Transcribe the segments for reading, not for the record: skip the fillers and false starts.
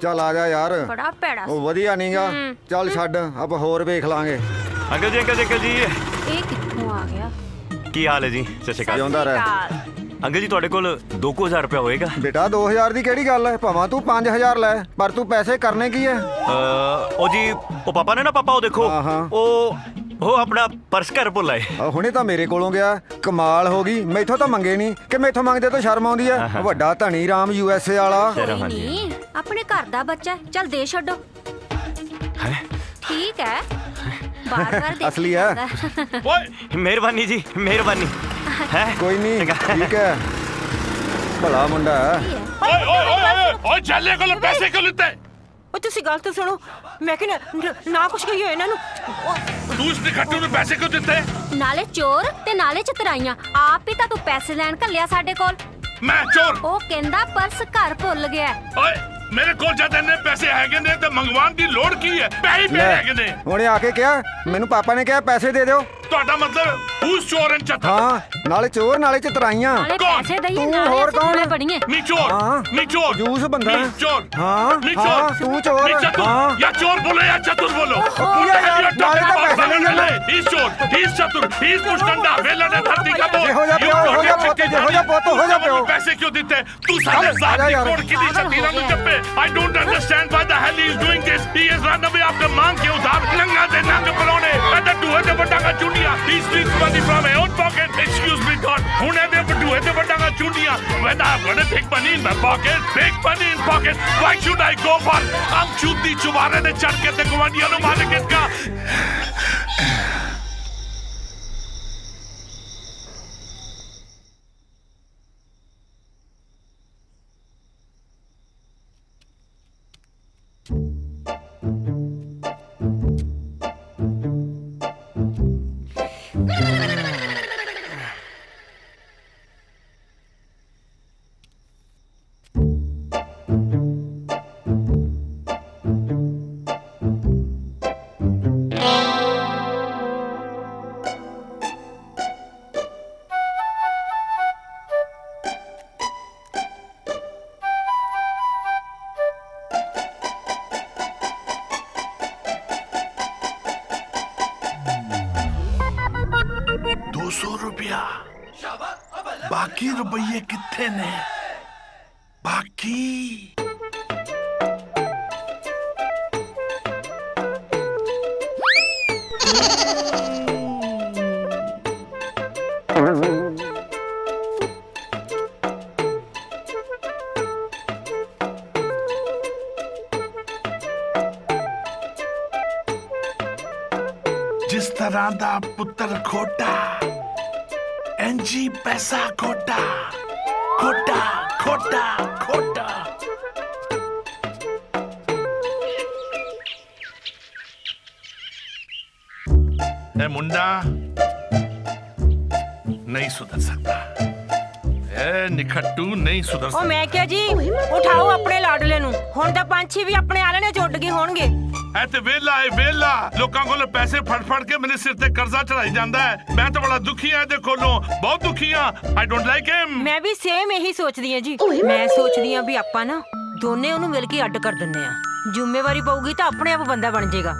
ਚੱਲ ਆ ਜਾ ਯਾਰ। ਬੜਾ ਭੈੜਾ ਉਹ ਵਧੀਆ ਨਹੀਂਗਾ। ਚੱਲ ਛੱਡ, ਆਪਾਂ ਹੋਰ ਵੇਖ ਲਾਂਗੇ। अंकल जी अंकल जी अंकल जी ਇਹ ਕਿੱਥੋਂ ਆ ਗਿਆ? की हाल है जी? सत श्री अकाल ਜਿਉਂਦਾ ਰਹਿ। अंकल जी ਤੁਹਾਡੇ ਕੋਲ 2000 रुपया होएगा? ਬੇਟਾ 2000 ਦੀ ਕਿਹੜੀ ਗੱਲ ਹੈ? ਭਾਵੇਂ ਤੂੰ 5000 ਲੈ, ਪਰ ਤੂੰ ਪੈਸੇ ਕਰਨੇ ਕੀ ਹੈ? ਉਹ ਜੀ ਉਹ ਪਾਪਾ ਨੇ ਨਾ ਪਾਪਾ ਉਹ ਦੇਖੋ ਹਾਂ, ਹਾਂ। ਉਹ ਆਪਣਾ ਪਰਸ ਘਰ ਭੁੱਲ ਆਏ। ਹੁਣੇ ਤਾਂ ਮੇਰੇ ਕੋਲੋਂ ਗਿਆ। ਕਮਾਲ ਹੋ ਗਈ, ਮੈਥੋਂ ਤਾਂ ਮੰਗੇ ਨਹੀਂ ਕਿ ਮੈਥੋਂ ਮੰਗਦੇ ਤਾਂ ਸ਼ਰਮ ਆਉਂਦੀ ਹੈ। ਵੱਡਾ ਧਨੀ ਰਾਮ USA ਵਾਲਾ। ਸ਼ਰਮ ਕੋਈ ਆਉਂਦੀ ਨਹੀਂ, ਆਪਣੇ ਘਰ ਦਾ ਬੱਚਾ, ਚੱਲ ਦੇ ਛੱਡੋ। ਹੈ। ਠੀਕ ਹੈ, ਬਾਰ-ਬਾਰ ਦੇ ਅਸਲੀ ਹੈ। ਓਏ ਮਿਹਰਬਾਨੀ ਜੀ, ਮਿਹਰਬਾਨੀ। ਹੈ ਕੋਈ ਨਹੀਂ, ਠੀਕ ਹੈ, ਭਲਾ ਮੁੰਡਾ ਹੈ। ਓਏ ਓਏ ਓਏ ਓਏ ਚੱਲੇ ਕੋਲ ਪੈਸੇ ਕਿਉਂ ਲਿੱਤੇ? ਉਹ ਤੁਸੀਂ ਗੱਲ ਤਾਂ ਸੁਣੋ। ਮੈਂ ਕਿ ਨਾ ਕੁਛ ਕਹੀਓ ਇਹਨਾਂ ਨੂੰ। ਤੂੰ ਇਸ ਨਿਖੱਟੂ ਨੂੰ ਪੈਸੇ ਕਿਉਂ ਦਿੱਤੇ? ਨਾਲੇ ਚੋਰ ਤੇ ਨਾਲੇ ਚਤਰਾਈਆਂ। ਆਪ ਹੀ ਤਾਂ ਤੂੰ ਪੈਸੇ ਲੈਣ ਘੱਲਿਆ ਸਾਡੇ ਕੋਲ। ਮੈਂ ਚੋਰ? ਉਹ ਕਹਿੰਦਾ ਪਰਸ ਘਰ ਭੁੱਲ ਗਿਆ। ਓਏ ਮੇਰੇ ਕੋਲ ਜਦ ਇੰਨੇ ਪੈਸੇ ਹੈਗੇ ਨੇ ਤੇ ਮੰਗਵਾਉਣ ਦੀ ਲੋੜ ਕੀ ਹੈ? ਪੈਸੇ ਪਏ ਹੈਗੇ ਨੇ। ਉਹਨੇ ਆ ਕੇ ਕਿਹਾ, ਮੈਨੂੰ ਪਾਪਾ ਨੇ ਕਿਹਾ ਪੈਸੇ ਦੇ ਦਿਓ। ਤੁਹਾਡਾ ਮਤਲਬ ਹੂਸ ਚੋਰ ਐਂਡ ਚਤਰ? ਹਾਂ, ਨਾਲੇ ਚੋਰ ਨਾਲੇ ਚਤਰਾਈਆਂ। ਨਾਲੇ ਕੌਣ? ਪੈਸੇ ਦਈਏ, ਤੂੰ ਨਾਲੇ ਹੋਰ ਅਸੀਂ ਕੌਣ? ਕੋਲੇ ਬਣੀਏ। ਨੀ ਚੋਰ ਹਾਂ। ਨੀ ਚੋਰ ਜੂਸ ਬੰਦਾ ਹੈ। ਨੀ ਚੋਰ ਹਾਂ, ਨੀ ਹਾਂ, ਚੋਰ ਤੂੰ ਚੋਰ। ਨੀ ਚਤੁਰ ਹਾਂ। या चोर बोलो या चतुर बोलो। ਕੀ ਹੈ ਯਾਰ, ਨਾਲੇ ਤਾਂ ਪੈਸੇ ਨਹੀਂ ਲੈਣੇ। He's चोर, he's चतुर, he's मुश्तंडा, वेला ने धरती का बोल। ਜਿਹੋ ਜਿਹਾ ਪਿਓ, ਉਹੋ ਜਿਹਾ ਪੁੱਤ, ਜਿਹੋ ਜਿਹਾ ਪੁੱਤ, ਉਹੋ ਜਿਹਾ ਪਿਓ। पैसे क्यों देते? तू साले आ साथ जा की यार। कोड़ की दी सतीरा नु चप्पे। I don't understand why the hell he is doing this. He is run away after मांग के उधार। नंगा दे नंग परोने। ऐसे डूहे दे बट्टा का चुंडिया। He steals money from my own pocket. Excuse me God. हुने दे डूहे दे बट्टा का चुंडिया। When I've got a big money in my pocket, big money in pocket. Why should I go for? हम चूती चुबारे ने चढ़ के ते गुवांडिया नु मारे किसका? ₹200 बाकी रुपये कितने ने? बाकी जिस तरह दा पुत्र खोटा एनजी पैसा खोटा खोटा खोटा खोटा। ए मुंडा नहीं सुधर सकता। ए निखट्टू नहीं सुधर ਉਹ सकता। ਮੈਂ ਕਿਹਾ ਜੀ ਉਠਾਓ ਆਪਣੇ ਲਾਡਲੇ ਨੂੰ। ਹੁਣ ਤਾਂ ਪੰਛੀ ਵੀ ਆਪਣੇ ਆਲਣੇ ਚ ਉੱਡ ਗਏ ਹੋਣਗੇ। ਐ ਤੇ ਵੇਲਾ ਏ ਵੇਲਾ ਲੋਕਾਂ ਕੋਲ ਪੈਸੇ ਫੜ ਫੜ ਕੇ ਮੇਰੇ ਸਿਰ ਤੇ ਕਰਜ਼ਾ ਚੜਾਈ ਜਾਂਦਾ ਹੈ। ਮੈਂ ਤਾਂ ਬੜਾ ਦੁਖੀ ਆ ਇਹਦੇ ਕੋਲੋਂ, ਬਹੁਤ ਦੁਖੀ ਆ। I don't like him. ਮੈਂ ਵੀ ਸੇਮ ਇਹੀ ਸੋਚਦੀ ਆ ਜੀ। ਮੈਂ ਸੋਚਦੀ ਆ ਵੀ ਆਪਾਂ ਨਾ ਦੋਨੇ ਉਹਨੂੰ ਮਿਲ ਕੇ ਅੱਡ ਕਰ ਦਿੰਨੇ ਆ। ਜ਼ਿੰਮੇਵਾਰੀ ਪਊਗੀ ਤਾਂ ਆਪਣੇ ਆਪ ਬੰਦਾ ਬਣ ਜਾਏਗਾ।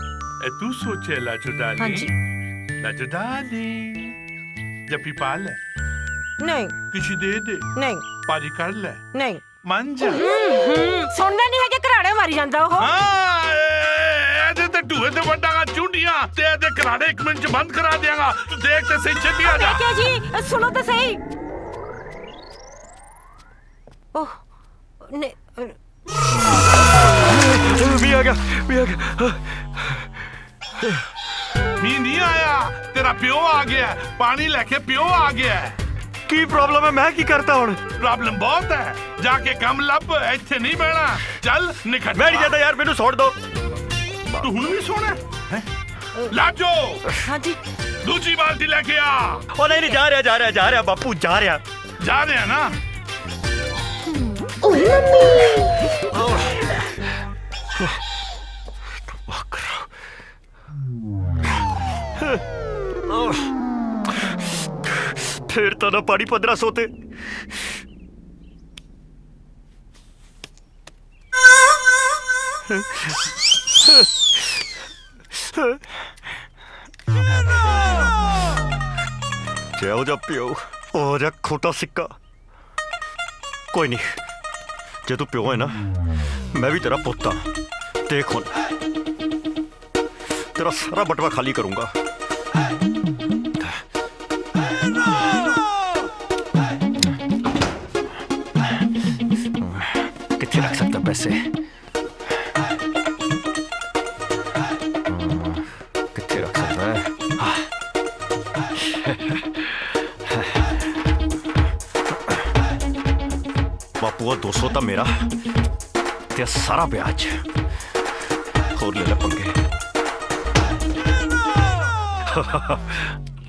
ए तू सोचे लाजुडाली? हाँ जी। लाजुडाली जप्पी पाल है, ਨਹੀਂ किसी दे दे, ਨਹੀਂ पारी कर ले, ਨਹੀਂ मन जा। ਸੁਣਨਾ ਨਹੀਂ ਹੈ ਕਿ ਘਰਾੜੇ ਮਾਰੀ ਜਾਂਦਾ ਉਹ। हाँ ਇਹਦੇ ਤੇ ਢੂਏ ਤੇ ਵੱਡਾਂਗਾ ਚੁੰਡੀਆਂ ਤੇ ਇਹਦੇ ਘਰਾੜੇ 1 ਮਿੰਟ ਚ ਬੰਦ ਕਰਾ ਦਿਆਂਗਾ। ਤੂੰ ਦੇਖ ਤੇ ਸਹੀ ਛੇਤੀ ਆ ਜਾ। ਮੈਂ ਕਿਹਾ ਜੀ ਸੁਣੋ ਤਾਂ ਸਹੀ। ओह ने भी आ गया भी आ गया। ਮੀਂਹ ਨਹੀਂ ਆਇਆ, ਤੇਰਾ ਪਿਓ ਆ ਗਿਆ। ਪਾਣੀ ਲੈ ਕੇ ਪਿਓ ਆ ਗਿਆ। ਕੀ ਪ੍ਰੋਬਲਮ ਹੈ? ਮੈਂ ਕੀ ਕਰਤਾ ਹੁਣ? ਪ੍ਰੋਬਲਮ ਬਹੁਤ ਹੈ, ਜਾ ਕੇ ਕੰਮ ਲੱਭ, ਇੱਥੇ ਨਹੀਂ ਬਹਿਣਾ। ਚੱਲ ਨਿਖਟ। ਮੈਂ ਨਹੀਂ ਜਾਂਦਾ ਯਾਰ, ਮੈਨੂੰ ਛੋੜ ਦੋ। ਤੂੰ ਹੁਣ ਵੀ ਸੋਣਾ ਹੈ? ਲਾਜੋ हाँ जी ਦੂਜੀ ਬਾਲਟੀ ਲੈ ਕੇ ਆ। ਉਹ ਨਹੀਂ ਜਾ ਰਿਹਾ ਬਾਪੂ, ਜਾ ਰਿਹਾ। ਜਾ ਰਿਹਾ ਨਾ? फिर तो ना पानी 1500 ते। ਜਿਹੋ ਜਿਹਾ ਪਿਓ ਉਹ ਜਿਹਾ ਖੋਟਾ ਸਿੱਕਾ। ਕੋਈ ਨਹੀਂ, ਜੇ ਤੂੰ ਪਿਓ ਹੈ ਨਾ, ਮੈਂ ਵੀ ਤੇਰਾ ਪੁੱਤ ਹਾਂ। ਦੇਖ ਹੁਣ तेरा सारा बटवा खाली करूंगा। कितने रख सकता पैसे? कितने रख सकता है? बापू 200 था मेरा, तेरा सारा ब्याज और ले ले पंगे।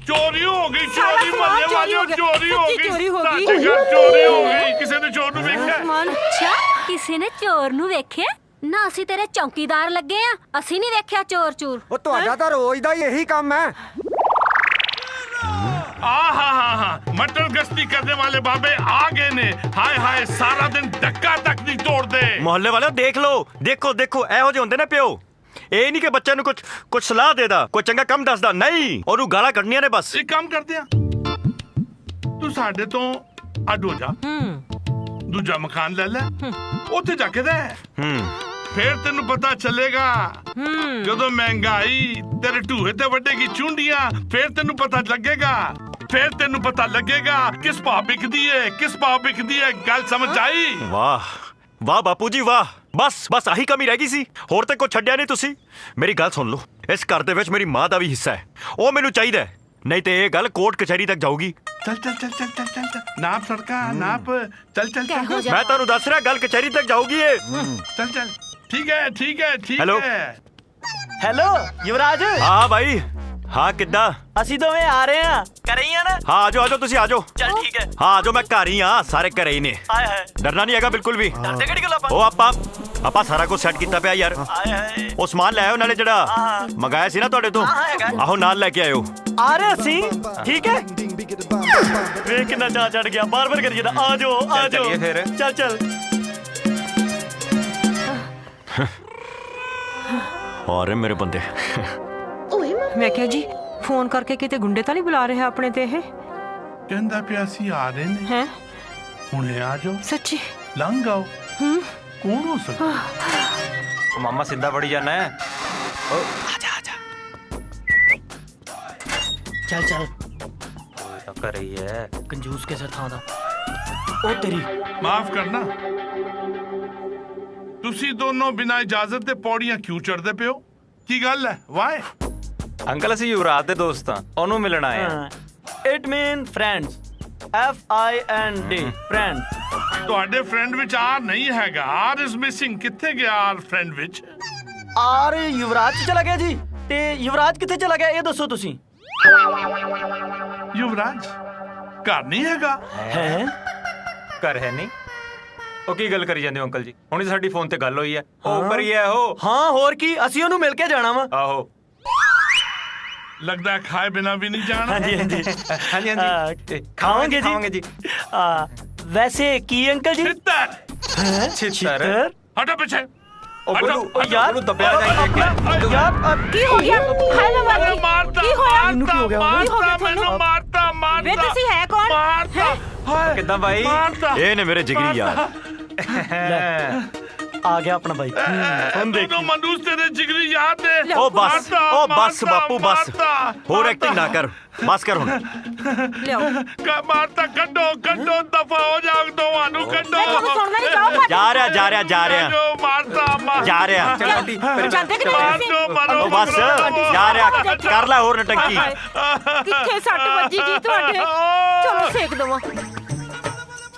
चोरी हो गई, चोरी मरने वाली चोरी हो गई, चोरी हो गई, चोरी हो गई। किसी ने चोर ਨੂੰ ਵੇਖਿਆ? ਅੱਛਾ, ਕਿਸੇ ਨੇ ਚੋਰ ਨੂੰ ਵੇਖਿਆ? ਨਾ ਅਸੀਂ ਤੇਰੇ ਚੌਕੀਦਾਰ ਲੱਗੇ ਆ, ਅਸੀਂ ਨਹੀਂ ਵੇਖਿਆ ਚੋਰ ਚੂਰ। ਉਹ ਤੁਹਾਡਾ ਤਾਂ ਰੋਜ਼ ਦਾ ਹੀ ਇਹੀ ਕੰਮ ਹੈ। मटर गश्ती करने वाले बाबे आ गए ने। हाय हाय, सारा दिन धक्का तक नहीं तोड़ते। मोहल्ले वाले देख लो, देखो देखो ਇਹੋ ਜਿਹੇ ਹੁੰਦੇ ਨੇ ਪਿਓ। ਇਹ ਨਹੀਂ ਕਿ ਬੱਚੇ ਨੂੰ ਕੁਝ ਸਲਾਹ ਦੇਦਾ, ਕੋਈ ਚੰਗਾ ਕੰਮ ਦੱਸਦਾ, ਨਹੀਂ ਉਹਨੂੰ ਗਾਲਾਂ ਕੱਢਣੀਆਂ ਨੇ ਬਸ। ਇੱਕ ਕੰਮ ਕਰਦੇ ਆ, ਤੂੰ ਸਾਡੇ ਤੋਂ ਅੱਡ ਹੋ ਜਾ, ਦੂਜਾ ਮਕਾਨ ਲੈ ਲੈ, ਉੱਥੇ ਜਾ ਕੇ ਰਹਿ। ਫੇਰ ਤੈਨੂੰ ਪਤਾ ਚੱਲੇਗਾ ਜਦੋਂ ਮਹਿੰਗਾਈ ਤੇਰੇ ਢੂਹੇ ਤੇ ਵੱਢੇਗੀ ਚੁੰਡੀਆਂ, ਫੇਰ ਤੈਨੂੰ ਪਤਾ ਲੱਗੇਗਾ। ਫੇਰ ਤੈਨੂੰ ਪਤਾ ਲੱਗੇਗਾ ਕਿਸ ਭਾਅ ਵਿਕਦੀ ਏ, ਕਿਸ ਭਾਅ ਵਿਕਦੀ ਏ। ਗੱਲ ਸਮਝ ਆਈ? ਵਾਹ ਵਾਹ ਬਾਪੂ ਜੀ ਵਾਹ। ਬਸ ਆਹੀ ਕਮੀ ਰਹਿ ਗਈ ਸੀ, ਹੋਰ ਤੇ ਕੁਝ ਛੱਡਿਆ ਨਹੀਂ ਤੁਸੀਂ। ਮੇਰੀ ਗੱਲ ਸੁਣ ਲਓ, ਇਸ ਘਰ ਦੇ ਵਿੱਚ ਮੇਰੀ ਮਾਂ ਦਾ ਵੀ ਹਿੱਸਾ ਹੈ, ਉਹ ਮੈਨੂੰ ਚਾਹੀਦਾ ਹੈ, ਨਹੀਂ ਤੇ ਇਹ ਗੱਲ ਕੋਰਟ ਕਚਹਿਰੀ ਤੱਕ ਜਾਊਗੀ। ਚੱਲ ਚੱਲ ਚੱਲ ਚੱਲ ਚੱਲ ਚੱਲ ਨਾਪ ਸੜਕਾ ਨਾਪ, ਚੱਲ ਚੱਲ ਚੱਲ। ਮੈਂ ਤੁਹਾਨੂੰ ਦੱਸ ਰਿਹਾ, ਗੱਲ ਕਚਹਿਰੀ ਤੱਕ ਜਾਊਗੀ ਇਹ। ਚੱਲ ਚੱਲ, ਠੀਕ ਹੈ ਠੀਕ ਹੈ ਠੀਕ ਹੈਲੋ। ਹੈ। ਹੈਲੋ ਯੁਵਰਾਜ, ਹਾਂ ਭਾਈ, ਹਾਂ ਕਿੱਦਾਂ? ਅਸੀਂ ਦੋਵੇਂ ਆ ਰਹੇ ਆ, ਘਰੇ ਹੀ ਆ ਨਾ? ਹਾਂ ਆਜੋ ਤੁਸੀਂ ਆਜੋ। ਚੱਲ ਠੀਕ ਹੈ। ਹਾਂ ਆਜੋ, ਮੈਂ ਘਰ ਹੀ ਹਾਂ, ਸਾਰੇ ਘਰੇ ਹੀ ਨੇ। ਆਏ ਹਾਏ, ਡਰਨਾ ਨਹੀਂ ਹੈਗਾ ਬਿਲਕੁਲ ਵੀ। ਡਰਦੇ ਕਿਹੜੀ ਗੱਲ ਆਪਾਂ? ਉਹ ਆਪਾਂ ਸਾਰਾ ਕੁਝ ਸੈੱਟ ਕੀਤਾ ਪਿਆ ਯਾਰ। ਆਏ ਹਾਏ, ਉਹ ਸਮਾਨ ਲੈ ਆਇਓ, ਨਾਲੇ ਜਿਹੜਾ ਮੰਗਾਇਆ ਸੀ ਨਾ ਤੁਹਾਡੇ ਤੋਂ, ਹਾਂ, ਹੈਗਾ। ਆਹੋ ਨਾਲ ਲੈ ਕੇ ਆਇਓ। ਆ ਰਹੇ ਅਸੀਂ, ਠੀਕ ਹੈ। ਵੇਖ ਕਿੰਨਾ ਚਾਹ ਚੜ ਗਿਆ, ਬਾਰ-ਬਾਰ ਕਰੀ ਜਾਂਦਾ, ਆ ਜਾਓ ਆ ਜਾਓ। ਚੱਲੀਏ ਫਿਰ। ਚੱਲ ਚੱਲ। ਔਰ ਮੇਰੇ ਬੰਦੇ ਮੈਂ ਕਿਹਾ ਜੀ ਫੋਨ ਕਰਕੇ ਕਿਤੇ ਗੁੰਡੇ ਤਾਂ ਨਹੀਂ ਬੁਲਾ ਰਿਹਾ ਆਪਣੇ ਤੇ ਇਹ? ਕਹਿੰਦਾ ਪਿਆ ਸੀ ਆ ਰਹੇ ਨੇ, ਹੈ ਹੁਣੇ ਆ ਜਾਓ, ਸੱਚੀ? ਲੰਘ ਆਓ। ਕੌਣ ਹੋ ਸਕਦਾ? मामा सीधा पड़ी जाना है। ਚੱਲ ਚੱਲ, कर रही है ਕੰਜੂਸ ਕਿਸੇ ਥਾਂ ਦਾ। ਉਹ ਤੇਰੀ ਮਾਫ ਕਰਨਾ, ਤੁਸੀਂ ਦੋਨੋਂ ਬਿਨਾਂ ਇਜਾਜ਼ਤ ਦੇ ਪੌੜੀਆਂ ਕਿਉਂ ਚੜਦੇ ਪਿਓ? ਕੀ ਗੱਲ ਹੈ? ਵਾਏ अंकल असि युवराज दे दोस्त हां, ओनू मिलना आए हैं। It mean friends, FIND friend. ਤੁਹਾਡੇ ਫਰੈਂਡ ਵਿੱਚ ਆਰ ਨਹੀਂ ਹੈਗਾ, ਆਰ ਇਜ਼ ਮਿਸਿੰਗ। ਕਿੱਥੇ ਗਿਆ ਆਰ ਫਰੈਂਡ ਵਿੱਚ? ਆਰ ਯੁਵਰਾਜ ਚ ਚਲਾ ਗਿਆ ਜੀ। ਤੇ ਯੁਵਰਾਜ ਕਿੱਥੇ ਚਲਾ ਗਿਆ ਇਹ ਦੱਸੋ ਤੁਸੀਂ। ਯੁਵਰਾਜ ਘਰ ਨਹੀਂ ਹੈਗਾ। ਹੈ कर है नहीं ओ की गल करी जांदे हो अंकल जी? हुणी साडी फोन ते गल होई है, ओ ऊपर ही है ओ। ਹਾਂ, ਹੋਰ ਕੀ, ਅਸੀਂ ਉਹਨੂੰ ਮਿਲ ਕੇ ਜਾਣਾ ਵਾ। आहो ਲੱਗਦਾ ਖਾਏ ਬਿਨਾ ਵੀ ਨਹੀਂ ਜਾਣਾ। ਹਾਂਜੀ ਹਾਂਜੀ हाँ जी हाँ जी, ਖਾਵਾਂਗੇ ਜੀ। खावांगे जी। ਵੈਸੇ ਕੀ ਅੰਕਲ ਜੀ? ਛਿੱਤਰ छितर ਹਟੋ ਪਿੱਛੇ। ओ बोलू ओ यार, बोलू दबया जाएंगे। ਯਾਰ ਕੀ ਹੋ ਗਿਆ? ਹਾਏ ਮੈਂ ਮਰ ਗਈ। ਮਾਰਤਾ ਕੀ ਹੋਇਆ? ਇਹਨੂੰ ਕੀ ਹੋ ਗਿਆ? ਕੀ ਹੋ ਗਿਆ ਮਾਰਤਾ, ਤੁਹਾਨੂੰ? ਮੈਨੂੰ ਮਾਰਤਾ ਮਾਰਤਾ। ਵੇ ਤੁਸੀਂ ਹੈ ਕੌਣ? ਮਾਰਤਾ। ਹਾਏ किद्दां भाई? ਮਾਰਤਾ। ਇਹ ਨੇ ਮੇਰੇ ਜਿਗਰੀ ਯਾਰ। ਆ ਗਿਆ ਆਪਣਾ ਬਾਈ। ਦੋਨੋਂ ਮਨੂਸ ਤੇਰੇ ਜਿਗਰੀ ਯਾਦ ਨੇ। ਉਹ ਬਸ ਮਾਰਤਾ, ਉਹ ਬਸ ਮਾਰਤਾ, ਬਾਪੂ ਬਸ, ਮਾਰਤਾ, ਹੋਰ ਐਕਟਿੰਗ ਨਾ ਕਰ, ਬਸ ਕਰ ਹੁਣ। ਲਿਆਓ। ਮਾਰਤਾ, ਕੱਢੋ ਕੱਢੋ, ਦਫਾ ਹੋ ਜਾ ਦੋਵਾਂ ਨੂੰ, ਕੱਢੋ। ਮੈਂ ਤੁਹਾਨੂੰ ਸੁਣਦਾ ਨਹੀਂ, ਜਾਓ ਭੱਜ। ਜਾ ਰਿਹਾ ਜੋ ਮਾਰਤਾ ਜਾ ਰਿਹਾ। ਜਾਂਦੇ ਕਿ ਨਹੀਂ ਮਾਰ ਤੁਸੀਂ? ਦੋ, ਮਾਰੋ। ਉਹ ਬਸ ਜਾ ਰਿਹਾ, ਕਰ ਲੈ ਹੋਰ ਨਟੰਕੀ। ਕਿੱਥੇ ਸੱਟ ਵੱਜੀ ਜੀ ਤੁਹਾਡੇ? ਚਲੋ ਸੇਕ ਦਵਾਂ।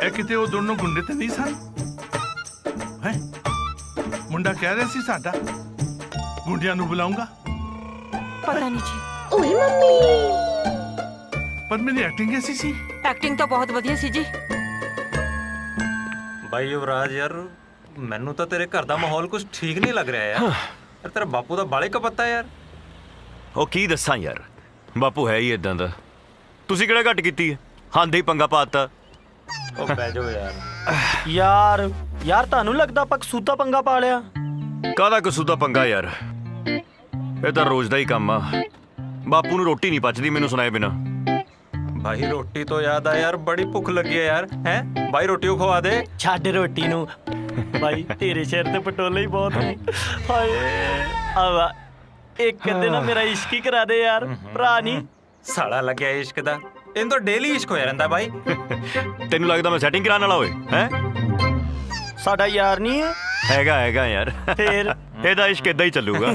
ਇਹ ਕਿਤੇ ਉਹ ਦੋਨੋਂ ਗੁੰਡੇ ਤੇ ਨਹੀਂ ਸਨ? ਹੈ ਮੁੰਡਾ ਕਹਿ ਰਿਹਾ ਸੀ ਸਾਡਾ ਗੁੰਡਿਆਂ ਨੂੰ ਬੁਲਾਉਂਗਾ, ਪਤਾ ਨਹੀਂ ਜੀ, ਪਰ ਮੇਰੀ ਐਕਟਿੰਗ ਐਸੀ ਸੀ। ਐਕਟਿੰਗ ਤਾਂ ਬਹੁਤ ਵਧੀਆ ਸੀ ਜੀ। भाई युवराज यार, मैनू तो तेरे घर दा माहौल कुछ ठीक नहीं लग रहा यार। यार तेरा बापू दा बाले का पत्ता यार। ਉਹ ਕੀ ਦੱਸਾਂ ਯਾਰ, ਬਾਪੂ ਹੈ ਹੀ ਇਦਾਂ ਦਾ। ਤੁਸੀਂ ਕਿਹੜਾ ਘੱਟ ਕੀਤੀ ਹੈ, ਹਾਂਦੇ ਹੀ ਪੰਗਾ ਪਾਤਾ। ओ बह जाओ यार। ਯਾਰ ਤੁਹਾਨੂੰ ਲੱਗਦਾ ਆਪਾਂ ਕਸੂਤਾ ਪੰਗਾ ਪਾ ਲਿਆ? ਕਾਹਦਾ ਕਸੂ ਦਾ ਪੰਗਾ ਯਾਰ, ਇਹ ਤਾਂ ਰੋਜ਼ ਦਾ ਹੀ ਕੰਮ ਆ। ਬਾਪੂ ਨੂੰ ਰੋਟੀ ਨਹੀਂ ਪਚਦੀ ਮੈਨੂੰ ਸੁਣਾਏ ਬਿਨਾ। भाई रोटी तो याद आ यार, बड़ी भुख लगी है यार। हैं भाई रोटी को खवा दे। ਛੱਡ ਰੋਟੀ ਨੂੰ ਭਾਈ, ਤੇਰੇ ਸਿਰ ਤੇ ਪਟੋਲੇ ਹੀ ਬਹੁਤ ਨੇ। ਹਾਏ ਆਵਾ ਇੱਕ ਕਦੇ ਨਾ ਮੇਰਾ ਇਸ਼ਕ ਹੀ ਕਰਾ ਦੇ ਯਾਰ, ਭਰਾ ਨਹੀਂ। ਸਾਲਾ ਲੱਗਿਆ ਇਸ਼ਕ ਦਾ, ਇਹਨੂੰ ਤਾਂ ਡੇਲੀ ਇਸ਼ਕ ਹੋਇਆ ਰਹਿੰਦਾ ਬਾਈ। ਤੈਨੂੰ ਲੱਗਦਾ ਮੈਂ ਸੈਟਿੰਗ ਕਰਾਉਣ ਵਾਲਾ ਓਏ ਹੈ? ਸਾਡਾ ਯਾਰ ਨਹੀਂ ਹੈ ਹੈਗਾ ਯਾਰ। ਫੇਰ ਇਹਦਾ ਇਸ਼ਕ ਇਦਾਂ ਹੀ ਚੱਲੂਗਾ।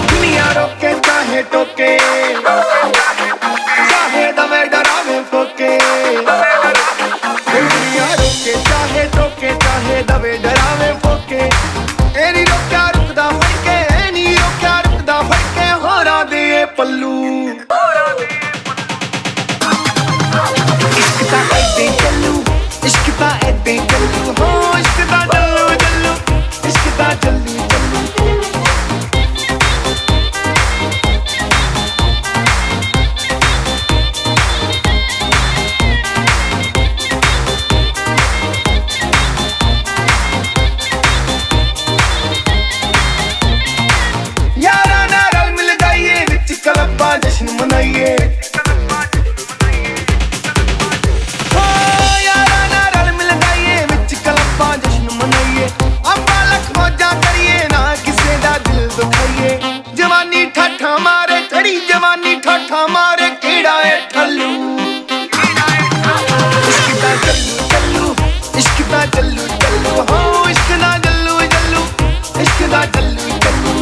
दुनिया रोके चाहे टोके, चाहे दवे डरावे फोके। दुनिया रोके चाहे टोके, चाहे दवे डरावे फोके। एनी रोक्या रुकदा फड़के, एनी रोक्या रुकदा फड़के। होरा दे पल्लू इश्क दा ऐदे चलू, इश्क दा ऐदे चलू। हो इश्क दा चलू चलू, इश्क दा चलू चलू। यारा नाल मिल जाइए, विच क्लब्बा जश्न मनाइए। हो यारा नाल मिल जाइए, विच क्लब्बा जश्न मनाइए। अम्बा लख मौजा करिए, ना किसे दा दिल दुखाइए। जवानी ठाठा मारे चढ़ी, जवानी ठाठा मारे केड़ा है ठल्लू। इश्क दा चल्लू चल्लू, इश्क दा चल्लू चल्लू। हो इश्क दा चल्लू चल्लू, इश्क दा चल्लू चल्लू।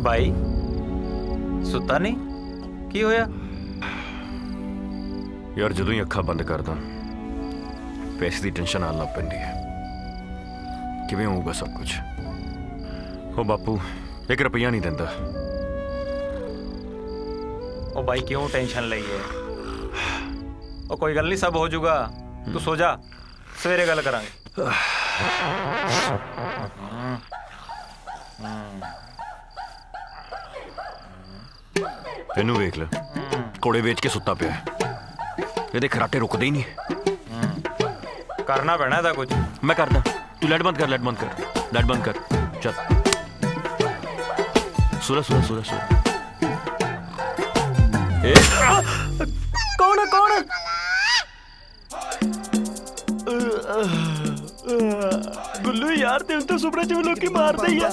ਬਾਈ ਸੁੱਤਾ ਨਹੀਂ? ਕੀ ਹੋਇਆ? ਯਾਰ ਜਦੋਂ ਹੀ ਅੱਖਾਂ ਬੰਦ ਕਰਦਾ ਪੈਸੇ ਦੀ ਟੈਨਸ਼ਨ ਆਉਣ ਲੱਗ ਪੈਂਦੀ ਹੈ। ਕਿਵੇਂ ਹੋਊਗਾ ਸਭ ਕੁਝ? ਉਹ ਬਾਪੂ 1 ਰੁਪਈਆ ਨਹੀਂ ਦਿੰਦਾ। ਉਹ ਬਾਈ ਕਿਉਂ ਟੈਨਸ਼ਨ ਲਈ ਹੈ? ਉਹ ਕੋਈ ਗੱਲ ਨਹੀਂ, ਸਭ ਹੋ ਜਾਊਗਾ। ਤੂੰ ਸੋ ਜਾ, ਸਵੇਰੇ ਗੱਲ ਕਰਾਂਗੇ। ਇਹਨੂੰ ਵੇਖ ਲੈ, ਕੋੜੇ ਵੇਚ ਕੇ ਸੁੱਤਾ ਪਿਆ। ਇਹਦੇ ਖਰਾਟੇ ਰੁਕਦੇ ਹੀ ਨਹੀਂ। ਕਰਨਾ ਪੈਣਾ ਇਹਦਾ ਕੁਝ। ਮੈਂ ਕਰਦਾ, ਤੂੰ ਲਾਈਟ ਬੰਦ ਕਰ, ਲਾਈਟ ਬੰਦ ਕਰ, ਲਾਈਟ ਬੰਦ ਕਰ। ਚੱਲ ਸੁਰਾ ਸੁਰਾ ਸੁਰਾ ਸੁਰਾ। ਕੌਣ ਕੌਣ? ਗੁੱਲੂ ਯਾਰ, ਤੈਨੂੰ ਤਾਂ ਸੁਪਨੇ ਚ ਵੀ ਲੋਕੀ ਮਾਰਦੇ ਹੀ ਆ।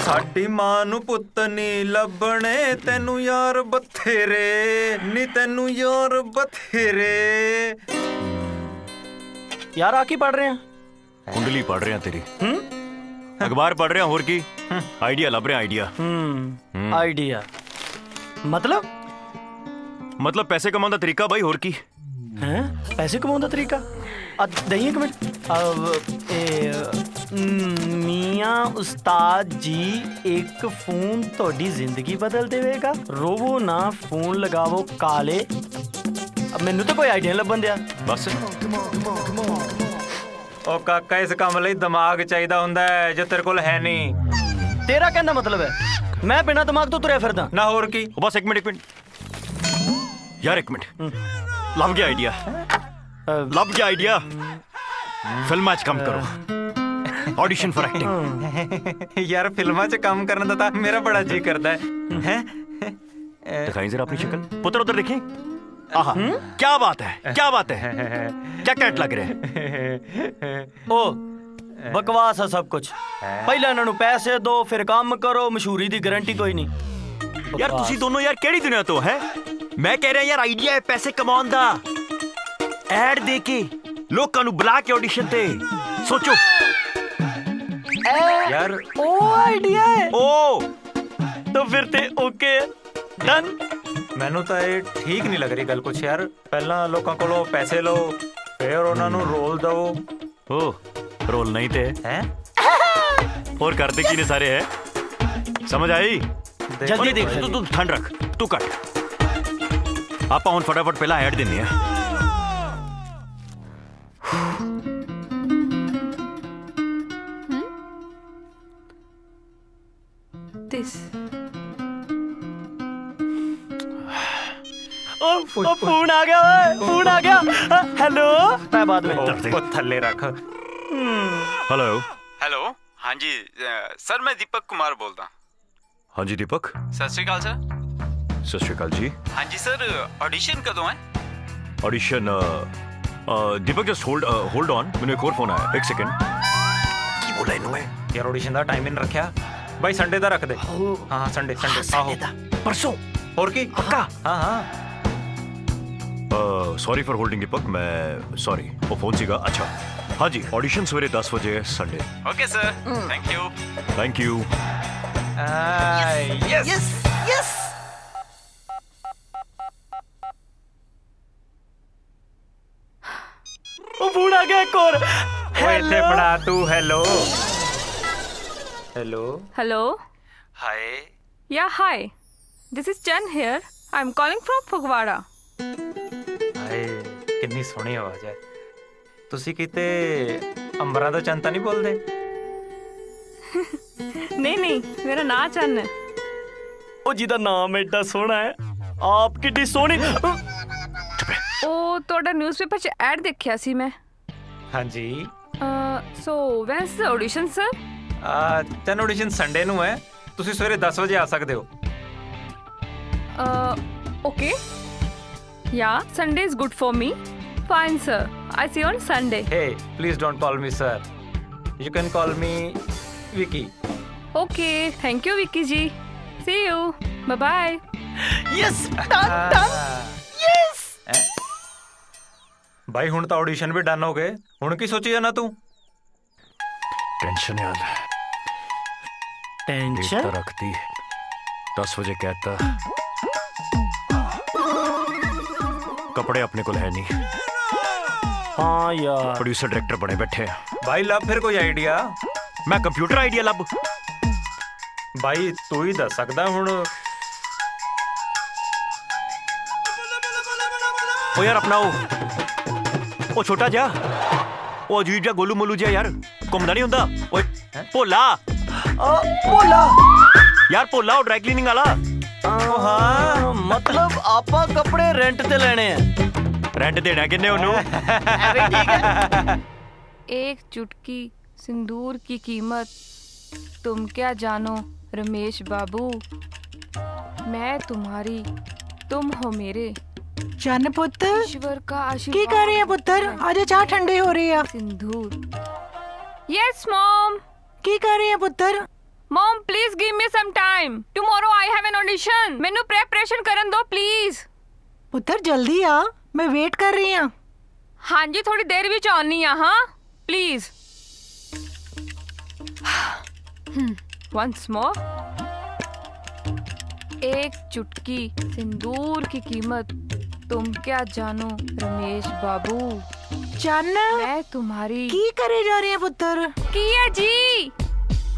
ਸਾਡੀ ਮਾਂ ਨੂੰ ਪੁੱਤ ਨਹੀਂ ਲੱਭਣੇ, ਤੈਨੂੰ ਯਾਰ ਬਥੇਰੇ ਨੀ, ਤੈਨੂੰ ਯਾਰ ਬਥੇਰੇ। ਯਾਰ ਆ ਕੀ ਪੜ ਰਹੇ ਆ? ਕੁੰਡਲੀ ਪੜ ਰਿਹਾ ਤੇਰੀ। ਅਖਬਾਰ ਪੜ ਰਿਹਾ, ਹੋਰ ਕੀ? ਆਈਡੀਆ ਲੱਭ ਰਿਹਾ, ਆਈਡੀਆ। ਆਈਡੀਆ ਮਤਲਬ ਪੈਸੇ ਕਮਾਉਣ ਦਾ ਤਰੀਕਾ ਬਾਈ, ਹੋਰ ਕੀ? ਹੈ ਪੈਸੇ ਕਮਾਉਣ ਦਾ ਤਰੀਕਾ? ਦਈਏ ਇੱਕ ਮਿੰਟ। ਮੀਆਂ ਉਸਤਾਦ ਜੀ, ਇੱਕ ਫੋਨ ਤੁਹਾਡੀ ਜ਼ਿੰਦਗੀ ਬਦਲ ਦੇਵੇਗਾ। ਰੋਵੋ ਨਾ, ਫੋਨ ਲਗਾਵੋ ਕਾਲੇ। ਮੈਨੂੰ ਤਾਂ ਕੋਈ ਆਈਡੀਆ ਲੱਭਣ ਦਿਆ। ਬਸ ਉਹ ਕਾਕਾ, ਇਸ ਕੰਮ ਲਈ ਦਿਮਾਗ ਚਾਹੀਦਾ ਹੁੰਦਾ ਹੈ, ਜੋ ਤੇਰੇ ਕੋਲ ਹੈ ਨਹੀਂ। ਤੇਰਾ ਕਹਿੰਦਾ ਮਤਲਬ ਹੈ ਮੈਂ ਬਿਨਾਂ ਦਿਮਾਗ ਤੋਂ ਤੁਰਿਆ ਫਿਰਦਾ? ਨਾ ਹੋਰ ਕੀ। ਉਹ ਬਸ 1 ਮਿੰਟ, 1 ਮਿੰਟ ਯਾਰ, 1 ਮਿੰਟ। ਲੱਭ ਗਿਆ ਆਈਡੀਆ, ਲੱਭ ਗਿਆ ਆਈਡੀਆ। ਫਿਲਮਾਂ 'ਚ ਕੰਮ ਕਰੋ, ਆਡੀਸ਼ਨ ਫॉर ਐਕਟਿੰਗ। ਯਾਰ ਫਿਲਮਾਂ 'ਚ ਕੰਮ ਕਰਨ ਦਾ ਤਾਂ ਮੇਰਾ ਬੜਾ ਜੀ ਕਰਦਾ ਹੈ। ਦਿਖਾਈ ਜ਼ਰਾ ਆਪਣੀ ਸ਼ਕਲ। ਪੁੱਤਰ ਉਧਰ ਦੇਖੀ। ਆਹਾ, ਕੀ ਬਾਤ ਹੈ, ਕੀ ਬਾਤ ਹੈ, ਕੀ ਕੈਟ ਲੱਗ ਰਿਹਾ ਹੈ। ਉਹ ਬਕਵਾਸ ਹੈ ਸਭ ਕੁਝ। ਪਹਿਲਾਂ ਇਹਨਾਂ ਨੂੰ ਪੈਸੇ ਦਿਓ, ਫਿਰ ਕੰਮ ਕਰੋ। ਮਸ਼ਹੂਰੀ ਦੀ ਗਾਰੰਟੀ ਕੋਈ ਨਹੀਂ। ਯਾਰ ਤੁਸੀਂ ਦੋਨੋਂ ਯਾਰ ਕਿਹੜੀ ਦੁਨੀਆ ਤੋਂ ਹੈ? ਮੈਂ ਕਹਿ ਰਿਹਾ ਯਾਰ ਆਈਡੀਆ ਹੈ ਪੈਸੇ ਕਮਾਉਣ ਦਾ। ਐਡ ਦੇ ਕੇ ਲੋਕਾਂ ਨੂੰ ਬੁਲਾ ਕੇ ਆਡੀਸ਼ਨ ਤੇ ਸੋਚੋ यार ਉਹ ਆਈਡੀਆ ਹੈ ਓ ਤਾਂ ਫਿਰ ਤੇ ਓਕੇ ਡਨ ਮੈਨੂੰ ਤਾਂ ਇਹ ਠੀਕ ਨਹੀਂ ਲੱਗ ਰਹੀ ਗੱਲ ਕੁਛ ਯਾਰ ਪਹਿਲਾਂ ਲੋਕਾਂ ਕੋਲੋਂ ਪੈਸੇ ਲਓ ਫਿਰ ਉਹਨਾਂ ਨੂੰ ਰੋਲ ਦਿਓ ਓ ਰੋਲ ਨਹੀਂ ਤੇ ਹੈ ਹੋਰ ਕਰਦੇ ਕੀ ਨੇ ਸਾਰੇ ਹੈ ਸਮਝ ਆਈ ਜਲਦੀ ਦੇਖ ਤੂੰ ਠੰਡ ਰੱਖ ਤੂੰ ਕੱਟ ਆਪਾਂ ਹੁਣ ਫਟਾਫਟ ਪਹਿਲਾਂ ਐਡ ਦਿੰਨੇ ਆ This. ਉਹ ਫੋਨ ਆ ਗਿਆ ਓਏ ਫੋਨ ਆ ਗਿਆ ਹੈਲੋ ਮੈਂ ਬਾਅਦ ਵਿੱਚ ਉਹ ਥੱਲੇ ਰੱਖ हेलो हेलो हाँ जी सर मैं दीपक कुमार बोलता हाँ जी दीपक सत श्री अकाल सर सत श्री अकाल जी हाँ जी सर ऑडिशन कदों है audition Deepak just hold on मैंने एक और फोन आया एक सेकंड की बोला इन्होंने ਯਾਰ ਆਡੀਸ਼ਨ ਦਾ ਟਾਈਮ ਨਹੀਂ ਰੱਖਿਆ ਬਾਈ ਸੰਡੇ ਦਾ ਰੱਖ ਦੇ ਹਾਂ ਸੰਡੇ ਆਹੋ परसों ਹੋਰ ਕੀ पक्का ਹਾਂ ਹਾਂ सॉरी फॉर होल्डिंग दीपक मैं सॉरी वो फोन सीगा अच्छा हाँ जी ऑडिशन सवेरे 10 बजे है Sunday okay sir thank you thank you yes ਉਹ ਫੋਨ ਆ ਗਿਆ ਇੱਕ ਹੋਰ ਓਏ ਇੱਥੇ ਫੜਾ ਤੂੰ hello hello Hello. Hi Yeah, hi. This is Chen here. I'm calling from Phugwara. ਹਾਏ ਕਿੰਨੀ ਸੋਹਣੀ ਆਵਾਜ਼ ਹੈ ਤੁਸੀਂ ਕਿਤੇ ਅੰਬਰਾਂ ਦਾ ਚੰਨ ਤਾਂ ਨਹੀਂ ਬੋਲਦੇ नहीं नहीं मेरा नाम चन्न है. ਉਹ ਜਿਹਦਾ ਨਾਮ ਐਡਾ ਸੋਹਣਾ ਹੈ ਆਪ ਕਿੱਡੀ ਸੋਹਣੀ ਉਹ ਤੁਹਾਡਾ ਨਿਊਜ਼ਪੇਪਰ 'ਚ ਐਡ ਦੇਖਿਆ ਸੀ ਮੈਂ. ਹਾਂਜੀ So when is the audition, sir? ਤੈਨੂੰ ਆਡੀਸ਼ਨ ਸੰਡੇ ਨੂੰ ਹੈ ਤੁਸੀਂ ਸਵੇਰੇ 10 ਵਜੇ ਆ ਸਕਦੇ ਹੋ Okay. Yeah, Sunday is good for me. Fine, sir. I see you on Sunday. Hey, please don't call me sir. You can call me Vicky. Okay. Thank you, Vicky ji. See you. Bye bye. Yes done yes ਭਾਈ ਹੁਣ ਤਾਂ audition ਵੀ done ਹੋ ਗਏ ਹੁਣ ਕੀ ਸੋਚੀ ਜਾਣਾ ਤੂੰ tension यार tension एकता रखती 10 बजे कहता कपड़े अपने को है नहीं ਹਾਂ ਯਾਰ प्रोड्यूसर डायरेक्टर बने बैठे हैं ਭਾਈ ਲੱਭ ਫਿਰ ਕੋਈ ਆਈਡੀਆ मैं कंप्यूटर आइडिया लब ਭਾਈ ਤੂੰ ਹੀ ਦੱਸ ਸਕਦਾ ਹੁਣ ओ यार अपना ओ छोटा जा ओ अजीब जा गोलू मोलू जा यार घूमदा नहीं हुंदा ओए भोला ਭੋਲਾ यार भोला ओ ड्राई क्लीनिंग वाला ਹਾਂ ਮਤਲਬ ਆਪਾਂ ਕੱਪੜੇ ਰੈਂਟ ਤੇ ਲੈਣੇ ਆ रेंट देना किन्ने ओनू एक चुटकी सिंदूर की कीमत तुम क्या जानो रमेश बाबू. मैं तुम्हारी तुम हो मेरे ਚੰਨ ਪੁੱਤ ईश्वर का ਕੀ आशीर्वाद. ਕਰ ਰਹੀ ਹੈ ਪੁੱਤਰ ਅੱਜ ਚਾਹ ਠੰਡੀ ਹੋ ਰਹੀ ਆ सिंदूर. Yes, mom. ਕੀ ਕਰ ਰਹੀ ਹੈ ਪੁੱਤਰ Mom, please give me some time. Tomorrow I have an audition. ਮੈਨੂੰ preparation ਕਰਨ ਦਿਓ please. ਪੁੱਤਰ ਜਲਦੀ ਆ ਮੈਂ ਵੇਟ ਕਰ ਰਹੀ ਆ ਹਾਂਜੀ ਥੋੜੀ ਦੇਰ ਵਿੱਚ ਆਉਣੀ ਆ ਹਾਂ ਪਲੀਜ਼. Once more. एक चुटकी सिंदूर की कीमत तुम क्या जानो रमेश बाबू. ਚੰਨ मैं तुम्हारी ਕੀ ਕਰੇ ਜਾ ਰਹੀ ਹੈ ਪੁੱਤਰ ਕੀ ਹੈ ਜੀ.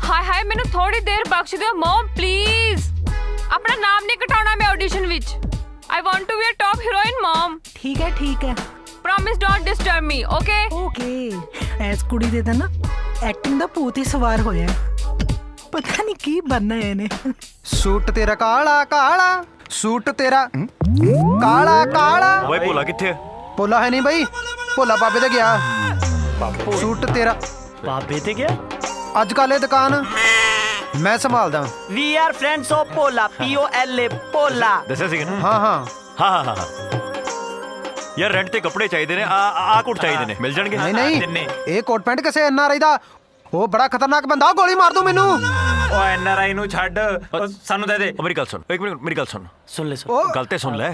ਹਾਏ ਹਾਏ ਮੈਨੂੰ ਥੋੜੀ ਦੇਰ ਬਖਸ਼ ਦਿਓ ਮਮ ਪਲੀਜ਼. ਆਪਣਾ ਨਾਮ ਨਹੀਂ ਕਟਾਉਣਾ ਮੈਂ ਆਡੀਸ਼ਨ ਵਿੱਚ. I want to be a top heroine, mom. ਠੀਕ ਹੈ Promise don't disturb me, okay? Okay S ਕੁੜੀ ਦੇ ਤਾਂ ਨਾ ਐਕਟਿੰਗ ਦਾ ਭੂਤ ਹੀ ਸਵਾਰ ਹੋਇਆ ਪਤਾ ਨਹੀਂ ਕੀ ਬਣਨਾ ਇਹਨੇ ਸੂਟ ਤੇਰਾ ਕਾਲਾ ਕਾਲਾ ਸੂਟ ਤੇਰਾ ਕਾਲਾ ਕਾਲਾ ओए भोला किथे है ਭੋਲਾ ਹੈ ਨਹੀਂ ਬਈ ਭੋਲਾ ਬਾਬੇ ਤੇ ਗਿਆ ਸੂਟ ਤੇਰਾ ਬਾਬੇ ਤੇ ਗਿਆ ਅੱਜ ਕੱਲ੍ਹ ਇਹ ਦੁਕਾਨ ਮੈਂ ਸੰਭਾਲਦਾ we are friends of Bhola POLA Bhola दसा सी ना ਹਾਂ ਹਾਂ हाँ हाँ हाँ यार रेंट ते कपड़े चाहिए ने आ कोट चाहिए ने मिल जाएंगे ਨਹੀਂ ਨਹੀਂ ਇਹ ਕੋਟ ਪੈਂਟ ਕਿਸੇ NRI ਦਾ ਉਹ ਬੜਾ ਖਤਰਨਾਕ ਬੰਦਾ ਗੋਲੀ ਮਾਰ ਦੂੰ ਮੈਨੂੰ ਓ NRI ਨੂੰ ਛੱਡ ਸਾਨੂੰ ਦੇ ਦੇ मेरी गल सुन एक मिनट मेरी गल सुन ਸੁਣ ਲੈ ਉਹ गल ते सुन ले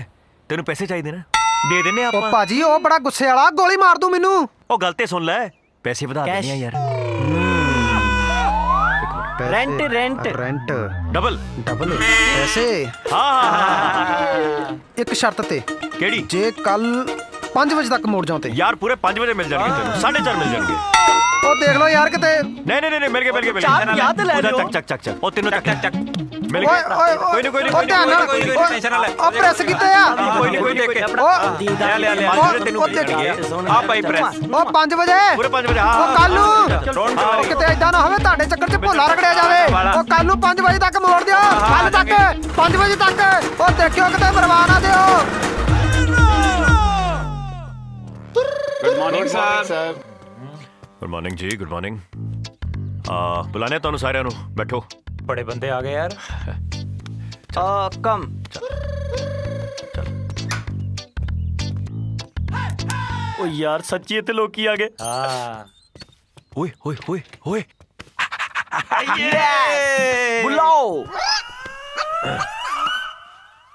तेन पैसे चाहिए ने ਦੇ ਦਿੰਨੇ ਉਹ ਆਪਾਂ। ਭਾਜੀ ਉਹ ਬੜਾ ਗੁੱਸੇ ਵਾਲਾ, ਗੋਲੀ ਮਾਰ ਦੂੰ ਮੈਨੂੰ। ਉਹ ਗੱਲ ਤੇ ਸੁਣ ਲੈ, ਪੈਸੇ ਵਧਾ ਦਿੰਨੇ ਆ ਯਾਰ। रेंट रेंट ਰੈਂਟ ਡਬਲ ਪੈਸੇ। ਹਾਂ। ਇੱਕ ਸ਼ਰਤ ਤੇ, ਕਿਹੜੀ? ਜੇ ਕੱਲ 5 ਵਜੇ ਤੱਕ ਮੋੜ ਜਾਓ ਤੇ। ਯਾਰ ਪੂਰੇ 5 ਵਜੇ ਮਿਲ ਜਾਣਗੇ ਤੈਨੂੰ, 4:30 ਮਿਲ ਜਾਣਗੇ। ਉਹ ਦੇਖ ਲਓ ਯਾਰ ਕਿਤੇ। ਨਹੀਂ ਮਿਲ ਗਏ। ਚਾਰ ਯਾਦ ਲੈ ਲਿਓ। ਚੱਕ ਉਹ ਤੈਨੂੰ ਚੱਕ ਮਿਲ ਓਏ ਗਏ। ਓਏ ਕੋਈ ਨਹੀਂ ਉਹ ਧਿਆਨ ਨਾਲ, ਟੈਨਸ਼ਨ ਨਾ ਲੈ। ਉਹ ਪ੍ਰੈਸ ਕੀਤੇ ਆ। ਕੋਈ ਦੇਖ ਕੇ ਉਹ ਤੈਨੂੰ ਦੇਖ ਆ ਭਾਈ ਪ੍ਰੈਸ ਉਹ 5 ਵਜੇ ਪੂਰੇ 5 ਵਜੇ। ਉਹ ਕੱਲ ਨੂੰ ਉਹ ਕਿਤੇ ਏਦਾਂ ਨਾ ਹੋਵੇ ਤੁਹਾਡੇ ਚੱਕਰ 'ਚ ਭੋਲਾ ਰਗੜਿਆ ਜਾਵੇ। ਉਹ ਕੱਲ ਨੂੰ 5 ਵਜੇ ਤੱਕ ਮੋੜ ਦਿਓ, ਕੱਲ ਤੱਕ 5 ਵਜੇ ਤੱਕ। ਉਹ ਦੇਖਿਓ ਕਿਤੇ ਬਰਬਾਦ ਨਾ ਦਿਓ। Good morning sir. Good morning ਜੀ, ਗੁੱਡ ਮਾਰਨਿੰਗ। ਬੁਲਾਣੇ ਤੁਹਾਨੂੰ ਸਾਰਿਆਂ ਨੂੰ, ਬੈਠੋ। बड़े बंदे आ गए यार। कम ओ यार सच्ची इतने लोग की आ गए। ਓਏ बुलाओ।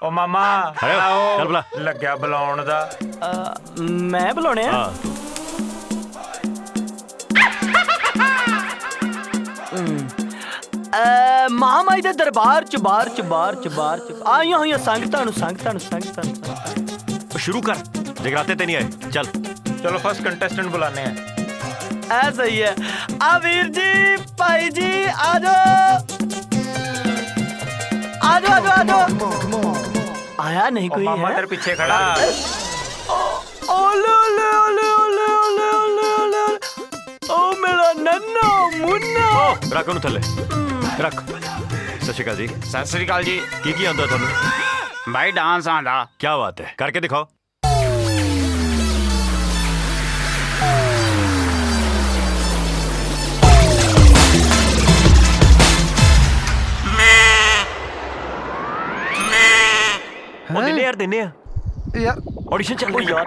ਓ ਮਾਮਾ ਚੱਲ ਬੁਲਾ। ਲੱਗਿਆ ਬੁਲਾਉਣ ਦਾ। मैं बुलाने हैं। ਹਾਂ महामाई दे दरबार च बार आईया हुई संगतां शुरू कर, जगराते ते नहीं आए। चल ਚਲੋ ਫਸਟ ਕੰਟੈਸਟੈਂਟ ਬੁਲਾਣੇ ਆ। ऐ सही है। आ वीर जी, भाई जी, आ जाओ। आया नहीं कोई ਮਾਮਾ है? ਤੇਰੇ ਪਿੱਛੇ ਖੜਾ। ओले ओले ओले ओले ओले ओले ओले ओ मेरा नन्ना मुन्ना। रख ਉਹਨੂੰ ਥੱਲੇ रख। सत श्री अकाल जी। सत श्री अकाल जी। की आंदा ਤੁਹਾਨੂੰ? भाई डांस आंदा। क्या बात है, करके दिखाओ। ਉਹ ਦਿੰਨੇ ਆ ਯਾਰ ਆਡੀਸ਼ਨ ਚੱਲ ओ ਰਹੀ यार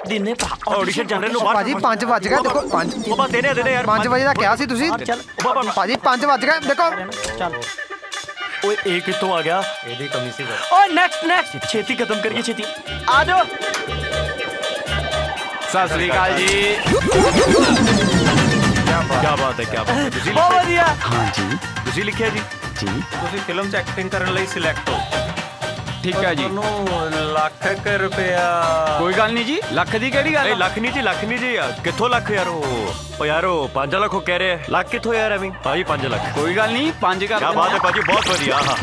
दिने ਆਡੀਸ਼ਨ ਚੱਲ ਰਹੇ ਨੂੰ ਬਾਹਰ। ਭਾਜੀ 5 ਵੱਜ ਗਏ ਦੇਖੋ। 5 ਉਹ ਬਸ ਦੇਨੇ ਯਾਰ। 5 ਵਜੇ ਦਾ ਕਿਹਾ ਸੀ ਤੁਸੀਂ। चल ਭਾਜੀ 5 ਵੱਜ ਗਏ ਦੇਖੋ। चल ओए एक कितों आ गया। ਇਹਦੀ ਕਮੀ ਸੀ ਬਸ। ओए नेक्स्ट छेती खत्म करिए छेती। आ जाओ। सत श्री अकाल जी। क्या बात है, क्या बात है। ਤੁਸੀਂ बहुत बढ़िया। हाँ जी ਤੁਸੀਂ ਲਿਖਿਆ ਜੀ? ਤੁਸੀਂ ਫਿਲਮ 'ਚ ਐਕਟਿੰਗ ਕਰਨ ਲਈ ਸਿਲੈਕਟ ਹੋ। ठीक है जी। ਤੁਹਾਨੂੰ ਲੱਖ ਰੁਪਇਆ। कोई गल नहीं जी, लख दी केड़ी गल। ਲੱਖ ਨਹੀਂ ਜੀ। ਕਿੱਥੋਂ ਲੱਖ ਯਾਰ? ਉਹ ਯਾਰ ਉਹ 5 ਲੱਖ ਉਹ ਕਹਿ ਰਹੇ ਆ। ਲੱਖ ਕਿੱਥੋਂ ਯਾਰ? ਐਵੇਂ ਭਾਜੀ 5 ਲੱਖ। कोई गल नहीं, 5 कर। क्या बात है भाजी, बहुत बढ़िया। हाँ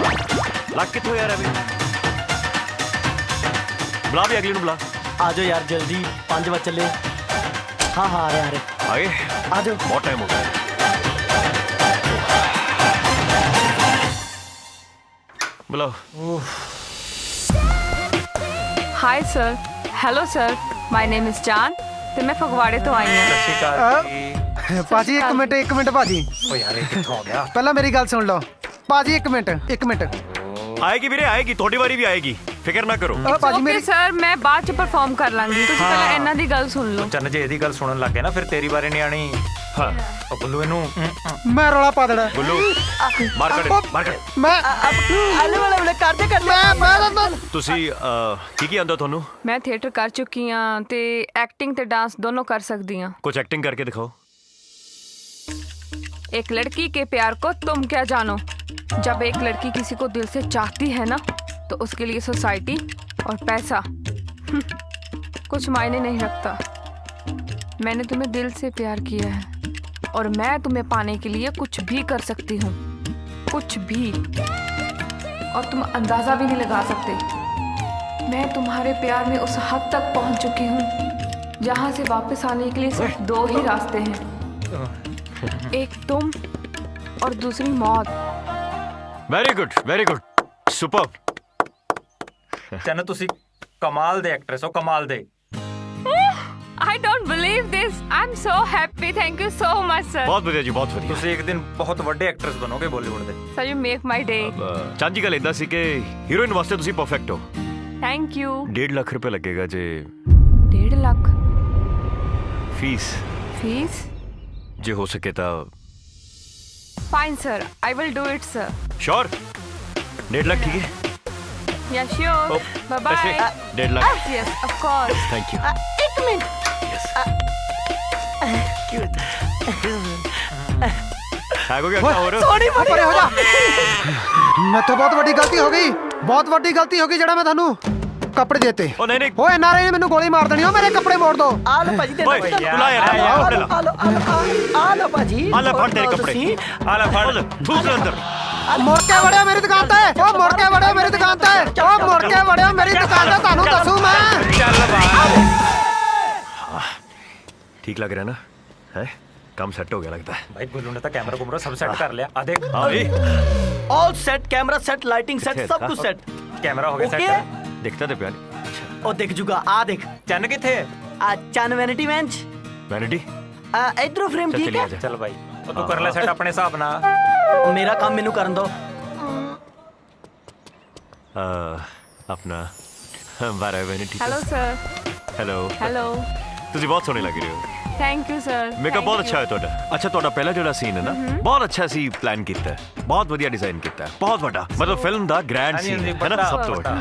ਲੱਖ ਕਿੱਥੋਂ ਯਾਰ? ਐਵੇਂ ਬੁਲਾ ਵੀ ਅਗਲੀ ਨੂੰ ਬੁਲਾ। आ जाओ यार जल्दी, 5 बजे चले। हाँ आ रहे आगे आ जाओ। बहुत टाइम हो गया। बुलाओ। Hi sir, hello sir, my name is ਜਾਨ ਤੇ ਮੈਂ ਫਗਵਾੜੇ ਤੋਂ ਆਈ ਹਾਂ। ਸਤਿ ਸ਼੍ਰੀ ਅਕਾਲ ਜੀ। ਭਾਜੀ ਇੱਕ ਮਿੰਟ ਭਾਜੀ। ਓ ਯਾਰ ਇਹ ਕਿੱਥੋਂ ਆ ਗਿਆ? ਪਹਿਲਾਂ ਮੇਰੀ ਗੱਲ ਸੁਣ ਲਓ ਭਾਜੀ। ਇੱਕ ਮਿੰਟ आएगी ਵੀਰੇ आएगी, थोड़ी बारी भी आएगी, फिक्र ना करो। ਭਾਜੀ ਓਕੇ ਮੇਰੀ ਸਰ, ਮੈਂ ਬਾਅਦ ਚ ਪਰਫਾਰਮ ਕਰ ਲਾਂਗੀ। ਤੁਸੀਂ ਪਹਿਲਾਂ ਇਹਨਾਂ ਦੀ ਗੱਲ ਸੁਣ ਲਓ। ਚੰਨ ਜੇ ਇਹਦੀ ਗੱਲ ਸੁਣਨ ਲੱਗ ਗਿਆ ਨਾ ਫਿਰ ਤੇਰੀ ਬਾਰੇ ਨਹੀਂ ਆਣੀ। हाँ ਉਹ ਬੁੱਲੂ ਇਹਨੂੰ ਮੈਂ ਰੌਲਾ ਪਾ ਦੇਣਾ। बुल्लू मार कर। ਮੈਂ आले वाले कर ਮੈਂ ਤੁਸੀਂ ਕੀ ਆਂਦਾ ਤੁਹਾਨੂੰ? ਮੈਂ ਥੀਏਟਰ ਕਰ ਚੁੱਕੀ ਹਾਂ ਤੇ ਐਕਟਿੰਗ ਤੇ ਡਾਂਸ ਦੋਨੋਂ ਕਰ ਸਕਦੀ ਹਾਂ। कुछ एक्टिंग करके दिखाओ। एक लड़की के प्यार को तुम क्या जानो। जब एक लड़की किसी को दिल से चाहती है ना तो उसके लिए सोसाइटी और पैसा कुछ मायने नहीं रखता। मैंने तुम्हें दिल से प्यार किया है और मैं तुम्हें पाने के लिए कुछ भी कर सकती हूँ, कुछ भी। और तुम अंदाज़ा भी नहीं लगा सकते मैं तुम्हारे प्यार में उस हद तक पहुँच चुकी हूँ जहाँ से वापस आने के लिए सिर्फ 2 ही रास्ते हैं, एक तुम और दूसरी मौत। Very good super. ਚੰਨ ਤੁਸੀਂ ਕਮਾਲ ਦੇ ਐਕਟਰੈਸ ਹੋ, ਕਮਾਲ ਦੇ। I don't believe this. I'm so happy. Thank you so much, sir. बहुत बढ़िया जी, बहुत बढ़िया। ਤੁਸੀਂ ਇੱਕ ਦਿਨ ਬਹੁਤ ਵੱਡੇ ਐਕਟਰੈਸ ਬਣੋਗੇ ਬਾਲੀਵੁੱਡ ਦੇ। Sir, you make my day. ਚਾਂਦੀ ਗੱਲ ਇਦਾਂ ਸੀ ਕਿ ਹੀਰੋਇਨ ਵਾਸਤੇ ਤੁਸੀਂ ਪਰਫੈਕਟ ਹੋ। Thank you. 1.5 ਲੱਖ ਰੁਪਏ ਲੱਗੇਗਾ ਜੇ 1.5 ਲੱਖ ਫੀਸ fees? ਜੇ ਹੋ ਸਕੇ ਤਾਂ। Fine, sir. I will do it, sir. Sure? 1.5 lakh ठीक है? Yeah, sure. Bye bye. पैसे 1.5 lakh Yes, of course. Thank you ਇੱਕ ਮਿੰਟ हैग हो गया क्या हो रहा ਸੋਹਣੀ ਬੜੀ ਪਰੇ ਹੋ ਜਾ ਮੈਥੋਂ ਬਹੁਤ ਵੱਡੀ ਗਲਤੀ ਹੋ ਗਈ, ਬਹੁਤ ਵੱਡੀ ਗਲਤੀ ਹੋ ਗਈ ਜਿਹੜਾ ਮੈਂ ਤੁਹਾਨੂੰ ਕੱਪੜੇ ਦੇਤੇ। ओ नहीं नहीं ਓਏ ਐਨਆਰਆਈ ਨੇ ਮੈਨੂੰ ਗੋਲੀ ਮਾਰ ਦੇਣੀ, ਓ ਮੇਰੇ ਕੱਪੜੇ ਮੋੜ ਦੋ। ਆ ਲੋ ਭਾਜੀ ਦੇ ओए तू ला यार कपड़े ला ਆ ਲੋ ਭਾਜੀ आ ले फड़ तेरे कपड़े आ ले फड़ ठूस अंदर ਮੁੜ ਕੇ ਵੜਿਆ ਮੇਰੀ ਦੁਕਾਨ ਤੇ, ਓ ਮੁੜ ਕੇ ਵੜਿਆ ਮੇਰੀ ਦੁਕਾਨ ਤੇ, ਓ ਮੁੜ ਕੇ ਵੜਿਆ ਮੇਰੀ ਦੁਕਾਨ ਤੇ, ਤੁਹਾਨੂੰ ਦੱਸੂ ਮੈਂ। ठीक लग रहा है ना है काम सेट हो गया लगता है भाई गुल्लू ने तो कैमरा कुमरा सब सेट कर लिया। आ देख हाँ भाई all set, camera set, lighting set, सब कुछ सेट। कैमरा हो गया सेट। दिखता तो प्यार ਉਹ ਦਿਖ ਜੂਗਾ, ਆ ਦੇਖ चन किथे है? ਆ ਚਨ ਵੈਨਿਟੀ ਮੈਂਚ वैनिटी ਇਧਰੋਂ ਫਰੇਮ चल ਠੀਕ चलिए ਹੈ। आजा चल भाई तो तू कर ले सेट अपने हिसाब ना। ਮੇਰਾ ਕੰਮ ਮੈਨੂੰ ਕਰਨ ਦੋ। अपना बारह vanity Hello, sir. Hello Hello. ਤੁਸੀਂ ਬਹੁਤ ਸੋਹਣੇ ਲੱਗ ਰਹੇ ਹੋ Thank you, sir. ਮੇਕਅਪ ਬਹੁਤ ਅੱਛਾ ਹੈ ਤੁਹਾਡਾ ਅੱਛਾ ਤੁਹਾਡਾ ਪਹਿਲਾ ਜਿਹੜਾ ਸੀਨ ਹੈ ਨਾ ਬਹੁਤ ਅੱਛਾ ਸੀ ਪਲਾਨ ਕੀਤਾ ਹੈ ਬਹੁਤ ਵਧੀਆ ਡਿਜ਼ਾਈਨ ਕੀਤਾ ਹੈ ਬਹੁਤ ਵੱਡਾ ਮਤਲਬ ਫਿਲਮ ਦਾ ਗ੍ਰੈਂਡ ਹਾਂਜੀ, ਸੀਨ ਹਾਂਜੀ, ਹੈ ਨਾ ਵੱਡਾ, ਸਭ ਤੋਂ ਵੱਡਾ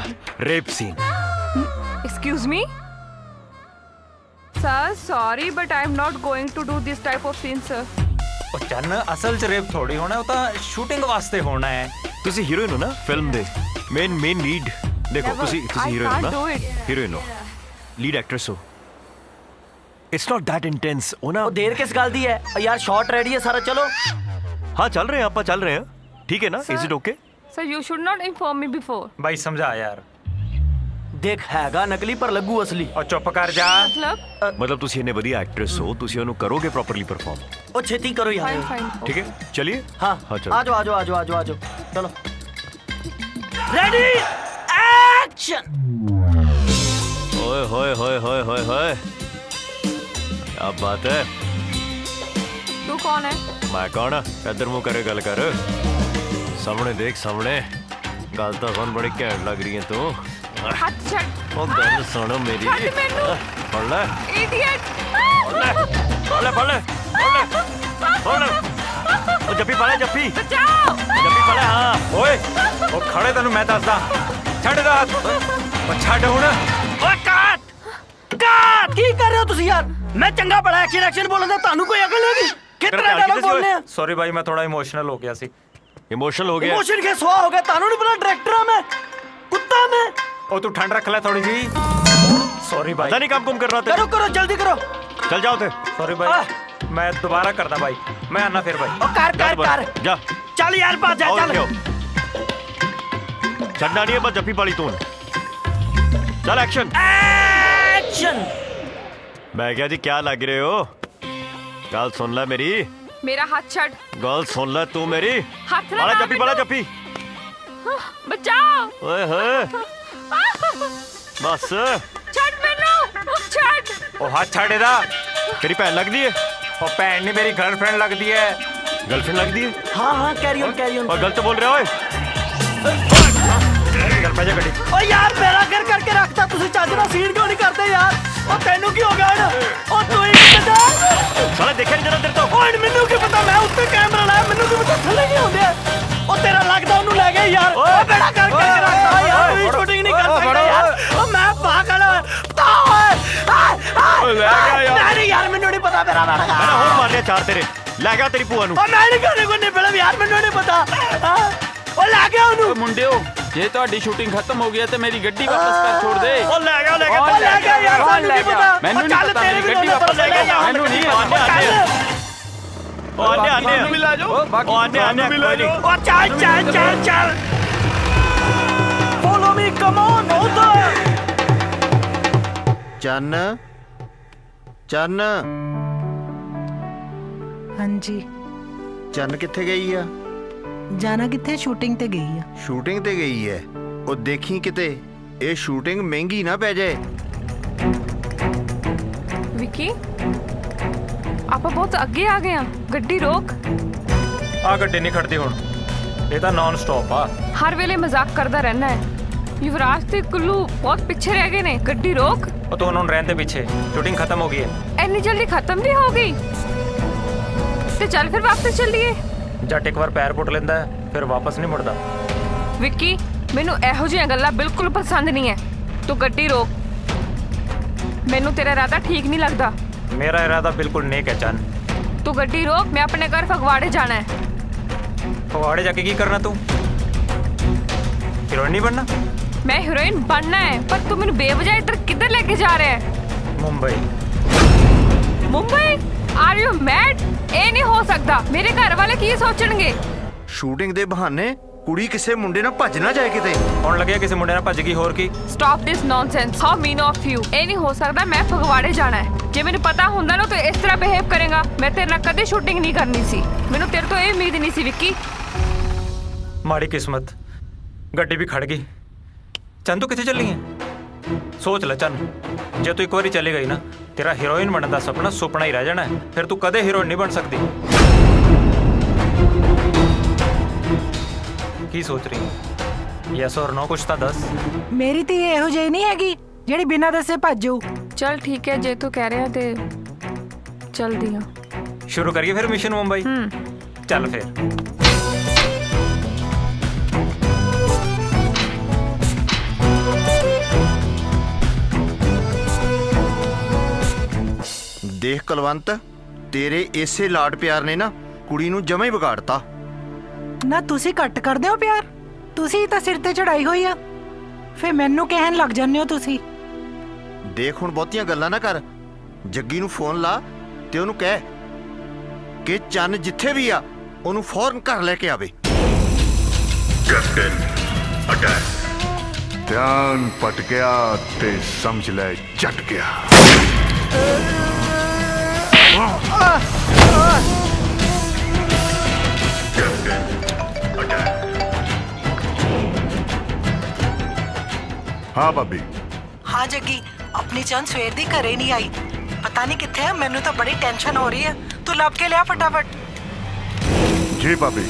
rape scene Excuse me? Sir, sorry, but I'm not going to do this type of scene, sir. ओ चन असल च रेप थोड़ी होना, वो तो शूटिंग वास्ते होना है। ਤੁਸੀਂ ਹੀਰੋਇਨ ਹੋ ਨਾ ਫਿਲਮ ਦੇ ਮੇਨ ਲੀਡ ਦੇਖੋ Never. ਤੁਸੀਂ I ਹੀਰੋਇਨ can't ਹੋ do ਨਾ it. ਹੀਰੋਇਨ ਹੋ ਲੀਡ ਐਕਟਰੈਸ ਹੋ ਇਟਸ ਨਾਟ ਦੈਟ ਇੰਟੈਂਸ ਉਹ ਨਾ ਉਹ ਦੇਰ ਕਿਸ ਗੱਲ ਦੀ ਹੈ ਯਾਰ, ਸ਼ਾਟ ਰੈਡੀ ਹੈ ਸਾਰਾ, ਚਲੋ। हाँ चल रहे हैं आप चल रहे हैं ठीक है ना is it okay Sir, you should not inform me before. भाई समझा यार। ਦੇਖ ਹੈਗਾ ਨਕਲੀ ਪਰ ਲੱਗੂ ਅਸਲੀ। और चुप कर जा। मतलब? मतलब ਤੁਸੀਂ ਇੰਨੇ ਵਧੀਆ ਐਕਟਰੈਸ ਹੋ ਤੁਸੀਂ ਉਹਨੂੰ ਕਰੋਗੇ ਪ੍ਰੋਪਰਲੀ ਪਰਫਾਰਮ ਉਹ ਛੇਤੀ ਕਰੋ ਯਾਰ। Fine, fine. ठीक है चलिए ਹਾਂ हाँ चलो ਆ ਜਾਓ ਆ ਜਾਓ ਆ ਜਾਓ ਆ ਜਾਓ ਆ ਜਾਓ, ਚਲੋ ਰੈਡੀ ਐਕਸ਼ਨ। ओए होए होए होए होए होए क्या बात है तू कौन है? मैं कौन इधर मुंह करे गल कर सामने देख सामने गल तो सुन बड़ी घैंट लग रही है तू हाथ छट। ओ गल सुन मेरी छट मैनू। पढ़ ले Idiot. पढ़ ले पढ़ ले पढ़ ले पढ़ ले ओ जप्पी पढ़ ले जप्पी बचाओ। जप्पी पढ़ ले हाँ ओए ओ खड़े तेन मैं दसदा छड़ दा ओ छड़ हुण। ਓਏ ਕਾਟ ਕਾਟ, ਕੀ ਕਰ ਰਹੇ ਹੋ ਤੁਸੀਂ ਯਾਰ? ਮੈਂ ਚੰਗਾ ਬੜਾ ਐਕਸ਼ਨ ਬੋਲਦਾ, ਤੁਹਾਨੂੰ ਕੋਈ ਅਕਲ ਨਹੀਂ? ਕਿਤਨਾ ਡਾਇਲੌਗ ਬੋਲਨੇ ਆ? सॉरी भाई मैं थोड़ा इमोशनल हो गया सी। इमोशनल हो गया ਇਮੋਸ਼ਨ ਕੇ ਸਵਾ ਹੋ ਗਿਆ, ਤੁਹਾਨੂੰ ਨਹੀਂ ਪਤਾ ਡਾਇਰੈਕਟਰ ਆ मैं, ਕੁੱਤਾ मैं। ओ तू ठंड रख ले थोड़ी जी। सॉरी भाई पता नहीं काम कुम कर रहा करो था करो जल्दी करो। चल जाओ थे सॉरी भाई मैं दोबारा करदा भाई, मैं आना फिर भाई। ओ कर कर कर, जा ਚੱਲ ਯਾਰ ਬਾਜ ਜਾ, आओ ਚੱਲ। इधर आओ। छड़ना नहीं है बस जप्पी पाली तू चल एक्शन ਐਕਸ਼ਨ। मैं क्या जी क्या लग रहे हो गल सुन ले मेरी मेरा हाथ छट। गल सुन ले तू मेरी हाथ ना बड़ा लगा जप्पी बड़ा जप्पी बचाओ। ओए होए बस छट मैनू, छट। ओ हाथ छड़ दा। तेरी भैन लगती है ओ भैन नहीं मेरी गर्लफ्रेंड लगती है। गर्लफ्रेंड लगती है हाँ हाँ कैरी ऑन कैरी ऑन। और गलत बोल रहे हो ओए चल पे जा गड्डी। ਓ ਯਾਰ ਮੇਰਾ ਕਰ ਕਰਕੇ ਰੱਖਤਾ ਤੁਸੀਂ, ਚੱਜ ਦਾ ਸੀਨ ਕਿਉਂ ਨਹੀਂ ਕਰਦੇ ਯਾਰ? ਉਹ ਤੈਨੂੰ ਕੀ ਹੋ ਗਿਆ ਹੁਣ? ਉਹ ਤੂੰ ਹੀ ਕਿੱਦਾਂ? साले देखे नहीं जरा तेरे तो ਓਏ ਮੈਨੂੰ ਕੀ ਪਤਾ, ਮੈਂ ਉੱਤੇ ਕੈਮਰਾ ਲਾਇਆ, ਮੈਨੂੰ ਕੀ ਪਤਾ ਥੱਲੇ ਕੀ ਹੁੰਦੇ ਆ? ਉਹ ਤੇਰਾ ਲੱਗਦਾ ਉਹਨੂੰ ਲੈ ਗਏ ਯਾਰ। ਓ ਬੇੜਾ ਕਰ ਕਰਕੇ ਰੱਖਤਾ ਯਾਰ, ਕੋਈ ਸ਼ੂਟਿੰਗ ਨਹੀਂ ਕਰ ਸਕਦਾ ਯਾਰ। ਓ ਮੈਂ ਪਾਗਲ ਹਾਂ ਤਾ ਓਏ ਲੈ ਗਿਆ ਯਾਰ। ਨਹੀਂ ਯਾਰ, ਮੈਨੂੰ ਨਹੀਂ ਪਤਾ ਮੇਰਾ मैंने ਬੇੜਾ। और मार लिया चार तेरे ले गया तेरी बुआ नू ਓ ਮੈਂ ਨਹੀਂ ਕਰਨੇ ਕੋਈ ਨਹੀਂ ਫਿਲਮ ਯਾਰ, ਮੈਨੂੰ ਨਹੀਂ ਪਤਾ। ਹਾਂ, ਉਹ ਲੈ ਗਿਆ ਉਹਨੂੰ। ਮੁੰਡਿਓ ਜੇ ਤੁਹਾਡੀ ਸ਼ੂਟਿੰਗ ਖਤਮ ਹੋ ਗਈ ਹੈ ਤੇ ਮੇਰੀ ਗੱਡੀ ਵਾਪਸ ਕਰ ਛੋੜ ਦੇ। ओ ले गया ਉਹ ਲੈ ਗਿਆ ਯਾਰ, ਸਾਨੂੰ ਨਹੀਂ ਪਤਾ। ਮੈਨੂੰ ਉਹ ਨਹੀਂ ਚੱਲ ਪਤਾ, ਤੇਰੇ ਮੇਰੀ ਵੀ ਗੱਡੀ ਵਾਪਸ ਲੈ ਗਿਆ। ਮੈਨੂੰ ਨਹੀਂ ओ आने आने मिला जाओ ओ आने आने कोई नहीं ਉਹ ਚੱਲ ਚੱਲ ਚੱਲ ਚੱਲ, ਫੋਲੋ ਮੀ ਕਮ ਔਨ ਉਧਰ। ਚੰਨ ਚੰਨ ਹਾਂਜੀ ਚੰਨ ਕਿੱਥੇ ਗਈ ਆ? ਜਾਣਾ ਕਿੱਥੇ? ਸ਼ੂਟਿੰਗ ਤੇ ਗਈ ਆ। ਸ਼ੂਟਿੰਗ ਤੇ ਗਈ ਹੈ। ਉਹ ਦੇਖੀ ਕਿਤੇ ਇਹ ਸ਼ੂਟਿੰਗ ਮਹਿੰਗੀ ਨਾ ਪੈ ਜਾਏ। विकी, ਆਪਾਂ ਬਹੁਤ ਅੱਗੇ ਆ ਗਏ ਆ। ਗੱਡੀ ਰੋਕ। आ गड्डी नहीं खड़ती हुण, ये तो नॉन स्टॉप आ। ਹਰ ਵੇਲੇ ਮਜ਼ਾਕ ਕਰਦਾ ਰਹਿਣਾ ਹੈ। ਯੁਵਰਾਜ ਤੇ ਕੁੱਲੂ ਬਹੁਤ ਪਿੱਛੇ ਰਹਿ ਗਏ ਨੇ। ਗੱਡੀ ਰੋਕ। और तू उन्होंने रहने पीछे, शूटिंग खत्म हो गई है। ਇੰਨੀ ਜਲਦੀ ਖਤਮ ਵੀ ਹੋ ਗਈ ਤੇ ਚੱਲ ਫਿਰ ਵਾਪਸ ਚੱਲੀਏ। जट एक बार पैर पुट लेंदा है फिर वापस नहीं मुड़दा। विक्की, ਮੈਨੂੰ ਇਹੋ ਜਿਹੀਆਂ ਗੱਲਾਂ ਬਿਲਕੁਲ ਪਸੰਦ ਨਹੀਂ ਹੈ। ਤੂੰ ਗੱਡੀ ਰੋਕ। ਮੈਨੂੰ ਤੇਰਾ ਇਰਾਦਾ ਠੀਕ ਨਹੀਂ ਲੱਗਦਾ। मेरा इरादा बिल्कुल नेक है चन। तू गड्डी रोक, मैं अपने घर फगवाड़े जाना है। फगवाड़े जाके की करना तू? हीरोइन नहीं बनना? मैं हीरोइन बनना है, पर तू मैंने बेवजह इधर किधर लेके जा रहे है? Mumbai. Mumbai? Are you mad? ये नहीं हो सकता। मेरे घर वाले की सोचणगे? ਸ਼ੂਟਿੰਗ ਦੇ ਬਹਾਨੇ ਕੁੜੀ ਕਿਸੇ ਮੁੰਡੇ ਨਾਲ ਭੱਜ ਨਾ ਜਾਏ ਕਿਤੇ। ਹੁਣ ਲੱਗਿਆ ਕਿਸੇ ਮੁੰਡੇ ਨਾਲ ਭੱਜ ਗਈ ਹੋਰ ਕੀ? Stop this nonsense. How mean of you? ये नहीं हो सकता। मैं फगवाड़े जाना है। ਜੇ ਮੈਨੂੰ ਪਤਾ ਹੁੰਦਾ ਨਾ ਤੂੰ ਇਸ ਤਰ੍ਹਾਂ ਬਿਹੇਵ ਕਰੇਗਾ, ਮੈਂ ਤੇਰੇ ਨਾਲ ਕਦੇ ਸ਼ੂਟਿੰਗ ਨਹੀਂ ਕਰਨੀ ਸੀ। ਮੈਨੂੰ ਤੇਰੇ ਤੋਂ ਇਹ ਉਮੀਦ ਨਹੀਂ ਸੀ ਵਿੱਕੀ। ਮਾੜੀ ਕਿਸਮਤ, ਗੱਡੀ ਵੀ ਖੜ ਗਈ। ਚੰਨ ਤੂੰ ਕਿੱਥੇ ਚੱਲੀ ਹੈ? ਸੋਚ ਲੈ ਚੰਨ, ਜੇ ਤੂੰ ਇੱਕ ਵਾਰੀ ਚਲੇ ਗਈ ਨਾ, ਤੇਰਾ ਹੀਰੋਇਨ ਬਣਨ ਦਾ ਸੁਪਨਾ ਸੁਪਨਾ ਹੀ ਰਹਿ ਜਾਣਾ ਹੈ। ਫਿਰ ਤੂੰ ਕਦੇ ਹੀਰੋਇਨ ਨਹੀਂ ਬਣ ਸਕਦੀ। ਕੀ ਸੋਚ ਰਹੀ ਹੈ? ਯੈਸ ਔਰ ਨੋ, ਕੁਛ ਤਾਂ ਦੱਸ। ਮੇਰੀ ਧੀ ਇਹੋ ਜਿਹੀ ਨਹੀਂ ਹੈਗੀ ਜਿਹੜੀ ਬਿਨਾਂ ਦੱਸੇ ਭੱਜ ਜਾਊ। चल ठीक है, जे तू कह रहे हैं ते चल दिया। शुरू करिए फिर मिशन मुंबई। चल फिर। ਦੇਖ ਕੁਲਵੰਤ, ਤੇਰੇ ਇਸੇ ਲਾਡ ਪਿਆਰ ਨੇ ਨਾ ਕੁੜੀ ਨੂੰ ਜਮਾ ਹੀ ਵਿਗਾੜਤਾ। ਨਾ ਤੁਸੀਂ ਘੱਟ ਕਰਦੇ ਹੋ ਪਿਆਰ, ਤੁਸੀਂ ਤਾਂ ਸਿਰ ਤੇ ਚੜਾਈ ਹੋਈ ਆ, ਫੇ ਮੈਨੂੰ ਕਹਿਣ ਲੱਗ ਜਾਂਦੇ ਹੋ ਤੁਸੀਂ। ਦੇਖ ਹੁਣ ਬਹੁਤੀਆਂ ਗੱਲਾਂ ਨਾ ਕਰ, ਜੱਗੀ ਨੂੰ ਫੋਨ ਲਾ ਤੇ ਉਹਨੂੰ ਕਹਿ ਕਿ ਚੰਨ ਜਿੱਥੇ ਵੀ ਆ ਉਹਨੂੰ ਫੌਰਨ ਘਰ ਲੈ ਕੇ ਆਵੇ। Captain attack. ध्यान पट गया ते समझ ले जट गया। हाँ भाभी। हाँ जग्गी, अपनी चंद सवेर दी घरे नहीं आई, पता नहीं किथे है। मैनू तो बड़ी टेंशन हो रही है, तू लब के लिया फटाफट। जी भाभी।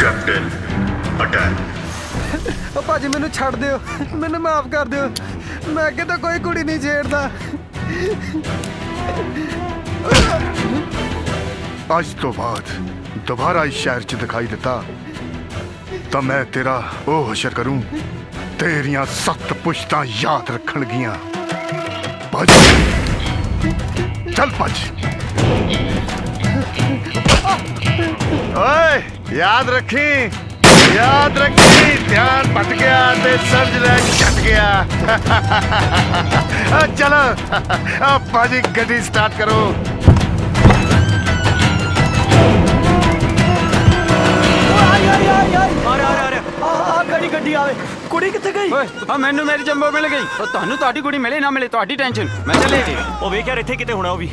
Captain attack. ਉਹ ਭਾਜੀ ਮੈਨੂੰ ਛੱਡ ਦਿਓ, ਮੈਨੂੰ ਮਾਫ ਕਰ ਦਿਓ। ਮੈਂ ਅੱਗੇ ਤਾਂ ਕੋਈ ਕੁੜੀ ਨਹੀਂ ਛੇੜਦਾ। ਅੱਜ ਤੋਂ ਬਾਅਦ ਦੁਬਾਰਾ ਇਸ ਸ਼ਹਿਰ 'ਚ ਦਿਖਾਈ ਦਿੱਤਾ ਤਾਂ ਮੈਂ ਤੇਰਾ ਉਹ ਹਸ਼ਰ ਕਰੂੰ, ਤੇਰੀਆਂ 7 ਪੁਸ਼ਤਾਂ ਯਾਦ ਰੱਖਣਗੀਆਂ। ਭੱਜ, ਚੱਲ ਭੱਜ। ਓਏ याद रखी, याद रखी, ध्यान पट गया ते समझ ले छट गया। चलो भाजी गड्डी स्टार्ट करो। ਗੱਡੀ ਆਵੇ। ਕੁੜੀ ਕਿੱਥੇ ਗਈ? ਓਏ ਆ ਮੈਨੂੰ ਮੇਰੀ ਜੰਬੋ ਮਿਲ ਗਈ। ਉਹ ਤੁਹਾਨੂੰ ਤੁਹਾਡੀ ਕੁੜੀ ਮਿਲੇ ਨਾ ਮਿਲੇ ਤੁਹਾਡੀ ਟੈਨਸ਼ਨ, ਮੈਂ ਚੱਲੇ ਜੀ। ਉਹ ਵੇਖ ਯਾਰ ਇੱਥੇ ਕਿਤੇ ਹੋਣਾ ਉਹ ਵੀ।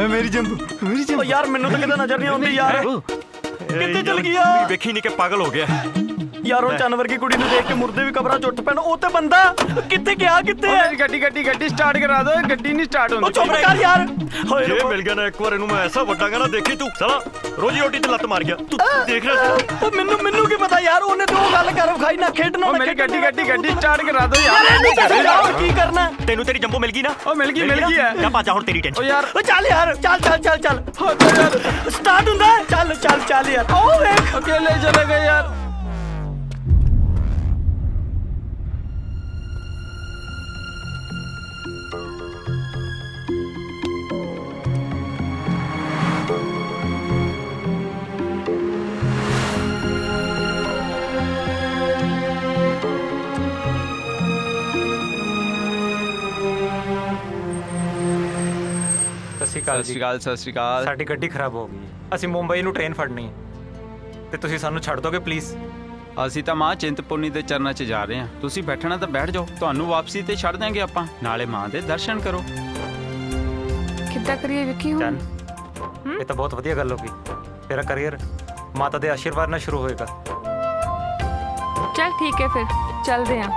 ਮੇਰੀ ਜੰਬੂ, ਮੇਰੀ ਜੰਬੂ। ਯਾਰ ਮੈਨੂੰ ਤਾਂ ਕਿਤੇ ਨਜ਼ਰ ਨਹੀਂ ਆਉਂਦੀ ਯਾਰ। ਕਿੱਥੇ ਚਲ ਗਿਆ? ਵੇਖੀ ਨਹੀਂ ਕਿ ਪਾਗਲ ਹੋ ਗਿਆ ਯਾਰ। ਉਹ ਚੰਨ ਵਰਗੀ ਕੁੜੀ ਨੂੰ ਦੇਖ ਕੇ ਮੁਰਦੇ ਵੀ ਕਬਰਾਂ 'ਚ ਉੱਠ ਪੈਣ। ਉਹ ਤੇ ਬੰਦਾ ਕਿੱਥੇ ਗਿਆ? ਕਿੱਥੇ ਹੈ? ਗੱਡੀ ਸਟਾਰਟ ਕਰਾ ਦੋ। ਗੱਡੀ ਨਹੀਂ ਸਟਾਰਟ ਹੁੰਦੀ। ਉਹ ਚੁੱਪ ਕਰ ਯਾਰ। ਜੇ ਮਿਲ ਗਿਆ ਨਾ ਇੱਕ ਵਾਰ ਇਹਨੂੰ ਮੈਂ ਐਸਾ ਵੱਡਾਂਗਾ ਨਾ, ਦੇਖੀ ਤੂੰ ਸਾਲਾ ਰੋਜੀ ਰੋਟੀ ਤੇ ਲੱਤ ਮਾਰ ਗਿਆ। ਤੂੰ ਦੇਖ ਰਿਹਾ ਸੀ। ਉਹ ਮੈਨੂੰ ਕੀ ਪਤਾ ਯਾਰ, ਉਹਨੇ ਤੇ ਉਹ ਗੱਲ ਕਰ ਵਿਖਾਈ ਨਾ ਖੇਡਣਾ। ਮੇਰੀ ਗੱਡੀ ਸਟਾਰਟ ਕਰਾ ਦੋ ਯਾਰ। ਕੀ ਕਰਨਾ? ਤੈਨੂੰ ਤੇਰੀ ਜੰਬੋ ਮਿਲ ਗਈ ਨਾ? ਉਹ ਮਿਲ ਗਈ ਹੈ। ਜਾ ਭਾਜਾ ਹੁਣ ਤੇਰੀ ਟੈਨਸ਼ਨ। ਓ ਯਾਰ ਚੱਲ ਯਾਰ, ਚੱਲ ਸਟਾਰਟ ਹੁੰਦਾ। ਚੱਲ ਯਾਰ। ਉਹ ਵੇਖ ਅਕੇਲੇ ਚਲੇ ਗਏ ਯਾਰ। ਸਤਿ ਸ਼੍ਰੀ ਅਕਾਲ। ਸਾਡੀ ਗੱਡੀ ਖਰਾਬ ਹੋ ਗਈ ਹੈ। ਅਸੀਂ ਮੁੰਬਈ ਨੂੰ ਟ੍ਰੇਨ ਫੜਨੀ ਹੈ ਤੇ ਤੁਸੀਂ ਸਾਨੂੰ ਛੱਡ ਦੋਗੇ ਪਲੀਜ਼? ਅਸੀਂ ਤਾਂ ਮਾਂ ਚਿੰਤਪੁਰਨੀ ਦੇ ਚਰਨਾਂ 'ਚ ਜਾ ਰਹੇ ਹਾਂ। ਤੁਸੀਂ ਬੈਠਣਾ ਤਾਂ ਬੈਠ ਜਾਓ, ਤੁਹਾਨੂੰ ਵਾਪਸੀ ਤੇ ਛੱਡ ਦਾਂਗੇ ਆਪਾਂ। ਨਾਲੇ ਮਾਂ ਦੇ ਦਰਸ਼ਨ ਕਰੋ। ਕਿੱਦਾਂ ਕਰੀਏ ਵਿੱਕੀ ਹੁਣ? ਇਹ ਤਾਂ ਬਹੁਤ ਵਧੀਆ ਗੱਲ ਹੋ ਗਈ। ਤੇਰਾ ਕਰੀਅਰ ਮਾਤਾ ਦੇ ਆਸ਼ੀਰਵਾਦ ਨਾਲ ਸ਼ੁਰੂ ਹੋਏਗਾ। चल ठीक है, फिर चलते हैं।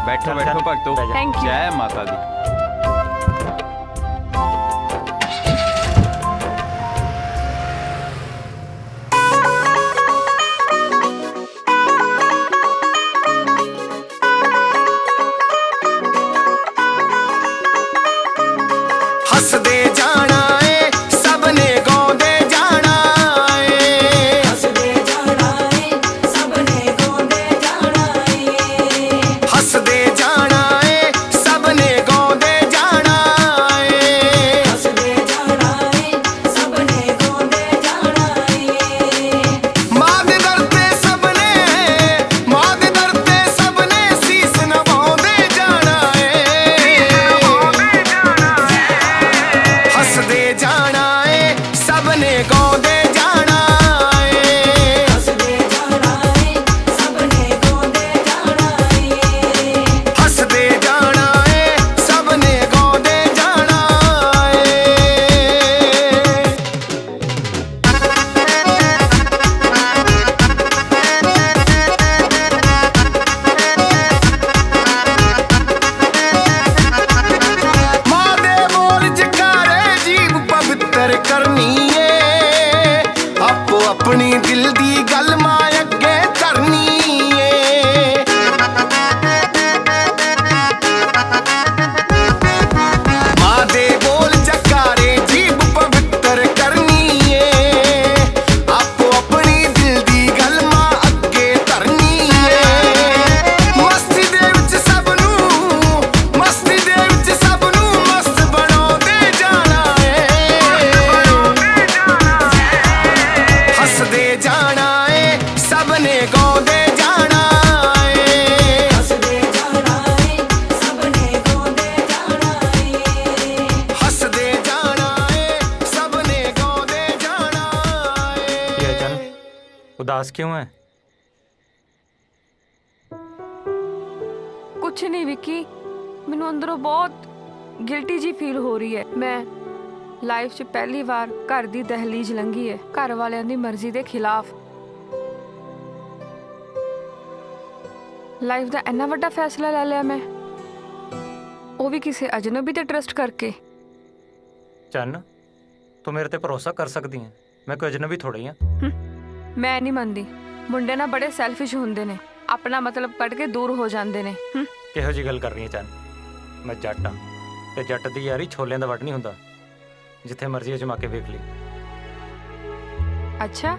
बैठो भक्तों। Thank you. जय माता दी। हसदे जाना है सबने गाउंदे जाना है। उदास क्यों है? कुछ नहीं विक्की, मैनू अंदरों बहुत गिल्टी जी फील हो रही है। मैं लाइफ 'ਚ पहली बार घर दी दहलीज लंघी है, घर वालियां दी मर्जी दे खिलाफ। लाइफ दा इन्ना वड्डा फैसला ले लिया मैं, वो भी किसी अजनबी ते ट्रस्ट करके। चन्न, तू मेरे ते भरोसा कर सकती है, मैं कोई अजनबी थोड़ी हाँ। मैं नहीं मनदी, मुंडे ना बड़े सैल्फिश हुंदे ने, अपना मतलब कट के दूर हो जाते ने। किहो जी गल कर रही है चन्न? मैं जट हाँ ते जट दी यारी छोलियां दा वट नहीं हुंदा, जिथे मर्जी अजमा के वेख ली। अच्छा,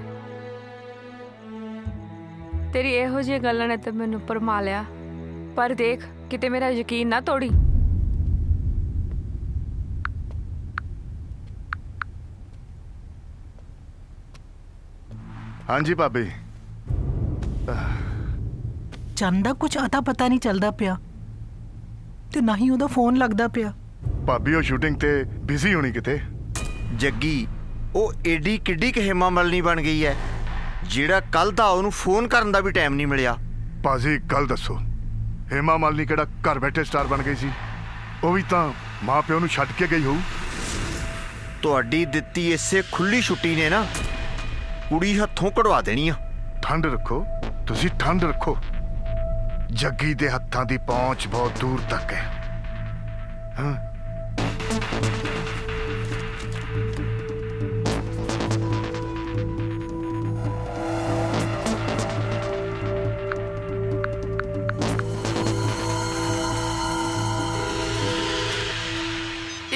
तेरी इहो जी गल्लां ने तो मैनू भरमा लिया, पर देख किते मेरा यकीन ना तोड़ी। हाँ जी भाभी। चंद दा कुछ अता पता नहीं चलदा पिया ते ना ही ओदा फोन लगदा पिया। भाभी वो शूटिंग ते बिजी होनी किते। जग्गी वो एडी किड्डी क हेमा मालिनी बन गई है ਜਿਹੜਾ ਕੱਲ ਦਾ ਉਹਨੂੰ ਫੋਨ ਕਰਨ ਦਾ ਵੀ ਟਾਈਮ ਨਹੀਂ ਮਿਲਿਆ। ਭਾਜੀ ਗੱਲ ਦੱਸੋ, हेमा मालिनी ਕਿਹੜਾ ਘਰ ਬੈਠੇ ਸਟਾਰ ਬਣ ਗਈ ਸੀ? ਉਹ ਵੀ ਤਾਂ ਮਾਂ ਪਿਓ ਨੂੰ ਛੱਡ ਕੇ ਗਈ ਹੋਊ। ਤੁਹਾਡੀ ਦਿੱਤੀ ਇਸੇ ਖੁੱਲੀ ਛੁੱਟੀ ਨੇ ਨਾ ਕੁੜੀ ਹੱਥੋਂ ਕਢਵਾ ਦੇਣੀ ਆ। ਠੰਡ ਰੱਖੋ, ਤੁਸੀਂ ਠੰਡ ਰੱਖੋ। ਜੱਗੀ ਦੇ ਹੱਥਾਂ ਦੀ ਪਹੁੰਚ ਬਹੁਤ ਦੂਰ ਤੱਕ ਹੈ। ਹਾਂ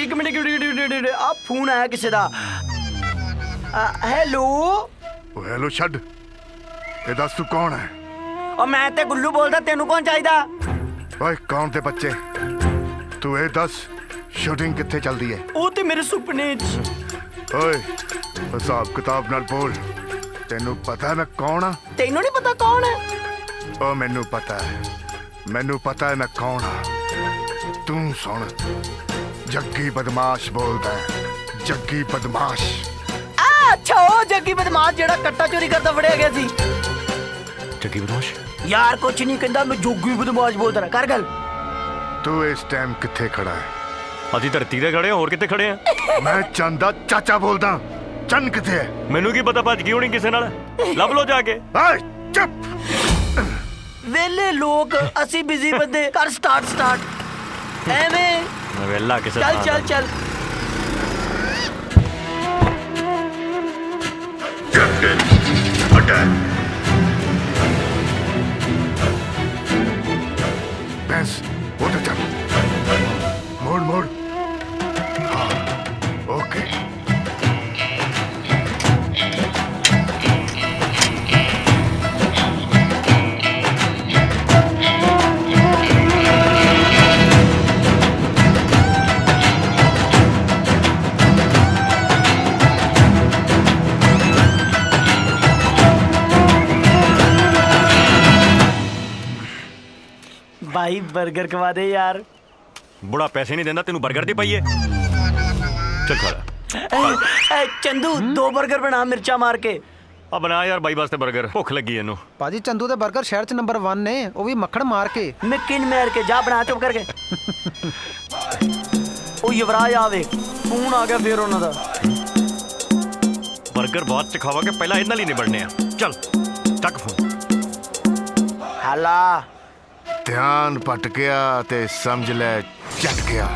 एक मिनट आप फोन आया किसी दा। हेलो हेलो छड़ ये दस तू कौन है? और मैं ते गुल्लू बोलदा, तेनू कौन चाहिदा? ओए कौन ते बच्चे, तू ये दस शूटिंग कित्थे चलदी है? ओ ते मेरे सुपने च। ओए हिसाब किताब नाल बोल, तेनू पता है मैं कौन हाँ? तेनू नहीं पता कौन है? ओ मैनू पता है मैं कौन हाँ। तू सुन, जग्गी बदमाश बोलता है, जग्गी बदमाश। अच्छा ओ जग्गी बदमाश जेड़ा कट्टा चोरी करता फड़िया गया सी। जग्गी बदमाश यार कुछ नहीं कहंदा, मैं जग्गी बदमाश बोलदा रहा। कर गल। तू इस टाइम कित्थे खड़ा है? ਅਸੀਂ ਧਰਤੀ ਤੇ ਖੜੇ ਹਾਂ, ਹੋਰ ਕਿੱਥੇ ਖੜੇ ਆ? मैं चंद दा चाचा बोलदा। चंद कित्थे है? ਮੈਨੂੰ ਕੀ ਪਤਾ ਭੱਜ ਗਈ ਹੋਣੀ ਕਿਸੇ ਨਾਲ, ਲੱਭ ਲੋ ਜਾ ਕੇ। ਓਏ ਚੁੱਪ। वेले लोग ਅਸੀਂ बिजी बंदे, कर स्टार्ट एवें वेला किसे चल चल चल। भैंस उधर चल, मोड़ मोड़। हाँ ओके। भाई बर्गर खवा दे यार। बुढ़ा पैसे नहीं देना तेनू बर्गर दे पाइए। चल खा चंदू 2 बर्गर बना मिर्चा मार के। अब बना यार बाई वास्ते बर्गर, भुख लगी है। ਭਾਜੀ ਚੰਦੂ ਦੇ 버ਗਰ ਸ਼ਹਿਰ 'ਚ ਨੰਬਰ 1 ਨੇ, ਉਹ ਵੀ ਮੱਖਣ ਮਾਰ ਕੇ। मिकिन मार के जा बना चुप करके। ओ युवराज आवे, फोन आ गया फिर उन्हां दा। बर्गर बाद च खावांगे, पहला इन्हां ਲਈ निबड़ने आ। चल चक फोन। हला ध्यान भट गया ते समझ ले चट गया।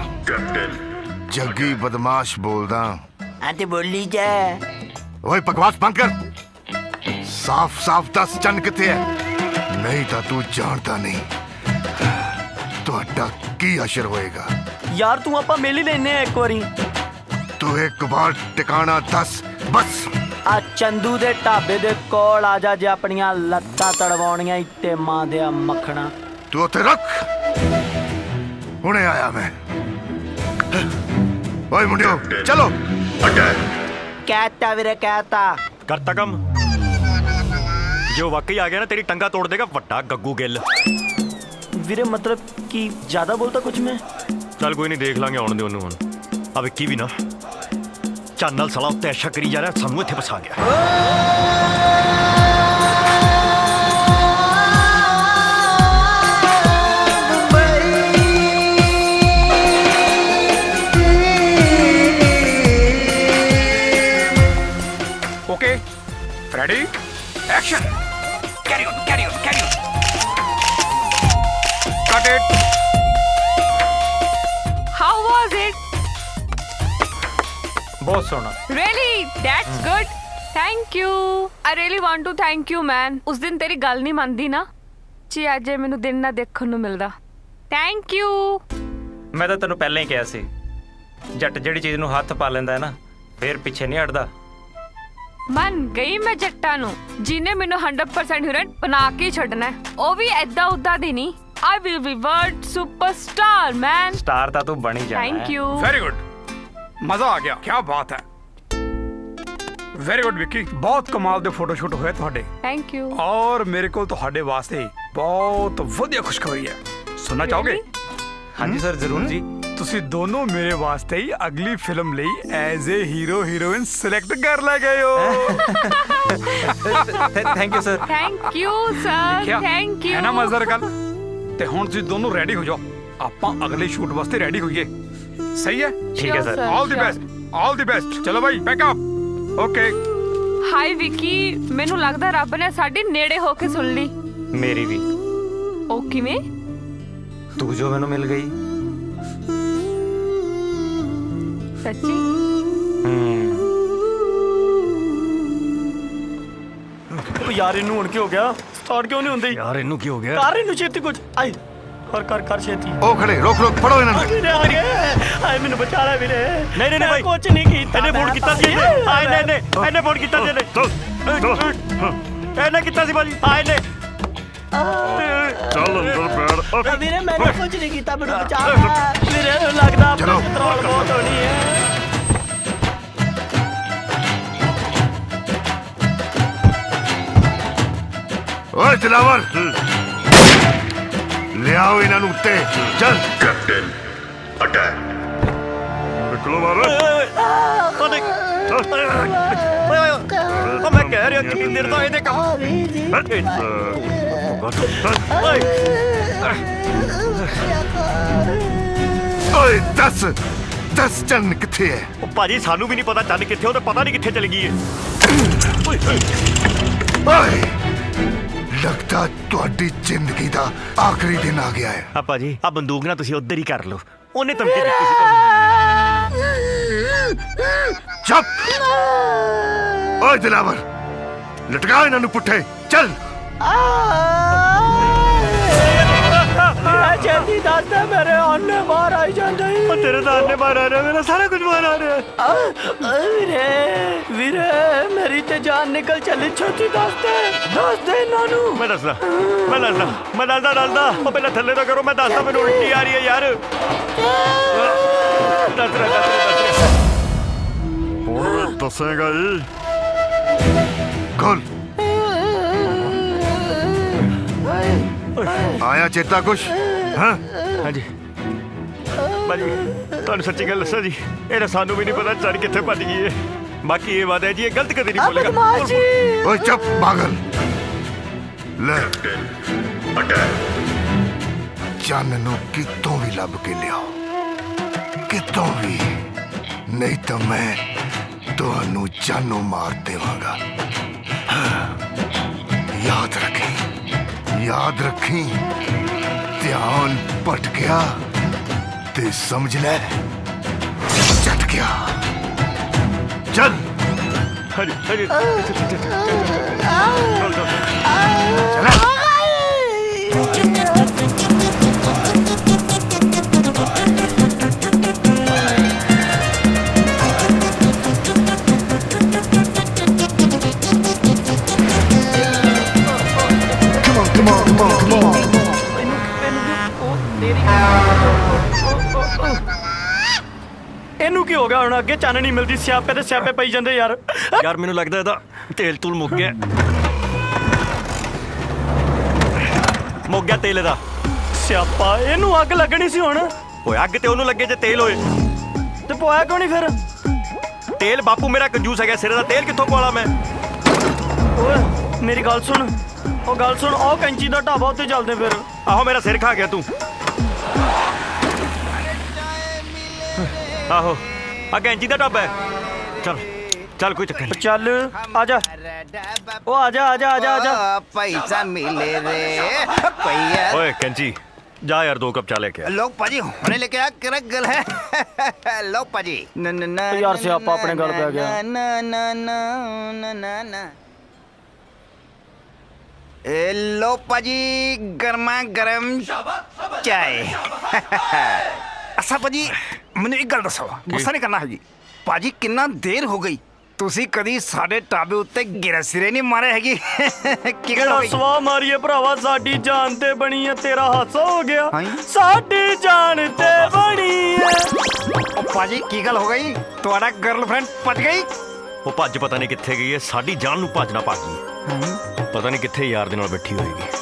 जग्गी बदमाश बोलदा। आते बोली जा। ओए बकवास बंद कर, साफ साफ दस चंद किथे है? नहीं तो तू जानता नहीं तुहाडा की असर होएगा। यार तू आपा मिल ही लेने एक बारी। तू एक बार टिकाना दस बस। आ चंदू दे ढाबे दे कोल आ जा, जे अपनियां लत्तां तड़वाउणियां इत्ते मां दे मक्खणा। तू उते रख, हुणे आया मैं। ओए मुंडियो चलो। कहता वीरे कहता। करता कम, जो वाकई आ गया ना तेरी टंगा तोड़ देगा वड्डा गग्गू गिल। वीरे मतलब कि ज्यादा बोलता कुछ मैं? चल कोई नहीं, देख लांगे आउण दे ओनू हुण। अब की भी ना चैनल साला उत्ते ऐशा करी जा रहा, सानू इत्थे फसा गया। Ready action carry on carry on carry on cut it how was it? बहुत सोना। Really? That's good. Thank you. I really want to thank you, man. उस दिन तेरी गल नहीं मनदी ना जी आज ये मैनू दिन ना देखने ਨੂੰ ਮਿਲਦਾ। Thank you. मैं तो तेनों पहले ही कहा सी जट ਜਿਹੜੀ ਚੀਜ਼ ਨੂੰ ਹੱਥ ਪਾ ਲੈਂਦਾ ਹੈ ਨਾ ਫੇਰ ਪਿੱਛੇ ਨਹੀਂ ਹਟਦਾ। मन गई मैं जट्टा ਨੂੰ ਜਿਹਨੇ ਮੈਨੂੰ 100% ਹੀਰੋਇਨ ਬਣਾ ਕੇ ਛੱਡਣਾ ਹੈ ਉਹ ਵੀ ਐਦਾਂ ਉਦਾਂ ਦੀ ਨਹੀਂ। I will be world superstar, man. Star ਤਾਂ ਤੂੰ ਬਣੀ ਜਾਣਾ। Thank you. वेरी गुड मजा आ गया क्या बात है वेरी गुड विक्की बहुत कमाल दे फोटोशूट होए ਤੁਹਾਡੇ Thank you. और मेरे को ਤੁਹਾਡੇ ਵਾਸਤੇ ਬਹੁਤ ਵਧੀਆ ਖੁਸ਼ਖਬਰੀ ਹੈ ਸੁਣਨਾ ਚਾਹੋਗੇ ਹਾਂਜੀ ਸਰ ਜ਼ਰੂਰ ਜੀ ਤੁਸੀਂ ਦੋਨੋਂ ਮੇਰੇ ਵਾਸਤੇ ਹੀ ਅਗਲੀ ਫਿਲਮ ਲਈ as a hero heroine select ਕਰ ਲੈ ਗਏ ਹੋ thank you sir. Thank you, sir. Thank you. ਹੈ ਨਾ ਮਜ਼ੇਦਾਰ ਗੱਲ ਤੇ ਹੁਣ ਤੁਸੀਂ ਦੋਨੋਂ ਰੈਡੀ ਹੋ ਜਾਓ ਆਪਾਂ ਅਗਲੇ ਸ਼ੂਟ ਵਾਸਤੇ ਰੈਡੀ ਹੋਈਏ ਸਹੀ ਹੈ ਠੀਕ ਹੈ ਸਰ। ਆਲ ਦੀ ਬੈਸਟ ਚਲੋ ਭਾਈ pack up okay. High Vicky ਮੈਨੂੰ ਲੱਗਦਾ ਰੱਬ ਨੇ ਸਾਡੀ ਨੇੜੇ ਹੋ ਕੇ ਸੁਣ ਲਈ। ਮੇਰੀ ਵੀ। ਉਹ ਕਿਵੇਂ? ਤੂੰ ਜੋ ਮੈਨੂੰ ਮਿਲ ਗਈ। ਸੱਚੀ? यार इनू हुण की हो गया स्टार्ट क्यों नहीं हुंदी यार इनू की हो गया कर इनू छेती कुछ आई कर छेती ओ खड़े रोक पड़ो इन्हां नूं वीरे आ गए हाय मैनू बचा ले वीरे नहीं भाई कुछ नहीं कीता ਇਹਨੇ ਫੋਨ ਕੀਤਾ ਸੀ ਹਾਏ ਨੇ ਇਹਨੇ ਫੋਨ ਕੀਤਾ ਸੀ ਇਹਨੇ ਕੀਤਾ ਸੀ ਭਾਜੀ ਹਾਏ ਨੇ चल अंदर बैठ वीरे मैंने कुछ नहीं कीता मैनू बचा वीरे लगदा पेट्रोल बहुत होनी है ओए दिलावर ले आओ इन्हां नूं उत्ते चल कैप्टन अटैक निकलो मारो मैं कह रहा कितनी देर तो ਇਹਦੇ ਕੰਮ ओए दस चन्न किथे है ਉਹ ਭਾਜੀ ਸਾਨੂੰ ਵੀ ਨਹੀਂ ਪਤਾ ਚੰਨ ਕਿੱਥੇ ਉਹ ਤੇ ਪਤਾ ਨਹੀਂ ਕਿੱਥੇ ਚਲ ਗਈ ਹੈ ओए लगता ਤੁਹਾਡੀ ਜ਼ਿੰਦਗੀ ਦਾ ਆਖਰੀ ਦਿਨ ਆ ਗਿਆ ਹੈ। ਆ ਭਾਜੀ ਆ ਬੰਦੂਕ ਨਾ ਤੁਸੀਂ ਉੱਧਰ ਹੀ ਕਰ ਲਓ ਉਹਨੇ ਧਮਕੀ ਦਿੱਤੀ ਸੀ चुप ओए दिलावर लटका इन्हां नूं पुट्ठे चल छेती दस दे मेरे आने बाहर आई जांदे तेरे तो आने बाहर आ रहा मेरा सारा कुछ बाहर आ रहा है वीरे वीरे मेरी ते जान निकल चली छेती दस दे इन्हां नूं मैं दसदा ਉਹ ਪਹਿਲਾਂ ਥੱਲੇ ਤਾਂ ਕਰੋ ਮੈਂ ਦੱਸਦਾ ਮੈਨੂੰ ਉਲਟੀ ਆ ਰਹੀ ਹੈ ਯਾਰ ਦੱਸ ਹੁਣ ਦੱਸੇਗਾ ਜੀ खोल आया चेता कुछ हाँ ਹਾਂਜੀ ਭਾਜੀ ਤੁਹਾਨੂੰ ਸੱਚੀ ਗੱਲ ਦੱਸਾਂ ਜੀ ਇਹਦਾ ਸਾਨੂੰ ਵੀ ਨਹੀਂ ਪਤਾ ਚੜ ਕਿੱਥੇ ਭੱਜ ਗਈ ਹੈ ਬਾਕੀ ਇਹ ਵਾਦਾ ਹੈ ਜੀ ਇਹ ਗਲਤ ਕਦੇ ਨਹੀਂ ਬੋਲੇਗਾ ओए चुप पागल ले अटैक चन्न नूं कितों भी लब के लियाओ कितों भी नहीं तो मैं तुहानू जानों मार देवांगा हाँ, याद रखी ध्यान भटकिया ते समझ ले झटकिया चल ਇਹਨੂੰ ਕੀ ਹੋ ਗਿਆ ਹੁਣ ਅੱਗੇ ਚੰਨ ਨਹੀਂ ਮਿਲਦੀ ਸਿਆਪੇ ਤੇ ਸਿਆਪੇ ਪਈ ਜਾਂਦੇ ਯਾਰ ਯਾਰ ਮੈਨੂੰ ਲੱਗਦਾ ਇਹਦਾ ਤੇਲ ਤੂਲ ਮੁੱਕ ਗਿਆ ਤੇਲ ਇਹਦਾ ਸਿਆਪਾ ਇਹਨੂੰ ਅੱਗ ਲੱਗਣੀ ਸੀ ਹੁਣ ਓਏ ਅੱਗ ਤੇ ਉਹਨੂੰ ਲੱਗੇ ਜੇ ਤੇਲ ਹੋਏ ਤੇ ਪਵਾਇਆ ਕਿਉਂ ਨਹੀਂ ਫਿਰ ਤੇਲ ਬਾਪੂ ਮੇਰਾ ਕੰਜੂਸ ਹੈਗਾ ਸਿਰੇ ਦਾ ਤੇਲ ਕਿੱਥੋਂ ਪਵਾਲਾ ਮੈਂ ਓਏ ਮੇਰੀ ਗੱਲ ਸੁਣ ਉਹ ਗੱਲ ਸੁਣ ਉਹ ਕੈਂਚੀ ਦਾ ਢਾਬਾ ਉੱਤੇ ਚੱਲਦੇ ਫਿਰ ਆਹੋ ਮੇਰਾ ਸਿਰ ਖਾ ਗਿਆ ਤੂੰ ਆਹੋ ਆ ਕੈਂਚੀ ਦਾ ਢਾਬਾ ਹੈ ਚੱਲ चल कोई चक्कर नहीं। चल आजा ओ आजा आजा आजा आजा पैसा मिले रे पैया ओए कैंची जा यार 2 कप चाय लेके आ। लोग पाजी होने लेके आ करक गल है लो पाजी न न न यार से आप अपने गल पे आ गया न न न न न न ए लो पाजी गर्मा गरम चाय अच्छा पाजी मैंने एक गल दसो गुस्सा नहीं करना है जी पाजी कितना देर हो गई ਤੁਸੀਂ ਕਦੀ ਸਾਡੇ ਟਾਬੇ ਉੱਤੇ ਗਿਰਾ ਸਿਰੇ ਨਹੀਂ ਮਾਰੇ ਹੈਗੀ ਕੀ ਗੱਲ ਹੋਈ ਸਵਾ ਮਾਰੀਏ ਭਰਾਵਾ ਸਾਡੀ ਜਾਨ ਤੇ ਬਣੀ ਐ ਤੇਰਾ ਹਾਸਾ ਹੋ ਗਿਆ ਸਾਡੀ ਜਾਨ ਤੇ ਬਣੀ ਐ ਉਹ ਪਾਜੀ ਕੀ ਗੱਲ ਹੋ ਗਈ ਤੁਹਾਡਾ ਗਰਲਫ੍ਰੈਂਡ ਭੱਜ ਗਈ ਉਹ ਭੱਜ ਪਤਾ ਨਹੀਂ ਕਿੱਥੇ ਗਈ ਹੈ ਸਾਡੀ ਜਾਨ ਨੂੰ ਭੱਜਣਾ ਪਾ ਗਈ ਪਤਾ ਨਹੀਂ ਕਿੱਥੇ ਯਾਰ ਦੇ ਨਾਲ ਬੈਠੀ ਹੋਏਗੀ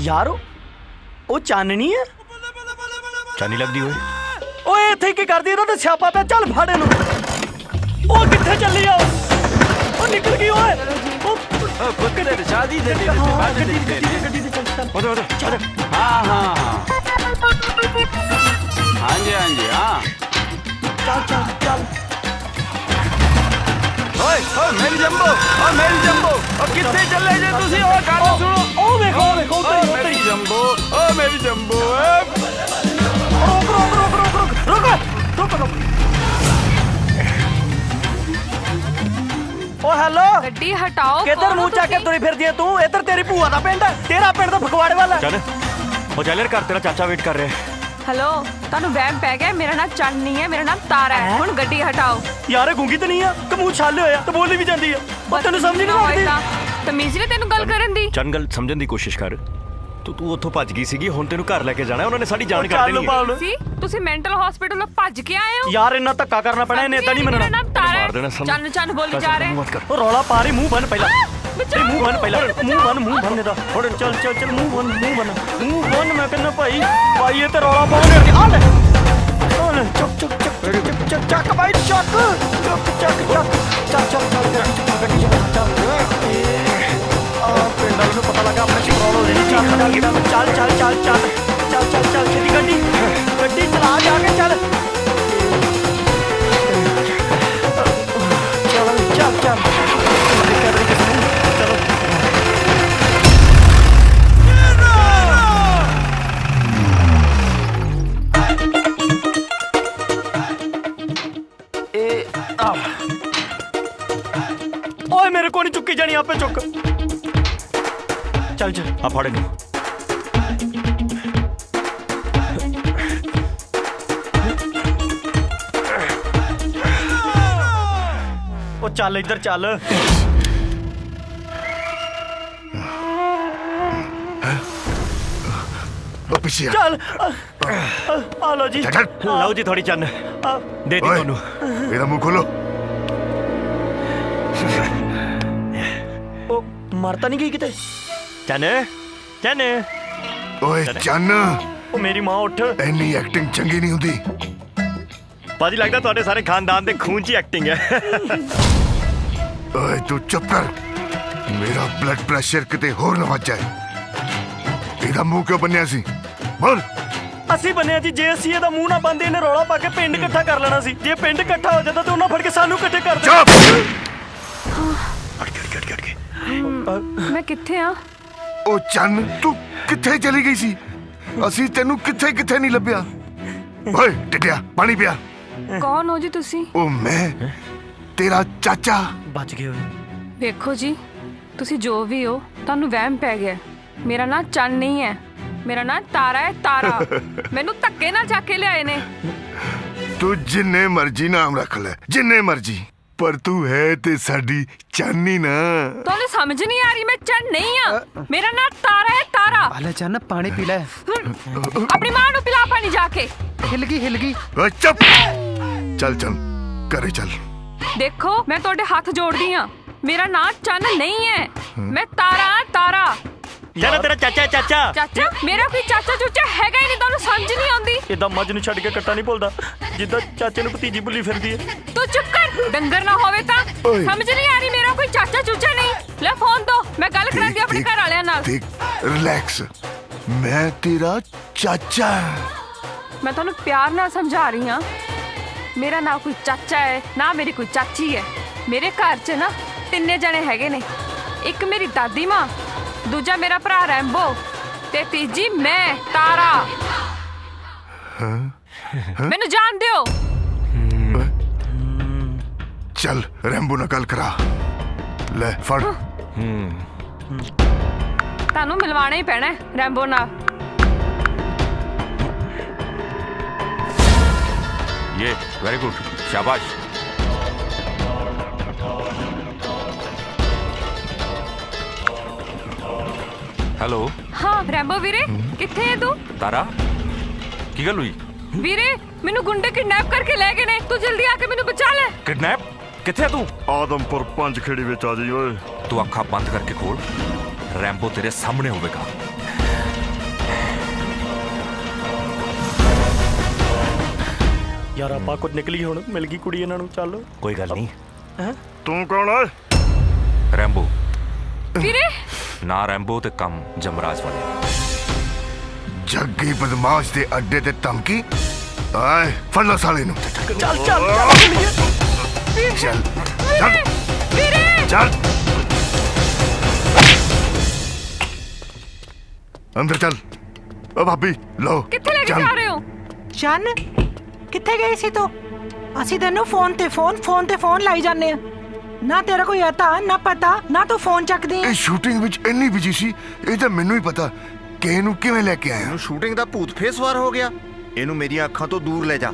यार ਉਹ ਚਾਨਣੀ ਹੈ ਚਾਨੀ ਲੱਗਦੀ ਹੋਏ ਓਏ ਇੱਥੇ ਕੀ ਕਰਦੀ ਇਹਨਾਂ ਤੇ ਛਾਪਾ ਪਿਆ ਚੱਲ ਫੜ ਇਹਨੂੰ ਉਹ ਕਿੱਥੇ ਚੱਲੀ ਆ ਉਹ ਨਿਕਲ ਗਈ ਓਏ ਉਹ ਕੁੱਤੇ ਦੇ ਸ਼ਾਦੀ ਦੇ ਗੱਡੀ ਦੇ ਚੱਲ ਉਹਦੇ ਚੱਲ ਹਾਂ ਹਾਂ ਹਾਂਜੀ ਹਾਂਜੀ ਹਾਂ ਚੱਲ ਓਏ ਓ ਮੇਰੀ ਜੰਬੋ ਓ ਕਿੱਥੇ ਚੱਲੇ ਜੇ ਤੁਸੀਂ ਉਹ ਗੱਲ ਸੁਣੋ ਉਹ ਵੇਖੋ ਉਧਰ ਮੇਰੀ ਜੰਬੋ ਓ ਮੇਰੀ ਜੰਬੋ ਰੁਕ ਓ ਹੈਲੋ ਗੱਡੀ ਹਟਾਓ ਕਿੱਧਰ ਮੂੰਹ ਚੱਕ ਕੇ ਤੁਰੀ ਫਿਰਦੀ ਐ ਤੂੰ ਇੱਧਰ ਤੇਰੀ ਭੂਆ ਦਾ ਪਿੰਡ ਤੇਰਾ ਪਿੰਡ ਤਾਂ ਫਗਵਾੜੇ ਵਾਲਾ ਚੱਲ ਉਹ ਚੱਲ ਯਾਰ ਘਰ ਤੇਰਾ ਚਾਚਾ ਵੇਟ ਕਰ ਰਿਹਾ हेलो ਤੁਹਾਨੂੰ ਵਹਿਮ ਪੈ ਗਿਆ ਮੇਰਾ ਨਾਮ ਚੰਨ ਨਹੀਂ ਹੈ ਮੇਰਾ ਨਾਮ ਤਾਰਾ ਹੈ ਹੁਣ ਗੱਡੀ ਹਟਾਓ ਯਾਰ ਗੂੰਗੀ ਤਾਂ ਨਹੀਂ ਆ ਕਿ ਮੂੰਹ ਛਾਲੇ ਹੋਇਆ ਤੇ ਬੋਲੀ ਵੀ ਜਾਂਦੀ ਆ ਉਹ ਤੈਨੂੰ ਸਮਝ ਨਹੀਂ ਆਉਂਦੀ ਤਮੀਜ਼ ਨਹੀਂ ਤੈਨੂੰ ਗੱਲ ਕਰਨ ਦੀ ਚੰਨ ਗੱਲ ਸਮਝਣ ਦੀ ਕੋਸ਼ਿਸ਼ ਕਰ ਤੂੰ ਉੱਥੋਂ ਭੱਜ ਗਈ ਸੀਗੀ ਹੁਣ ਤੈਨੂੰ ਘਰ ਲੈ ਕੇ ਜਾਣਾ ਉਹਨਾਂ ਨੇ ਸਾਡੀ ਜਾਨ ਕੱਢ ਦੇਣੀ ਹੈ ਸੀ ਤੁਸੀਂ ਮੈਂਟਲ ਹਸਪੀਟਲ ਭੱਜ ਕੇ ਆਏ ਹੋ ਯਾਰ ਇੰਨਾ ਧੱਕਾ ਕਰਨਾ ਪੈਣਾ ਇਹਨੇ ਇਦਾਂ ਨਹੀਂ ਮੰਨਣਾ ਮੇਰਾ ਨਾਮ ਤਾਰਾ ਮਾਰ ਦੇਣਾ ਹੈ ਚੰਨ ਚੰਨ ਬੋਲੀ ਜਾ ਰਹੇ ਉਹ ਰੌਲਾ ਪਾ ਰਹੀ ਮੂੰਹ ਬੰਨ ਪਹਿਲਾਂ ਇਹ ਮੂੰਹ ਬੰਨ ਪਹਿਲਾਂ ਮੂੰਹ ਬੰਨ ਇਹਦਾ ਹੁਣ ਚੱਲ ਮੂੰਹ ਬੰਨ ਮੈਂ ਕਹਿੰਦਾ ਭਾਈ ਇਹ ਤੇ ਰੌਲਾ ਪਾਉਣੇ ਆ ਲੈ ਚੱਕ ਭਾਈ ਚੱਕ ਪਿੰਡਾਂ ਨੂੰ ਪਤਾ ਲੱਗਾ ਆਪਣੇ ਸ਼ਿਕਾਲ ਹੋ ਜਾਣੀ ਚੱਲ ਛੇਤੀ ਗੱਡੀ ਚਲਾ ਜਾ ਕੇ ਚੱਲ ਚੱਲ ਓਏ ਮੇਰੇ ਕੋ ਨਹੀਂ ਚੁੱਕੀ ਜਾਣੀ ਆਪੇ ਚੁੱਕ ਚੱਲ ਆ ਫੜ ਇਹਨੂੰ ਉਹ ਚੱਲ ਇੱਧਰ ਚੱਲ ਉਹ ਪਿੱਛੇ ਚੱਲ ਆ ਲਓ ਜੀ ਲਓ ਜੀ ਥੋੜੀ ਚੰਨ ਦੇ ਦੀ ਤੁਹਾਨੂੰ ਇਹਦਾ ਮੂੰਹ ਖੋਲੋ ਉਹ ਮਰਤਾ ਨਹੀਂ ਗਈ ਕਿਤੇ ਚੰਨ ਓਏ ਚੰਨ ਉਹ ਮੇਰੀ ਮਾਂ ਉੱਠ ਇੰਨੀ ਐਕਟਿੰਗ ਚੰਗੀ ਨਹੀਂ ਹੁੰਦੀ ਬਾਜੀ ਲੱਗਦਾ ਤੁਹਾਡੇ ਸਾਰੇ ਖਾਨਦਾਨ ਦੇ ਖੂਨ 'ਚ ਐਕਟਿੰਗ ਹੈ ਓਏ ਤੂੰ ਚੁੱਪ ਕਰ ਮੇਰਾ ਬਲੱਡ ਪ੍ਰੈਸ਼ਰ ਕਿਤੇ ਹੋਰ ਨਾ ਵੱਜ ਜਾਏ ਇਹਦਾ ਮੂੰਹ ਕਿਉਂ ਬੰਨਿਆ ਸੀ ਬੋਲ ਅਸੀਂ ਬੰਨਿਆ ਜੀ ਜੇ ਅਸੀਂ ਇਹਦਾ ਮੂੰਹ ਨਾ ਬੰਦੇ ਇਹਨੇ ਰੌਲਾ ਪਾ ਕੇ ਪਿੰਡ ਇਕੱਠਾ ਕਰ ਲੈਣਾ ਸੀ ਜੇ ਪਿੰਡ ਇਕੱਠਾ ਹੋ ਜਾਂਦਾ ਤੇ ਉਹਨਾਂ ਫੜ ਕੇ ਸਾਨੂੰ ਇਕੱਠੇ ਕਰ ਦੇ ਮੈਂ ਕਿੱਥੇ ਆ ਉਹ ਚੰਨ ਤੂੰ ਕਿੱਥੇ ਚਲੀ ਗਈ ਸੀ ਅਸੀਂ ਤੈਨੂੰ ਕਿੱਥੇ ਨਹੀਂ ਲੱਭਿਆ ਓਏ ਟਿੱਡਿਆ ਪਾਣੀ ਪਿਆ ਕੌਣ ਹੋ ਜੀ ਤੁਸੀਂ ਉਹ ਮੈਂ ਤੇਰਾ ਚਾਚਾ ਬਚ ਗਏ ਹੋਏ ਵੇਖੋ ਜੀ ਤੁਸੀਂ ਜੋ ਵੀ ਹੋ ਤੁਹਾਨੂੰ ਵਹਿਮ ਪੈ ਗਿਆ ਮੇਰਾ ਨਾਂ ਚੰਨ ਨਹੀਂ ਹੈ ਮੇਰਾ ਨਾਂ ਤਾਰਾ ਹੈ ਤਾਰਾ ਮੈਨੂੰ ਧੱਕੇ ਨਾਲ ਚੱਕ ਕੇ ਲਿਆਏ ਨੇ ਤੂੰ ਜਿੰਨੇ ਮਰਜ਼ੀ ਨਾਮ ਰੱਖ ਲੈ ਜਿੰਨੇ ਮਰਜ਼ੀ ਪਰ ਤੂੰ ਹੈ ਤੇ ਸਾਡੀ ਚਾਨੀ ਨਾ ਤੁਹਾਨੂੰ ਸਮਝ ਨਹੀਂ ਆ ਰਹੀ ਮੈਂ ਚੰਨ ਨਹੀਂ ਆ ਮੇਰਾ ਨਾਂ ਤਾਰਾ ਹੈ ਤਾਰਾ ਆਲੇ ਚੰਨ ਪਾਣੀ ਪੀ ਲੈ ਆਪਣੀ ਮਾਂ ਨੂੰ ਪਿਲਾ ਪਾਣੀ ਜਾ ਕੇ ਹਿਲ ਗਈ ਓਏ ਚੁੱਪ ਚੱਲ ਘਰੇ ਚੱਲ ਦੇਖੋ ਮੈਂ ਤੁਹਾਡੇ ਹੱਥ ਜੋੜਦੀ ਆ ਮੇਰਾ ਨਾਂ ਚੰਨ ਨਹੀਂ ਹੈ ਮੈਂ ਤਾਰਾ ਜਾਨਾ ਤੇਰਾ ਚਾਚਾ ਮੇਰਾ ਕੋਈ ਚਾਚਾ ਚੂਚਾ ਹੈਗਾ ਹੀ ਨਹੀਂ ਤੁਹਾਨੂੰ ਸਮਝ ਨਹੀਂ ਆਉਂਦੀ ਇਦਾਂ ਮੱਝ ਨੂੰ ਛੱਡ ਕੇ ਕੱਟਾ ਨਹੀਂ ਭੁੱਲਦਾ ਜਿੱਦਾਂ ਚਾਚੇ ਨੂੰ ਭਤੀਜੀ ਭੁੱਲੀ ਫਿਰਦੀ ਹੈ ਤੂੰ ਚੁੱਪ ਕਰ ਡੰਗਰ ਨਾ ਹੋਵੇ ਤਾਂ ਸਮਝ ਨਹੀਂ ਆ ਰਹੀ ਮੇਰਾ ਕੋਈ ਚਾਚਾ ਚੂਚਾ ਨਹੀਂ ਲੈ ਫੋਨ ਦੋ ਮੈਂ ਗੱਲ ਕਰਾਂਗੀ ਆਪਣੇ ਘਰ ਵਾਲਿਆਂ ਨਾਲ ਦੇਖ ਰਿਲੈਕਸ ਮੈਂ ਤੇਰਾ ਚਾਚਾ ਮੈਂ ਤੁਹਾਨੂੰ ਪਿਆਰ ਨਾਲ ਸਮਝਾ ਰਹੀ ਹਾਂ ਮੇਰਾ ਨਾ ਕੋਈ ਚਾਚਾ ਹੈ ਨਾ ਮੇਰੀ ਕੋਈ ਚਾਚੀ ਹੈ ਮੇਰੇ ਘਰ 'ਚ ਨਾ 3 ਜਣੇ ਹੈਗੇ ਨੇ ਇੱਕ ਮੇਰੀ ਦਾਦੀ ਮਾਂ ਦੂਜਾ ਮੇਰਾ ਭਰਾ ਰੈਂਬੋ ਤੇ ਤੀਜੀ ਮੈਂ ਤਾਰਾ ਮੈਨੂੰ ਜਾਣ ਦਿਓ ਚੱਲ ਰੈਂਬੋ ਨਾਲ ਗੱਲ ਕਰਾ ਲੈ ਫੜ ਤੁਹਾਨੂੰ ਮਿਲਵਾਣਾ ਹੀ ਪੈਣਾ ਰੈਂਬੋ ਨਾਲ ये वेरी गुड शाबाश हेलो हाँ रैंबो वीरे किथे है तू तारा की गल हुई वीरे मैनू गुंडे किडनैप करके ले गए ने तू जल्दी आके मैनू बचा ले किडनैप किथे तू आदमपुर पंज खेड़ी विच आ जाई ओए तू अखा बंद करके खोल रैंबो तेरे सामने होवेगा ਯਾਰ ਆਪਾਂ ਕੁਝ ਨਿਕਲੀ ਹੁਣ ਮਿਲ ਗਈ ਕੁੜੀ ਇਹਨਾਂ ਨੂੰ ਚੱਲ ਕੋਈ ਗੱਲ ਨਹੀਂ ਹੈ ਤੂੰ ਕੌਣ ਓਏ ਰੈਂਬੋ ਵੀਰੇ ਨਾ ਰੈਂਬੋ ਤੇ ਕੰਮ ਜਮਰਾਜ ਵਾਲੇ ਜੱਗੀ ਬਦਮਾਸ਼ ਦੇ ਅੱਡੇ ਤੇ ਧਮਕੀ ਆਏ ਫੜ ਲੋ ਸਾਲੇ ਨੂੰ ਚੱਲ ਵੀਰੇ ਚੱਲ ਅੰਦਰ ਚੱਲ ਓ ਭਾਬੀ ਲੋ ਕਿੱਥੇ ਲੈ ਕੇ ਜਾ ਰਹੇ ਹੋ ਚੰਨ ਕਿੱਥੇ ਗਈ ਸੀ ਤੂੰ ਅਸੀਂ ਤੈਨੂੰ ਫੋਨ ਤੇ ਫੋਨ ਲਾਈ ਜਾਂਦੇ ਆ ਨਾ ਤੇਰਾ ਕੋਈ ਅਤਾ ਨਾ ਪਤਾ ਨਾ ਤੂੰ ਫੋਨ ਚੱਕਦੀ ਇਹ ਸ਼ੂਟਿੰਗ ਵਿੱਚ ਇੰਨੀ ਬਿਜੀ ਸੀ ਇਹ ਤਾਂ ਮੈਨੂੰ ਹੀ ਪਤਾ ਕਿ ਇਹਨੂੰ ਕਿਵੇਂ ਲੈ ਕੇ ਆਇਆ? ਇਹਨੂੰ ਸ਼ੂਟਿੰਗ ਦਾ ਭੂਤ ਫੇਰ ਸਵਾਰ ਹੋ ਗਿਆ। ਇਹਨੂੰ ਮੇਰੀਆਂ ਅੱਖਾਂ ਤੋਂ ਦੂਰ ਲੈ ਜਾ।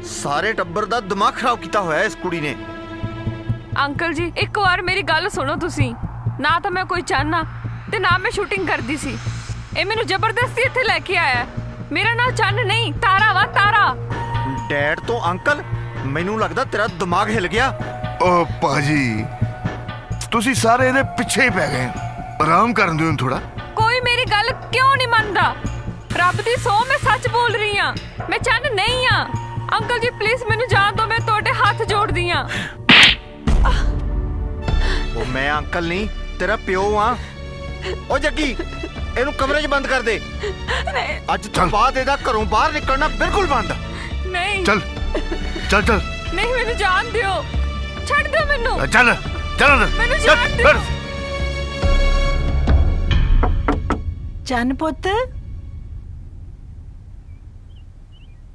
ਸਾਰੇ ਟੱਬਰ ਦਾ ਦਿਮਾਗ ਖਰਾਬ ਕੀਤਾ ਹੋਇਆ ਇਸ ਕੁੜੀ ਨੇ। ਅੰਕਲ ਜੀ ਇੱਕ ਵਾਰ ਮੇਰੀ ਗੱਲ ਸੁਣੋ ਤੁਸੀਂ। ਨਾ ਤਾਂ ਮੈਂ ਕੋਈ ਚਾਹਨਾ ਤੇ ਨਾ ਮੈਂ ਸ਼ੂਟਿੰਗ ਕਰਦੀ ਸੀ। ਇਹ ਮੈਨੂੰ ਜ਼ਬਰਦਸਤੀ ਇੱਥੇ ਲੈ ਕੇ ਆਇਆ। ਮੇਰਾ ਨਾਂ ਚੰਨ ਨਹੀਂ ਤਾਰਾ ਵਾ, ਤਾਰਾ। ਡੈਡ ਤੋਂ ਅੰਕਲ? ਮੈਨੂੰ ਲੱਗਦਾ ਤੇਰਾ ਦਿਮਾਗ ਹਿਲ ਗਿਆ। ਓ ਭਾਜੀ ਤੁਸੀਂ ਸਾਰੇ ਇਹਦੇ ਪਿੱਛੇ ਹੀ ਪੈ ਗਏ। ਆਰਾਮ ਕਰਨ ਦਿਓ ਥੋੜਾ। ਕੋਈ ਮੇਰੀ ਗੱਲ ਕਿਉਂ ਨਹੀਂ ਮੰਨਦਾ? ਰੱਬ ਦੀ ਸੌ ਮੈਂ ਸੱਚ ਬੋਲ ਰਹੀ ਹਾਂ। ਮੈਂ ਚੰਨ ਨਹੀਂ ਆ। ਅੰਕਲ ਜੀ ਪਲੀਜ਼ ਮੈਨੂੰ ਜਾਣ ਦਿਓ। ਮੈਂ ਤੁਹਾਡੇ ਹੱਥ ਜੋੜਦੀ ਹਾਂ। ਉਹ ਮੈਂ ਅੰਕਲ ਨਹੀਂ ਤੇਰਾ ਪਿਓ ਆ। ਓ ਜੱਗੀ ਇਹਨੂੰ ਕਮਰੇ 'ਚ ਬੰਦ ਕਰ ਦੇ। ਅੱਜ ਤੋਂ ਬਾਅਦ ਇਹਦਾ ਘਰੋਂ ਬਾਹਰ ਨਿਕਲਣਾ ਬਿਲਕੁਲ ਬੰਦ। ਨਹੀਂ ਚੱਲ ਚੱਲ ਚੱਲ। ਨਹੀਂ ਮੈਨੂੰ ਜਾਣ ਦਿਓ। ਛੱਡ ਦਿਓ ਮੈਨੂੰ। ਚੱਲ ਚੱਲ ਮੈਨੂੰ ਜਾਣ ਦਿਓ। ਚੰਨ ਪੁੱਤ,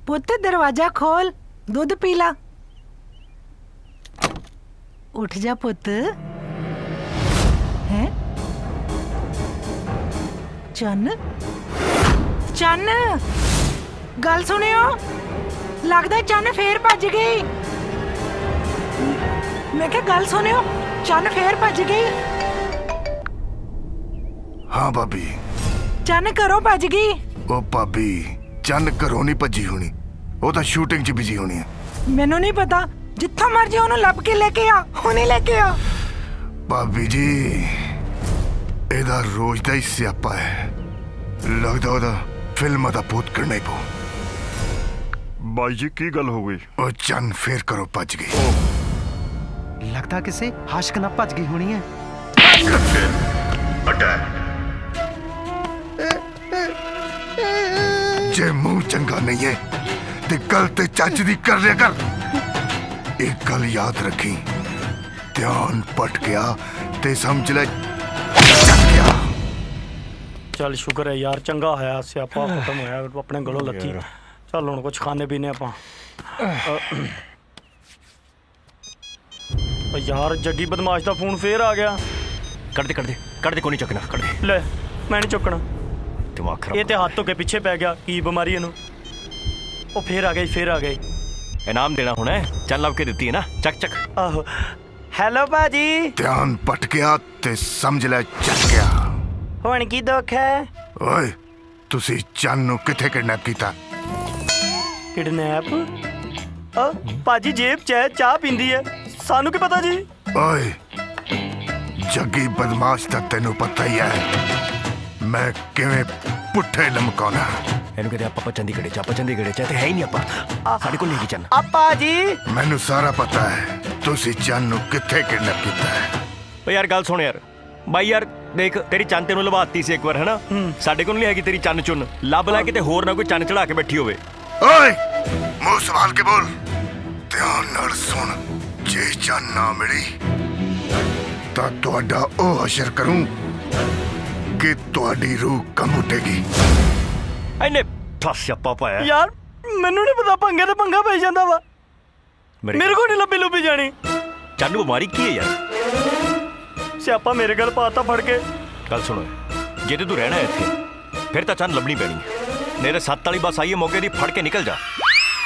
ਪੁੱਤ ਦਰਵਾਜ਼ਾ ਖੋਲ, ਦੁੱਧ ਪੀ ਲਾ। ਉੱਠ ਜਾ ਪੁੱਤ। ਹੈ ਚੰਨ, ਚੰਨ ਗੱਲ ਸੁਣਿਓ। ਲੱਗਦਾ ਚੰਨ ਫੇਰ ਭੱਜ ਗਈ। ਮੈਂ ਕਿਹਾ ਗੱਲ ਸੁਣਿਓ, ਚੰਨ ਫੇਰ ਭੱਜ ਗਈ। ਹਾਂ ਭਾਬੀ। ਚੰਨ ਘਰੋਂ ਭੱਜ ਗਈ। ਓ ਭਾਬੀ ਚੰਨ ਘਰੋਂ ਨਹੀਂ ਭੱਜੀ ਹੋਣੀ, ਉਹ ਤਾਂ ਸ਼ੂਟਿੰਗ 'ਚ ਬਿਜੀ ਹੋਣੀ ਹੈ। ਮੈਨੂੰ ਨਹੀਂ ਪਤਾ, ਜਿੱਥੋਂ ਮਰਜੀ ਉਹਨੂੰ ਲੱਭ ਕੇ ਲੈ ਕੇ ਆ, ਹੁਣੇ ਲੈ ਕੇ ਆ। ਭਾਬੀ ਜੀ ਇਹਦਾ ਰੋਜ਼ ਦਾ ਹੀ ਸਿਆਪਾ ਹੈ। ਲੱਗਦਾ ਉਹਦਾ ਫਿਲਮਾਂ ਦਾ ਭੂਤ ਕਰਨਾ ਹੀ ਪਊ। ਬਾਈ ਜੀ ਕੀ ਗੱਲ ਹੋ ਗਈ? ਉਹ ਚੰਨ ਫੇਰ ਘਰੋਂ ਭੱਜ ਗਈ। ਲੱਗਦਾ ਕਿਸੇ ਆਸ਼ਕ ਨਾਲ ਭੱਜ ਗਈ ਹੋਣੀ ਹੈ। ਜੇ ਮੂੰਹ ਚੰਗਾ ਨਹੀਂ ਹੈ ਤੇ ਗੱਲ ਤੇ ਚੱਜ ਦੀ ਕਰ ਲਿਆ ਕਰ। ਇੱਕ ਗੱਲ ਯਾਦ ਰੱਖੀ, ਧਿਆਨ ਭਟ ਗਿਆ ਤੇ ਸਮਝ ਲੈ ਚੱਕ ਗਿਆ। ਚੱਲ ਸ਼ੁਕਰ ਹੈ ਯਾਰ, ਚੰਗਾ ਹੋਇਆ ਸਿਆਪਾ ਖਤਮ ਹੋਇਆ ਆਪਣੇ ਗਲੋਂ ਲੱਥੀ। ਚੱਲ ਹੁਣ ਕੁਝ ਖਾਣੇ ਪੀਣੇ ਆਪਾਂ। ਯਾਰ ਜੱਗੀ ਬਦਮਾਸ਼ ਦਾ ਫੋਨ ਫੇਰ ਆ ਗਿਆ। ਕੱਢ ਦੇ ਕੋਈ ਨਹੀਂ ਚੱਕਣਾ। ਕੱਢ ਦੇ। ਲੈ ਮੈਂ ਨਹੀਂ ਚੁੱਕਣਾ। ਦਿਮਾਗ ਖਰਾਬ। ਇਹ ਤੇ ਹੱਥ ਧੋ ਕੇ ਪਿੱਛੇ ਪੈ ਗਿਆ। ਕੀ ਬਿਮਾਰੀ ਇਹਨੂੰ? ਉਹ ਫੇਰ ਆ ਗਈ। ਇਨਾਮ ਦੇਣਾ ਹੁਣ ਹੈ। ਚੱਲ ਲੱਭ ਕੇ ਦਿੱਤੀ ਹੈ ਨਾ। ਚੱਕ। ਆਹੋ ਹੈਲੋ ਭਾਜੀ। ਧਿਆਨ ਭਟ ਗਿਆ ਤੇ ਸਮਝ ਲੈ ਚੱਕ ਗਿਆ। ਹੁਣ ਕੀ ਦੁੱਖ ਹੈ? ਓਏ ਤੁਸੀਂ ਚੰਨ ਨੂੰ ਕਿੱਥੇ ਕਿਡਨੈਪ ਕੀਤਾ? ਕਿਡਨੈਪ? ਭਾਜੀ ਜੇਬ 'ਚ ਹੈ, ਚਾਹ ਪੀਂਦੀ ਹੈ। ਸਾਨੂੰ ਕੀ ਪਤਾ ਜੀ? ਓਏ ਜੱਗੀ ਬਦਮਾਸ਼ ਤਾਂ ਤੈਨੂੰ ਪਤਾ ਹੀ ਹੈ ਮੈਂ ਕਿਵੇਂ ਪੁੱਠੇ ਲਮਕਾਉਣਾ। ਇਹਨੂੰ ਕਹਿੰਦੇ ਆਪਾਂ ਚੰਡੀਗੜ੍ਹ ਚ ਤੇ ਹੈ ਹੀ ਨਹੀਂ। ਆਪਾਂ ਸਾਡੇ ਕੋਲ ਨਹੀਂ ਹੈਗੀ ਚੰਨ। ਆਪਾ ਜੀ ਮੈਨੂੰ ਸਾਰਾ ਪਤਾ ਹੈ ਤੁਸੀਂ ਚੰਨ ਨੂੰ ਕਿੱਥੇ ਕਿਡਨੈਪ ਕੀਤਾ ਹੈ। ਓ ਯਾਰ ਗੱਲ ਸੁਣ ਯਾਰ। ਬਾਈ ਯਾਰ ਦੇਖ ਤੇਰੀ ਚੰਨ ਤੈਨੂੰ ਲਵਾਤੀ ਸੀ ਇੱਕ ਵਾਰ ਹੈਨਾ। ਸਾਡੇ ਕੋਲ ਨਹੀਂ ਹੈਗੀ ਤੇਰੀ ਚੰਨ ਚੁੰਨ। ਲੱਭ ਲੈ ਕਿਤੇ ਹੋਰ ਨਾ ਕੋਈ ਚੰਨ ਚੜਾ ਕੇ ਬੈਠੀ ਹੋਵੇ। ਓਏ ਮੂੰਹ ਸੰਭਾਲ ਕੇ ਬੋਲ। ਧਿਆਨ ਨਾਲ ਸੁਣ, ਜੇ ਚੰਨ ਨਾ ਮਿਲੀ ਤਾਂ ਤੁਹਾਡਾ ਉਹ ਹਸ਼ਰ ਕਰੂੰ ਕਿ ਤੁਹਾਡੀ ਰੂਹ ਕੰਬ ਉੱਠੇਗੀ। ਇਹਨੇ ਸਿਆਪਾ ਪਾਇਆ ਯਾਰ। ਮੈਨੂੰ ਨਹੀਂ ਪਤਾ, ਪੰਗੇ ਤੇ ਪੰਗਾ ਪਈ ਜਾਂਦਾ ਵਾ। ਮੇਰੇ ਕੋਲ ਨਹੀਂ ਲੱਭੀ ਜਾਣੀ। ਚੰਨ ਬਿਮਾਰੀ ਕੀ ਹੈ ਯਾਰ? ਸਿਆਪਾ ਮੇਰੇ ਗੱਲ ਪਾਤਾ ਫੜ ਕੇ। ਗੱਲ ਸੁਣੋ, ਜੇ ਤੇ ਤੂੰ ਰਹਿਣਾ ਇੱਥੇ ਫਿਰ ਤਾਂ ਚੰਨ ਲੱਭਣੀ ਪੈਣੀ ਹੈ। ਮੇਰੇ 7 ਵਾਲੀ ਬੱਸ ਆਈ ਹੈ ਮੌਕੇ ਦੀ, ਫੜ ਕੇ ਨਿਕਲ ਜਾ।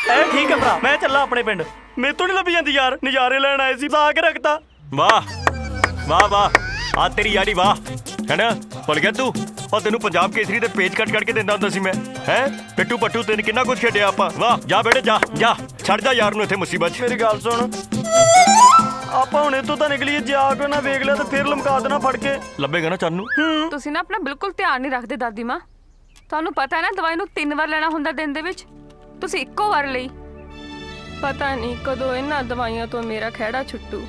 ਇਹ ਠੀਕ ਹੈ ਭਰਾ, ਮੈਂ ਚੱਲਾਂ ਆਪਣੇ ਪਿੰਡ। ਮੇਰੇ ਤੋਂ ਨਹੀਂ ਲੱਭੀ ਜਾਂਦੀ ਯਾਰ। ਨਜ਼ਾਰੇ ਲੈਣ ਆਏ ਸੀ, ਆ ਕੇ ਰੱਖਤਾ। ਵਾਹ ਆ ਤੇਰੀ ਯਾਰੀ ਵਾਹ ਹੈਨਾ। ਭੁੱਲ ਗਿਆ ਤੂੰ? ਉਹ ਤੈਨੂੰ ਪੰਜਾਬ ਕੇਸਰੀ ਤੇ ਪੇਜ ਕੱਟ ਕੇ ਦਿੰਦਾ ਹੁੰਦਾ ਸੀ ਮੈਂ। ਹੈ ਪਿੱਟੂ ਪੱਟੂ ਤੈਨੂੰ ਕਿੰਨਾ ਕੁਝ ਛੱਡਿਆ ਆਪਾਂ। ਵਾਹ ਜਾ ਬੇਟੇ ਜਾ ਛੱਡ ਜਾ ਯਾਰ ਨੂੰ ਇੱਥੇ ਮੁਸੀਬਤ 'ਚ। ਮੇਰੀ ਗੱਲ ਸੁਣ, ਆਪਾਂ ਹੁਣ ਇੱਥੋਂ ਤਾਂ ਨਿਕਲੀਏ। ਜੇ ਆ ਕੇ ਨਾ ਵੇਖ ਲਿਆ ਤਾਂ ਫਿਰ ਲਮਕਾ ਦੇਣਾ ਫੜ ਕੇ। ਲੱਭੇਗਾ ਨਾ ਚੰਨ ਨੂੰ। ਤੁਸੀਂ ਨਾ ਆਪਣਾ ਬਿਲਕੁਲ ਧਿਆਨ ਨਹੀਂ ਰੱਖਦੇ ਦਾਦੀ ਮਾਂ। ਤੁਹਾਨੂੰ ਪਤਾ ਹੈ ਨਾ ਦਵਾਈ ਨੂੰ 3 ਵਾਰ ਲੈਣਾ ਹੁੰਦਾ ਦਿਨ ਦੇ ਵਿੱਚ। ਤੁਸੀਂ ਇੱਕੋ ਵਾਰ ਲਈ। ਪਤਾ ਨਹੀਂ ਕਦੋਂ ਇਹਨਾਂ ਦਵਾਈਆਂ ਤੋਂ ਮੇਰਾ ਖਹਿੜਾ ਛੁੱਟੂ।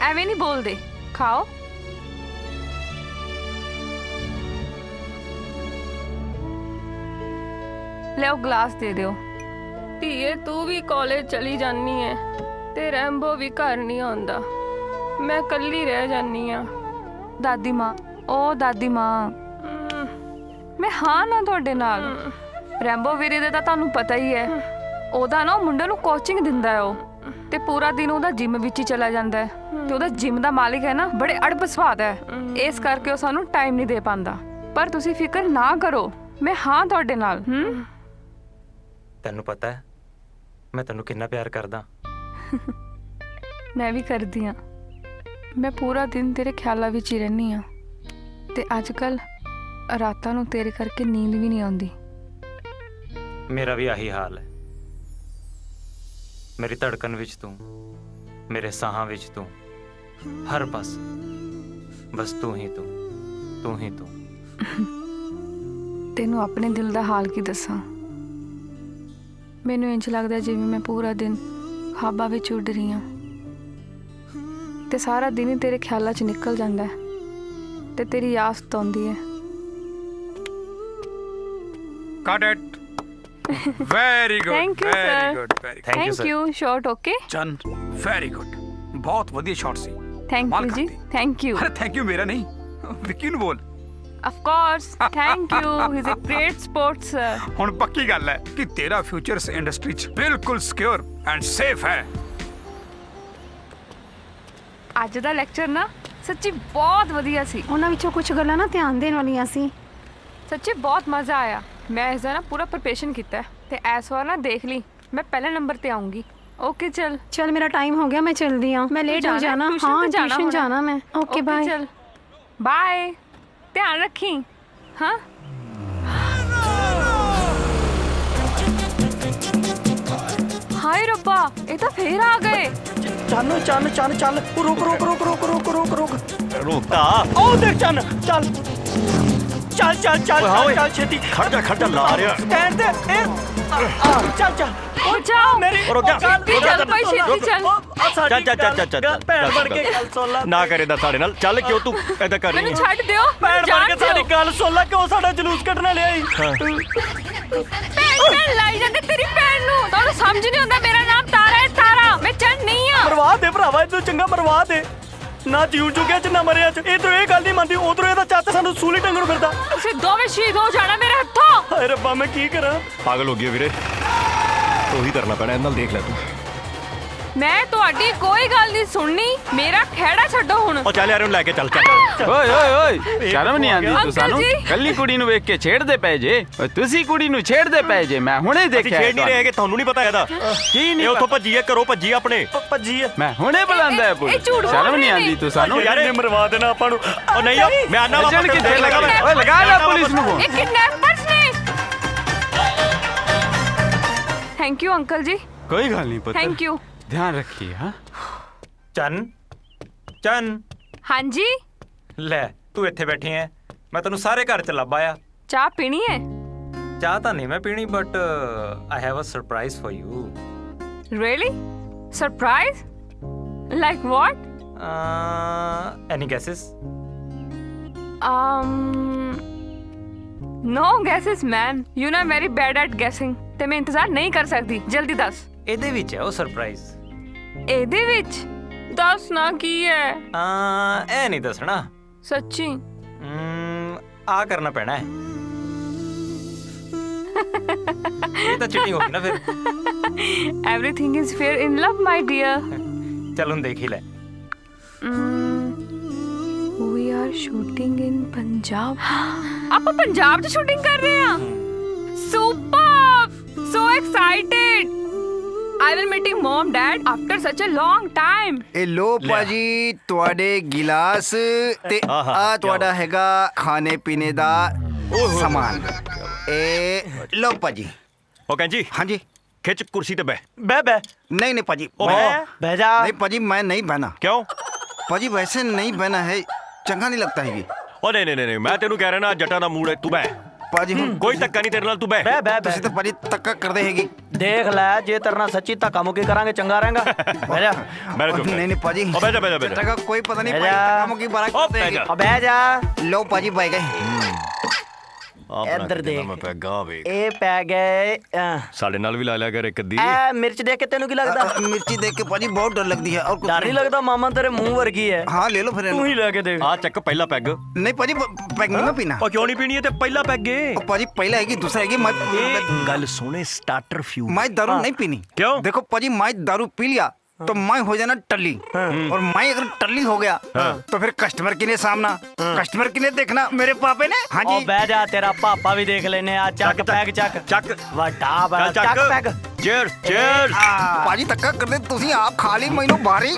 ਐਵੇਂ ਨਹੀਂ ਬੋਲਦੇ। ਖਾਓ। ਲਿਆਓ ਗਲਾਸ ਦੇ ਦਿਓ। ਧੀਏ ਤੂੰ ਵੀ ਕਾਲਜ ਚਲੀ ਜਾਨੀ ਐ ਤੇ ਰੈਂਬੋ ਵੀ ਘਰ ਨਹੀਂ ਆਉਂਦਾ। ਮੈਂ ਇਕੱਲੀ ਰਹਿ ਜਾਨੀ ਆ। ਦਾਦੀ ਮਾਂ, ਓ ਦਾਦੀ ਮਾਂ, ਮੈਂ ਹਾਂ ਨਾ ਤੁਹਾਡੇ ਨਾਲ। ਰੈਂਬੋ ਵੀਰੇ ਦਾ ਤਾਂ ਤੁਹਾਨੂੰ ਪਤਾ ਹੀ ਹੈ। ਉਹਦਾ ਨਾ ਮੁੰਡੇ ਨੂੰ ਕੋਚਿੰਗ ਦਿੰਦਾ ਹੈ ਉਹ, ਤੇ ਪੂਰਾ ਦਿਨ ਉਹਦਾ ਜਿਮ ਵਿੱਚ ਹੀ ਚਲਾ ਜਾਂਦਾ ਹੈ। ਤੇ ਉਹਦਾ ਜਿਮ ਦਾ ਮਾਲਿਕ ਹੈ ਨਾ ਬੜੇ ਅੜਬ ਸੁਭਾਅ ਦਾ ਹੈ। ਇਸ ਕਰਕੇ ਉਹ ਸਾਨੂੰ ਟਾਈਮ ਨਹੀਂ ਦੇ ਪਾਉਂਦਾ। ਪਰ ਤੁਸੀਂ ਫਿਕਰ ਨਾ ਕਰੋ, ਮੈਂ ਹਾਂ ਤੁਹਾਡੇ ਨਾਲ। ਤੈਨੂੰ ਪਤਾ ਹੈ ਮੈਂ ਤੈਨੂੰ ਕਿੰਨਾ ਪਿਆਰ ਕਰਦਾ। ਮੈਂ ਵੀ ਕਰਦੀ ਹਾਂ। ਮੈਂ ਪੂਰਾ ਦਿਨ ਤੇਰੇ ਖਿਆਲਾਂ ਵਿੱਚ ਹੀ ਰਹਿੰਦੀ ਹਾਂ ਤੇ ਅੱਜ ਕੱਲ ਰਾਤਾਂ ਨੂੰ ਤੇਰੇ ਕਰਕੇ ਨੀਂਦ ਵੀ ਨਹੀਂ ਆਉਂਦੀ। ਮੇਰਾ ਵੀ ਆਹੀ ਹਾਲ ਹੈ। ਮੇਰੀ ਧੜਕਣ ਵਿੱਚ ਤੂੰ, ਮੇਰੇ ਸਾਹਾਂ ਵਿੱਚ ਤੂੰ, ਹਰ ਪਾਸ ਬਸ ਤੂੰ ਹੀ ਤੂੰ, ਤੂੰ ਹੀ ਤੂੰ। ਤੈਨੂੰ ਆਪਣੇ ਦਿਲ ਦਾ ਹਾਲ ਕੀ ਦੱਸਾਂ? ਮੈਨੂੰ ਇੰਝ ਲੱਗਦਾ ਜਿਵੇਂ ਮੈਂ ਪੂਰਾ ਦਿਨ ਖਾਬਾਂ ਵਿੱਚ ਉੱਡ ਰਹੀ ਹਾਂ ਤੇ ਸਾਰਾ ਦਿਨ ਹੀ ਤੇਰੇ ਖਿਆਲਾਂ 'ਚ ਨਿਕਲ ਜਾਂਦਾ ਹੈ ਤੇ ਤੇਰੀ ਯਾਦ ਸਤਾਉਂਦੀ ਹੈ। Got it. Very good. Thank you, very sir. good. Very good. Thank you. Short okay? ਚੰਨ very good. ਬਹੁਤ ਵਧੀਆ ਸ਼ਾਟ ਸੀ। Thank you ਜੀ। Thank you. ਅਰੇ ਥੈਂਕ ਯੂ ਮੇਰਾ ਨਹੀਂ, ਵਿੱਕੀ ਨੂੰ ਬੋਲ। Of course. Thank you. He's a great sports sir. ਹੁਣ ਪੱਕੀ ਗੱਲ ਹੈ ਕਿ ਤੇਰਾ ਫਿਊਚਰ ਇਸ ਇੰਡਸਟਰੀ 'ਚ ਬਿਲਕੁਲ ਸਿਕਿਉਰ ਐਂਡ ਸੇਫ ਹੈ। ਅੱਜ ਦਾ ਲੈਕਚਰ ਨਾ ਸੱਚੀ ਬਹੁਤ ਵਧੀਆ ਸੀ। ਉਹਨਾਂ ਵਿੱਚੋਂ ਕੁਝ ਗੱਲਾਂ ਨਾ ਧਿਆਨ ਦੇਣ ਵਾਲੀਆਂ ਸੀ। ਸੱਚੀ ਬਹੁਤ ਮਜ਼ਾ ਆਇਆ। ਮੈਂ ਇਸ ਦਾ ਨਾ ਪੂਰਾ ਪ੍ਰਿਪਰੇਸ਼ਨ ਕੀਤਾ ਹੈ ਤੇ ਇਸ ਵਾਰ ਨਾ ਦੇਖ ਲਈ ਮੈਂ ਪਹਿਲੇ ਨੰਬਰ ਤੇ ਆਉਂਗੀ। ਓਕੇ ਚਲ ਮੇਰਾ ਟਾਈਮ ਹੋ ਗਿਆ, ਮੈਂ ਚਲਦੀ ਹਾਂ। ਮੈਂ ਲੇਟ ਹੋ ਜਾਣਾ। ਹਾਂ ਟਿਊਸ਼ਨ ਜਾਣਾ ਮੈਂ। Okay bye. ਚਲ ਬਾਏ, ਧਿਆਨ ਰੱਖੀ। ਹਾਂ ਹਾਏ ਰੱਬਾ, ਇਹ ਤਾਂ ਫੇਰ ਆ ਗਏ। ਚੰਨ ਚੰਨ ਚੰਨ ਚੱਲ, ਰੁਕ ਰੁਕ ਰੁਕ ਰੁਕ ਰੁਕ ਰੁਕ ਰੁਕ ਰੁਕਦਾ। ਉਹ ਦੇਖ ਚੰਨ, ਚੱਲ ਚੱਲ ਚੱਲ ਚੱਲ ਚੱਲ ਛੇਤੀ। ਖੜ ਜਾ ਲਾ ਰਿਹਾ। ਸਟੈਂਡ ਤੇ ਚੱਲ ਚੱਲ। ਉਹ ਜਾਓ ਰੁਕ ਜਾ। ਚੱਲ ਭਾਈ ਛੇਤੀ ਚੱਲ। ਚੱਲ ਭੈਣ ਬਣ ਕੇ ਗੱਲ ਸੁਣ ਲੈ। ਨਾ ਕਰੇ ਦਾ ਸਾਡੇ ਨਾਲ। ਚੱਲ ਕਿਉਂ ਤੂੰ ਏਦਾਂ ਕਰ ਰਹੀ ਮੈਨੂੰ ਹੈ? ਛੱਡ ਦਿਓ। ਭੈਣ ਬਣ ਕੇ ਸਾਡੀ ਗੱਲ ਸੁਣ ਲੈ, ਕਿਉਂ ਸਾਡਾ ਜਲੂਸ ਕੱਢਣਾ ਲਿਆ ਈ? ਭੈਣ ਲਾਈ ਜਾਂਦੇ ਤੇਰੀ ਭੈਣ ਨੂੰ। ਤੁਹਾਨੂੰ ਸਮਝ ਨਹੀਂ ਆਉਂਦਾ ਮੇਰਾ ਨਾਮ ਤਾਰਾ ਹੈ, ਤਾਰਾ। ਮੈਂ ਚੰਨ ਨਹੀਂ ਆ। ਮਰਵਾ ਦੇ ਭਰਾਵਾ, ਇਹਨੂੰ ਚੰਗਾ ਮਰਵਾ ਦੇ। ਨਾ ਜਿਉ ਚੁੱਕਿਆ ਚ ਨਾ ਮਰਿਆ ਚ। ਇਧਰੋਂ ਇਹ ਗੱਲ ਨਹੀਂ ਮੰਨਦੀ, ਉਧਰੋਂ ਇਹਦਾ ਚਾਚਾ ਸਾਨੂੰ ਸੂਲੀ ਟੰਗਣ ਫਿਰਦਾ। ਤੁਸੀਂ ਦੋਵੇਂ ਸ਼ਹੀਦ ਹੋ ਜਾਣਾ ਮੇਰੇ ਹੱਥੋਂ। ਹਾਏ ਰੱਬਾ, ਮੈਂ ਕੀ ਕਰਾਂ? ਪਾਗਲ ਹੋ ਗਈ ਵੀਰੇ, ਉਹੀ ਕਰਨਾ ਪੈਣਾ। ਇਹਨਾਂ ਨਾਲ ਦੇਖ ਲੈ ਤੂੰ। ਮੈਂ ਤੁਹਾਡੀ ਕੋਈ ਗੱਲ ਨਹੀਂ ਸੁਣਨੀ। ਮੇਰਾ ਖਹਿੜਾ ਛੱਡੋ ਹੁਣ। ਉਹ ਚੱਲ ਯਾਰ ਉਹਨੂੰ ਲੈ ਕੇ ਚੱਲ। ਓਏ ਓਏ ਓਏ, ਸ਼ਰਮ ਨਹੀਂ ਆਉਂਦੀ ਤੂੰ ਸਾਨੂੰ? ਕੱਲੀ ਕੁੜੀ ਨੂੰ ਵੇਖ ਕੇ ਛੇੜਦੇ ਪਏ ਜੇ। ਤੁਸੀਂ ਕੁੜੀ ਨੂੰ ਛੇੜਦੇ ਪਏ ਜੇ, ਮੈਂ ਹੁਣੇ ਦੇਖਿਆ। ਛੇੜ ਨਹੀਂ ਰਹੇ ਕਿ ਤੁਹਾਨੂੰ ਨਹੀਂ ਪਤਾ ਇਹਦਾ ਕੀ ਨਹੀਂ? ਉੱਥੋਂ ਭੱਜੀ ਹੈ, ਘਰੋਂ ਭੱਜੀ ਆਪਣੇ। ਭੱਜੀ ਹੈ, ਮੈਂ ਹੁਣੇ ਬੁਲਾਉਂਦਾ ਹੈ ਪੁਲਿਸ। ਸ਼ਰਮ ਨਹੀਂ ਆਉਂਦੀ ਤੂੰ ਸਾਨੂੰ? ਯਾਰ ਇਹਨੇ ਮਰਵਾ ਦੇਣਾ ਆਪਾਂ ਨੂੰ। ਉਹ ਨਹੀਂ ਮੈਂ ਆਨਾ ਚੱਲ ਕਿੱਥੇ ਲਗਾ। ਓਏ ਲਗਾ ਲੈ ਪੁਲਿਸ ਨੂੰ ਫੋਨ। ਇਹ ਕਿਡਨੈਪਰਸ ਨੇ। ਥੈਂਕ ਯੂ ਅੰਕਲ ਜੀ। ਕੋਈ ਗੱਲ ਨਹੀਂ ਪੁੱਤ, ਥੈਂਕ ਯੂ। ध्यान रखिए। हाँ ਚੰਨ ਚੰਨ। ਹਾਂਜੀ ਲੈ ਤੂੰ ਇੱਥੇ ਬੈਠੀ ਐ, ਮੈਂ ਤੈਨੂੰ ਸਾਰੇ ਘਰ ਚ ਲੱਭ ਆਇਆ। ਚਾਹ ਪੀਣੀ ਹੈ? ਚਾਹ ਤਾਂ ਨਹੀਂ ਮੈਂ ਪੀਣੀ, but I have a surprise for you. Really? Surprise? Like what? Any guesses? No guesses, man. You know I'm very bad at guessing. ਤੇ ਮੈਂ ਇੰਤਜ਼ਾਰ ਨਹੀਂ ਕਰ ਸਕਦੀ, ਜਲਦੀ ਦੱਸ। ਇਹਦੇ ਵਿੱਚ ਹੈ ਉਹ ਸਰਪ੍ਰਾਈਜ਼। ਇਹਦੇ ਵਿੱਚ? ਦੱਸ ਨਾ ਕੀ ਹੈ। ਇਹ ਨਹੀਂ ਦੱਸਣਾ। ਸੱਚੀ? ਆ ਕਰਨਾ ਪੈਣਾ ਹੈ। ਇਹ ਤਾਂ ਚੀਟਿੰਗ ਹੋ ਗਈ ਨਾ ਫਿਰ। Everything is fair in love, my dear. ਚੱਲ ਹੁਣ ਦੇਖ ਹੀ ਲੈ। We are shooting in Punjab. ਆਪਾਂ ਪੰਜਾਬ 'ਚ ਸ਼ੂਟਿੰਗ ਕਰ ਰਹੇ ਹਾਂ। Superb! So excited! I will meeting mom, dad after such a long time. ਇਹ ਲੋ ਭਾਜੀ ਤੁਹਾਡੇ ਗਿਲਾਸ ਤੇ ਆ ਤੁਹਾਡਾ ਹੈਗਾ ਖਾਣੇ ਪੀਣੇ ਦਾ ਸਮਾਨ। ਇਹ ਲੋ ਭਾਜੀ। ਉਹ ਕਹਿੰਜੀ ਹਾਂਜੀ ਖਿੱਚ ਕੁਰਸੀ ਤੇ ਬਹਿ। ਬਹਿ नहीं नहीं पाजी बह जा। नहीं पाजी मैं नहीं बहना। क्यों? पाजी वैसे नहीं बहना है, चंगा नहीं लगता है। ओ नहीं नहीं नहीं, मैं तेनू कह रहा ना जटा दा मूड है, तू बह। पाजी कोई धक्का नहीं तेरे नाल, तू बह। ਤੁਸੀਂ ਤਾਂ ਪਾਜੀ ਧੱਕਾ ਕਰਦੇ ਹੈਗੇ। ਦੇਖ ਲੈ, ਜੇ ਤੇਰੇ ਨਾਲ ਸੱਚੀ ਧੱਕਾ ਮੁੱਕੀ ਕਰਾਂਗੇ ਚੰਗਾ ਰਹੇਗਾ। ਬਹਿ ਜਾ। नहीं नहीं पाजी ओ बैठ जा बैठ जा बैठ जा। कोई पता नहीं धक्का मुक्की बड़ा करते हैं। ਬਹਿ ਜਾ। लो पाजी बह गए। ਇੱਧਰ ਦੇਖ, ਮੈਂ ਪੈਗਾ ਵੇ। ਇਹ ਪੈ ਗਏ। ਸਾਡੇ ਨਾਲ ਵੀ ਲਾ ਲਿਆ ਕਰ ਇੱਕ ਅੱਧੀ। ਐ ਮਿਰਚ ਦੇਖ ਕੇ ਤੈਨੂੰ ਕੀ ਲੱਗਦਾ? मिर्ची देख के पाजी बहुत डर लगती है। और कुछ ਡਰ ਨਹੀਂ ਲੱਗਦਾ? ਮਾਮਾ ਤੇਰੇ ਮੂੰਹ ਵਰਗੀ ਹੈ। हाँ ले लो फिर। ਤੂੰ ਹੀ ਲੈ ਕੇ ਦੇਖ। ਆ ਚੱਕ ਪਹਿਲਾ ਪੈਗ। नहीं पाजी पैग नहीं पीना। ਉਹ ਕਿਉਂ ਨਹੀਂ ਪੀਣੀ? ਤੇ ਪਹਿਲਾ ਪੈਗ ਏ। पाजी पहला है कि दूसरा है कि मैं ਗੱਲ ਸੁਣੇ, ਸਟਾਰਟਰ ਫਿਊ। मैं दारू नहीं पीनी। क्यों? देखो पाजी मैं दारू पी लिया तो मैं हो जाना टल्ली, और मैं अगर टल्ली हो गया तो फिर कस्टमर किने सामना, कस्टमर किने देखना, मेरे पापे ने। हाँ जी बह जा, तेरा पापा भी देख लेने। आ चक पैग चक चक वड्डा बड़ा चक पैग। Cheers cheers. पाजी धक्का कर दे तुसी, आप खा ली मैनू बारी।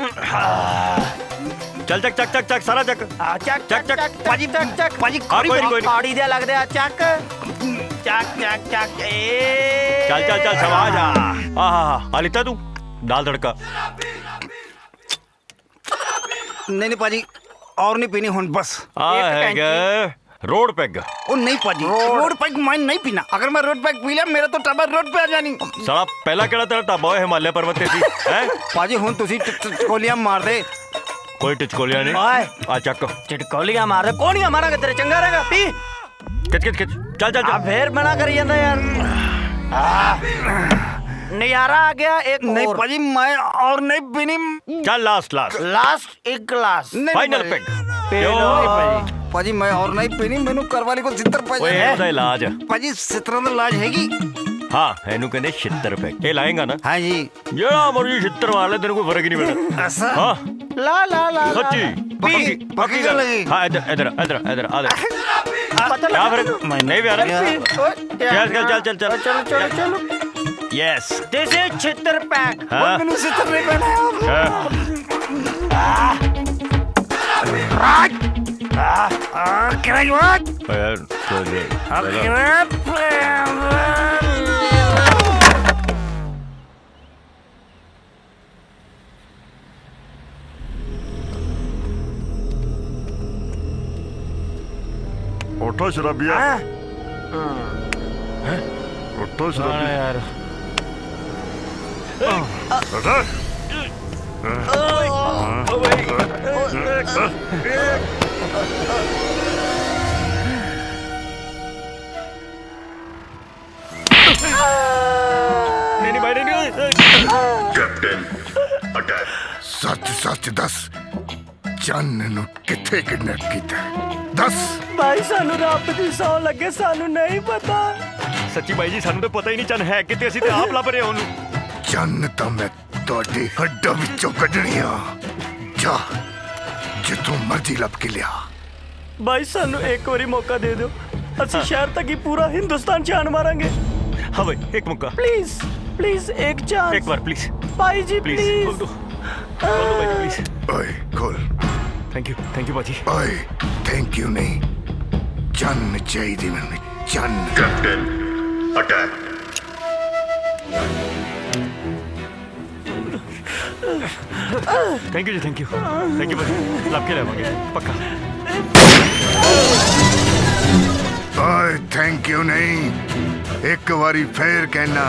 चल चक चक चक चक सारा चक चक चक चक पाजी चक चक पाजी काड़ी दे लगदे आ चक चक चक चक। ए चल चल चल समाज आ लिता तू दाल तड़का। नहीं पाजी और नहीं पीनी हुन, बस रोड पैग। ओ नहीं पाजी, रोड पैग मैं नहीं पीना। अगर मैं रोड पैग पी लिया मेरा तो टबर रोड पे आ जानी। साला पहला केड़ा तेरा ढाबा है हिमालय पर्वत ते सी हैं? पाजी हुन तुसी टिचकोलियां मार दे। कोई टिचकोलियां नहीं। आ चक टिचकोलियां मार दे। कौन मारांगे, तेरे चंगा रहेगा। पी खिच खिच खिच। चल चल चल। फिर मना करी जांदा यार। नजारा आ गया एक नहीं और। पाजी मैं और नहीं पीनी। चल लास्ट लास्ट लास्ट एक गिलास फाइनल पैग। पाजी मैं और नहीं पीनी, मैनू करवाली को सितर ओए पाजी। ਇਹਦਾ ਇਲਾਜ ਆ। पाजी सितरों ਦਾ ਇਲਾਜ ਹੈਗੀ। ਹਾਂ ਇਹਨੂੰ ਕਹਿੰਦੇ ਛਿੱਤਰ ਪੈਗ। ਇਹ ਲਾਏਗਾ ਨਾ? ਹਾਂ ਜੀ। ਜਿਹੜਾ ਮਰਜੀ ਛਿੱਤਰ ਮਾਰ ਲੈ, ਤੈਨੂੰ ਕੋਈ ਫਰਕ ਹੀ ਨਹੀਂ ਪੈਣਾ। ਐਸਾ? ਹਾਂ ला ला ला ਸੱਚੀ ਪੱਕੀ ਗੱਲ। ਹਾਂ ਇੱਧਰ ਇੱਧਰ ਇੱਧਰ ਇੱਧਰ ਆ ਦੇ। क्या फर्क नहीं भी आ रहा। चल चल चल चल चलो चलो चलो। यस दिस इज छितर पैक। मैनू सितर नहीं पहना उठो शराबिया, उठो शराबिया यार। नहीं भाई नहीं। Captain attack. सच सच दस, चन्न नु किथे किडनैप कीता? दस भाई सानू रब दी सौ लगे, सानू नहीं पता। सच्ची भाई जी सानू तो पता ही नहीं चन है किते, ਅਸੀਂ ਤੇ ਆਪ ਲੱਭ ਰਹੇ ਉਹਨੂੰ। चन्न तो मैं ਤੁਹਾਡੇ ਹੱਡਾਂ ਵਿੱਚੋਂ ਕੱਢਣੀ ਆ। ਜਾ ਜਿੱਥੋਂ ਮਰਜ਼ੀ ਲੱਭ ਕੇ ਲਿਆ। भाई सानू एक बारी मौका दे दो, ਅਸੀਂ शहर तक ही पूरा हिंदुस्तान जान मारेंगे। हाँ भाई एक मौका प्लीज प्लीज एक चांस। एक बार प्लीज भाई जी प्लीज प्लीज। खोल दो भाई जी प्लीज। ओए खोल। थैंक यू भाजी। ओए थैंक यू नहीं, चन्न चाहिए मैंने, चन्न। Captain attack. थैंक यू भाजी, लब के लेवांगे पक्का। ओए थैंक यू नहीं, एक बारी फिर कहना,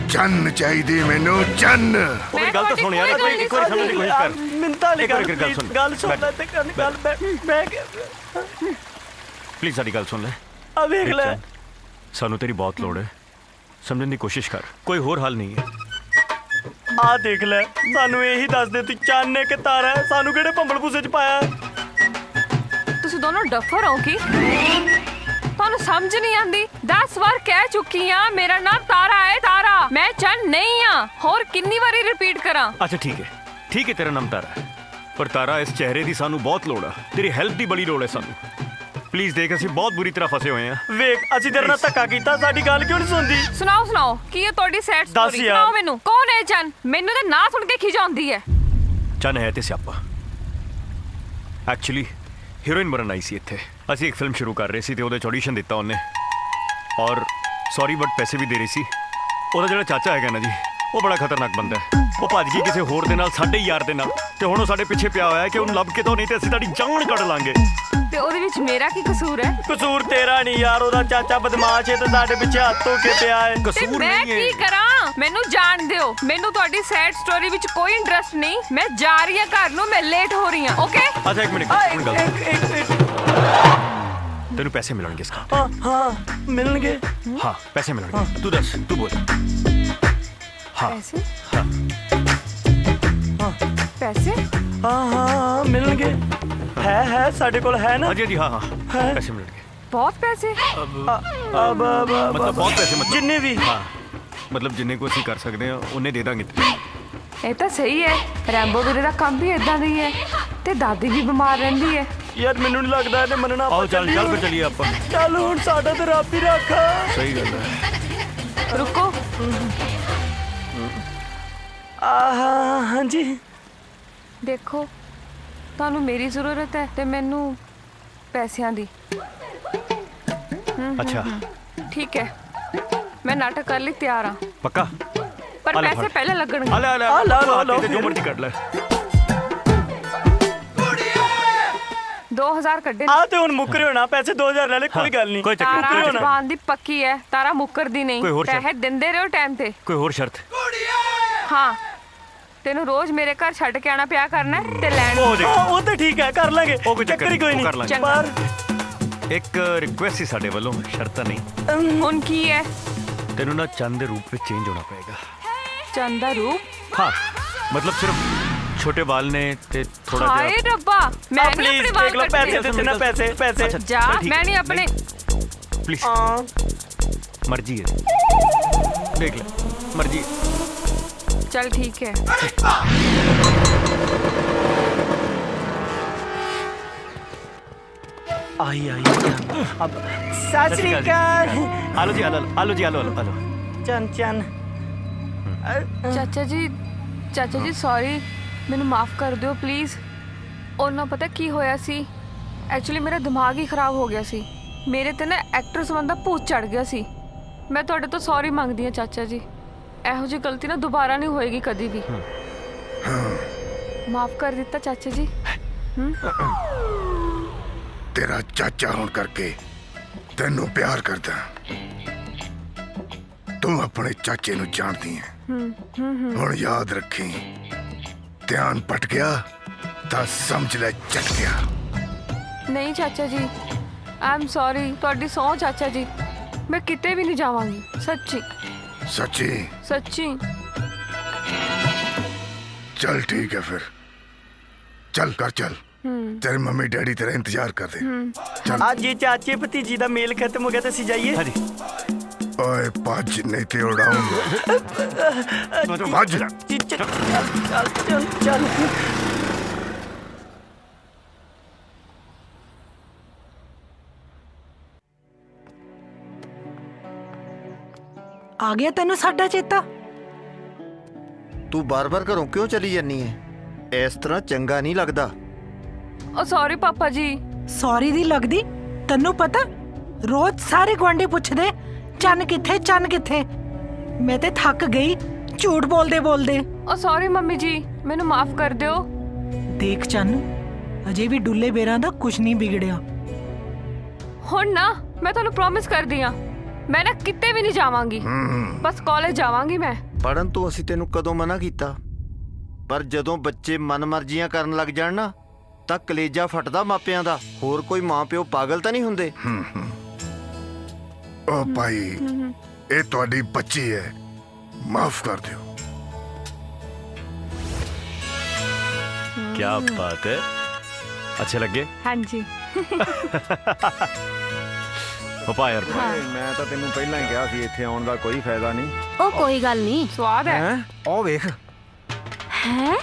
चन्न चाहिए मैनू, चन्न। मेरी गल तो सुन यार, एक बार समझने की कोशिश कर। मिंता ले एक गल सुन, गल सुन ले ते गल मैं प्लीज साडी गल सुन ले। आ देख ले, सानू तेरी बहुत लोड़ है, समझने की कोशिश कर, कोई होर हाल नहीं है। आ देख ले, सानू यही दस दे तू चाने के तारा है, सानू केड़े भंबल भूसे च पाया है। ਤੁਸੀਂ ਦੋਨੋਂ ਡਫਰ ਹੋ ਕੀ? ਤੁਹਾਨੂੰ ਸਮਝ ਨਹੀਂ ਆਂਦੀ? 10 ਵਾਰ ਕਹਿ ਚੁੱਕੀ ਆ ਮੇਰਾ ਨਾਮ ਤਾਰਾ ਹੈ, ਤਾਰਾ। ਮੈਂ ਚੰਨ ਨਹੀਂ ਆ। ਹੋਰ ਕਿੰਨੀ ਵਾਰੀ ਰਿਪੀਟ ਕਰਾਂ? अच्छा ठीक है तेरा नाम तारा है, पर तारा इस चेहरे की सानू बहुत लोड़ है, तेरी हेल्प की बड़ी लोड़ है सानू। प्लीज देख, ਅਸੀਂ ਬਹੁਤ ਬੁਰੀ ਤਰ੍ਹਾਂ ਫਸੇ ਹੋਏ ਆ। ਵੇਖ ਅਸੀਂ ਤੇਰੇ ਨਾਲ ਧੱਕਾ ਕੀਤਾ, ਸਾਡੀ ਗੱਲ ਕਿਉਂ ਨਹੀਂ ਸੁਣਦੀ? ਸੁਣਾਓ ਕੀ ਹੈ ਤੁਹਾਡੀ ਸੈਡ ਸਟੋਰੀ? ਸੁਣਾਓ ਮੈਨੂੰ, ਕੌਣ ਹੈ ਚੰਨ? ਮੈਨੂੰ ਤਾਂ ਨਾਂ ਸੁਣ ਕੇ ਖਿਜ ਆਉਂਦੀ ਹੈ। ਚੰਨ ਹੈ ਤੇ ਸਿਆਪਾ। ਐਕਚੁਅਲੀ ਹੀਰੋਇਨ ਬਣਨ ਆਈ ਸੀ ਇੱਥੇ। ਅਸੀਂ ਇੱਕ ਫਿਲਮ ਸ਼ੁਰੂ ਕਰ ਰਹੇ ਸੀ ਤੇ ਉਹਦੇ 'ਚ ਆਡੀਸ਼ਨ ਦਿੱਤਾ ਉਹਨੇ, ਔਰ ਸੌਰੀ ਬਟ ਪੈਸੇ ਵੀ ਦੇ ਰਹੀ ਸੀ। ਉਹਦਾ ਜਿਹੜਾ ਚਾਚਾ ਹੈਗਾ ਨਾ ਜੀ, ਉਹ ਬੜਾ ਖਤਰਨਾਕ ਬੰਦਾ ਹੈ। ਉਹ ਭੱਜ ਗਈ ਕਿਸੇ ਹੋਰ ਦੇ ਨਾਲ, ਸਾਡੇ ਯਾਰ ਦੇ ਨਾਲ, ਤੇ ਹੁਣ ਉਹ ਸਾਡੇ ਪਿੱਛੇ ਪਿਆ ਹੋਇਆ ਹੈ ਕਿ ਉਹਨੂੰ ਲੱਭ ਕੇ ਤਾਂ ਨਹੀਂ ਤੇ ਅਸੀਂ ਤੁਹਾਡੀ ਜਾਨ ਕੱਢ ਲਾਂਗੇ। ਤੇ ਉਹਦੇ ਵਿੱਚ ਮੇਰਾ ਕੀ ਕਸੂਰ ਹੈ? ਕਸੂਰ ਤੇਰਾ ਨਹੀਂ ਯਾਰ, ਉਹਦਾ ਚਾਚਾ ਬਦਮਾਸ਼ ਹੈ ਤੇ ਸਾਡੇ ਪਿੱਛੇ ਹੱਥ ਧੋ ਕੇ ਪਿਆ ਹੈ। ਤੇ ਮੈਂ ਕੀ ਕਰਾਂ? ਮੈਨੂੰ ਜਾਣ ਦਿਓ, ਮੈਨੂੰ ਤੁਹਾਡੀ ਸੈਡ ਸਟੋਰੀ ਵਿੱਚ ਕੋਈ ਇੰਟਰਸਟ ਨਹੀਂ। ਮੈਂ ਜਾ ਰਹੀ ਹਾਂ ਘਰ ਨੂੰ, ਮੈਂ ਲੇਟ ਹੋ ਰਹੀ ਹਾਂ। ਓਕੇ ਅੱਛਾ ਇੱਕ ਮਿੰਟ, ਤੈਨੂੰ ਪੈਸੇ ਮਿਲਣਗੇ ਇਸ ਕੰਮ ਤੇ? ਹਾਂ ਮਿਲਣਗੇ। ਹਾਂ ਪੈਸੇ ਮਿਲਣਗੇ, ਤੂੰ ਦੱਸ, ਤੂੰ ਬੋਲ। ਹਾਂ ਪੈਸੇ? ਹਾਂ ਪੈਸੇ? ਹਾਂ ਮਿਲਣਗੇ। ਹੈ ਸਾਡੇ ਕੋਲ ਹੈ ਨਾ? ਹਾਂਜੀ ਹਾਂ ਪੈਸੇ ਮਿਲਣਗੇ। ਬਹੁਤ ਪੈਸੇ? मतलब बहुत पैसे, मतलब जिन्ने भी। हाँ मतलब जिन्ने को ਅਸੀਂ ਕਰ ਸਕਦੇ ਹਾਂ ਉਹਨੇ ਦੇ ਦਾਂਗੇ। ਇਹ ਤਾਂ ਸਹੀ ਹੈ ਰੈਂਬੋ ਵੀਰੇ ਦਾ ਕੰਮ ਵੀ ਇਦਾਂ ਦਾ ਹੀ ਹੈ ਤੇ ਦਾਦੀ ਵੀ ਬਿਮਾਰ ਰਹਿੰਦੀ ਹੈ। ਯਾਰ ਮੈਨੂੰ ਨਹੀਂ ਲੱਗਦਾ ਇਹਨੇ ਮੰਨਣਾ। ਆਓ ਚੱਲ ਫਿਰ ਚੱਲੀਏ ਆਪਾਂ। ਚੱਲ ਹੁਣ ਸਾਡਾ ਤੇ ਰੱਬ ਹੀ ਰੱਖਾ। ਸਹੀ ਗੱਲ ਹੈ। ਰੁਕੋ। ਹਾਂਜੀ ਦੇਖੋ ਤੁਹਾਨੂੰ ਮੇਰੀ ਜ਼ਰੂਰਤ ਹੈ ਤੇ ਮੈਨੂੰ ਪੈਸਿਆਂ ਦੀ। ਅੱਛਾ ਠੀਕ ਹੈ ਮੈਂ ਨਾਟਕ ਕਰ ਲਈ ਤਿਆਰ ਹਾਂ। ਪੱਕਾ? ਪਰ ਪੈਸੇ ਪਹਿਲੇ ਲੱਗਣਗੇ। ਆ ਲੈ ਜੋ ਮਰਜ਼ੀ ਕੱਢ ਲੈ। 2000 ਕੱਢੇ ਆ ਤੇ ਹੁਣ ਮੁੱਕਰੇ ਹੋਣਾ ਪੈਸੇ 2000 ਲੈ ਲੈ ਕੋਈ ਗੱਲ ਨਹੀਂ। ਕੋਈ ਚੱਕਰ ਤਾਰਾ ਜ਼ਬਾਨ ਦੀ ਪੱਕੀ ਹੈ ਤਾਰਾ ਮੁੱਕਰਦੀ ਨਹੀਂ। ਕੋਈ ਹੋਰ ਪੈਸੇ ਦਿੰਦੇ ਰਹੋ ਟਾਈਮ ਤੇ। ਕੋਈ ਹੋਰ ਸ਼ਰਤ? ਹਾਂ ਤੈਨੂੰ ਰੋਜ਼ ਮੇਰੇ ਘਰ ਛੱਡ ਕੇ ਆਣਾ ਪਿਆ ਕਰਨਾ ਤੇ ਲੈਣ। ਉਹ ਤਾਂ ਠੀਕ ਹੈ ਕਰ ਲਾਂਗੇ। ਉਹ ਕੋਈ ਚੱਕਰ ਕੋਈ ਨਹੀਂ। ਕਰ ਲਾਂਗੇ। ਪਰ ਇੱਕ ਰਿਕੁਐਸਟ ਸੀ ਸਾਡੇ ਵੱਲੋਂ, ਸ਼ਰਤਾਂ ਨਹੀਂ। ਹੁਣ ਕੀ ਹੈ? ਤੈਨੂੰ ਨਾ ਚੰਦ ਦੇ ਰੂਪ ਵਿੱਚ ਚੇਂਜ ਹੋਣਾ ਪਏਗਾ। ਚੰਦ ਦਾ ਰੂਪ? ਹਾਂ ਮਤਲਬ ਸਿਰਫ ਛੋਟੇ ਵਾਲ ਨੇ ਤੇ ਥੋੜਾ ਜਿਹਾ। ਹਾਏ ਰੱਬਾ ਮੈਂ ਨਹੀਂ ਆਪਣੇ ਵਾਲ ਦੇਖ ਲਓ ਪੈਸੇ ਦੇ ਦੇਣਾ ਪੈਸੇ ਜਾ ਮੈਂ ਨਹੀਂ ਆਪਣੇ। ਪਲੀਜ਼ ਮਰਜ਼ੀ ਹੈ ਦੇਖ ਲੈ ਮਰਜ਼ੀ। चल ठीक है। आई अब सत श्री अकाल। आलो जी आलो चन चन। ਚਾਚਾ ਜੀ ਸੌਰੀ ਮੈਨੂੰ ਮਾਫ ਕਰ ਦਿਓ ਪਲੀਜ਼। ਉਹਨਾਂ ਪਤਾ ਕੀ ਹੋਇਆ ਸੀ ਐਕਚੁਅਲੀ ਮੇਰਾ ਦਿਮਾਗ ਹੀ ਖਰਾਬ ਹੋ ਗਿਆ ਸੀ। ਮੇਰੇ ਤੇ ਨਾ ਐਕਟਰਸ ਬੰਦਾ ਭੂਤ ਚੜ ਗਿਆ ਸੀ। ਮੈਂ ਤੁਹਾਡੇ ਤੋਂ ਸੌਰੀ ਮੰਗਦੀ ਹਾਂ ਚਾਚਾ ਜੀ। ਇਹੋ ਜਿਹੀ ਗਲਤੀ ਨਾ ਦੁਬਾਰਾ ਨਹੀਂ ਹੋਏਗੀ ਕਦੀ ਵੀ। ਮਾਫ ਕਰ ਦਿੱਤਾ ਚਾਚਾ ਜੀ। ਤੇਰਾ ਚਾਚਾ ਹੋਣ ਕਰਕੇ ਤੈਨੂੰ ਪਿਆਰ ਕਰਦਾ। ਤੂੰ ਆਪਣੇ ਚਾਚੇ ਨੂੰ ਜਾਣਦੀ ਹੈ। ਹੁਣ ਯਾਦ ਰੱਖੀ ਧਿਆਨ ਪਟ ਗਿਆ ਤਾਂ ਸਮਝ ਲੈ ਚੱਟ ਗਿਆ। ਨਹੀਂ ਚਾਚਾ ਜੀ ਆਈ ਐਮ ਸੌਰੀ। ਤੁਹਾਡੀ ਸਹੁੰ ਚਾਚਾ ਜੀ ਮੈਂ ਕਿਤੇ ਵੀ ਨਹੀਂ ਜਾਵਾਂਗੀ ਸੱਚੀ ਸੱਚੀ। ਸੱਚੀ। चल ठीक है फिर चल कर चल। तेरे मम्मी डैडी तेरा इंतजार कर दे। आज ये चाचे भतीजी दा मेल खत्म हो गया तो सी जाइए। ओए भज नहीं ते उड़ाऊंगा। भज चल आ गया तेनू साडा चेता। ਤੂੰ ਬਾਰ-ਬਾਰ ਘਰੋਂ ਕਿਉਂ ਚਲੀ ਜਾਨੀ ਹੈ? ਇਸ ਤਰ੍ਹਾਂ ਚੰਗਾ ਨਹੀਂ ਲੱਗਦਾ। ओ सॉरी पापा जी। सॉरी दी लगदी तन्नू पता रोज सारे गुआंढी पुछदे चन किथे। मैं ते थक गई झूठ बोलदे। ओ सॉरी मम्मी जी मैनू माफ कर दियो। देख चन अजे भी डुल्ले बेरां दा कुछ नहीं बिगड़िया। हुण ना मैं तुहानू प्रॉमिस कर दी हां मैं ना किते भी नहीं जावांगी। बस कॉलेज जावांगी मैं। ਪੜਨ ਤੋਂ ਅਸੀਂ ਤੈਨੂੰ ਕਦੋਂ ਮਨਾ ਕੀਤਾ? ਪਰ ਜਦੋਂ ਬੱਚੇ ਮਨਮਰਜ਼ੀਆਂ ਕਰਨ ਲੱਗ ਜਾਣ ਨਾ ਤਾਂ ਕਲੇਜਾ ਫਟਦਾ ਮਾਪਿਆਂ ਦਾ। ਹੋਰ ਕੋਈ ਮਾਂ ਪਿਓ ਪਾਗਲ ਤਾਂ ਨਹੀਂ ਹੁੰਦੇ। ओ भाई ये ਤੁਹਾਡੀ ਬੱਚੀ है माफ कर दियो। क्या बात है अच्छे लगे? हाँ जी। ਪਾਪਾ ਯਾਰ ਮੈਂ ਤਾਂ ਤੈਨੂੰ ਪਹਿਲਾਂ ਹੀ ਕਿਹਾ ਸੀ ਇੱਥੇ ਆਉਣ ਦਾ ਕੋਈ ਫਾਇਦਾ ਨਹੀਂ। ਉਹ ਕੋਈ ਗੱਲ ਨਹੀਂ ਸਵਾਦ ਹੈ। ਉਹ ਵੇਖ ਹੈ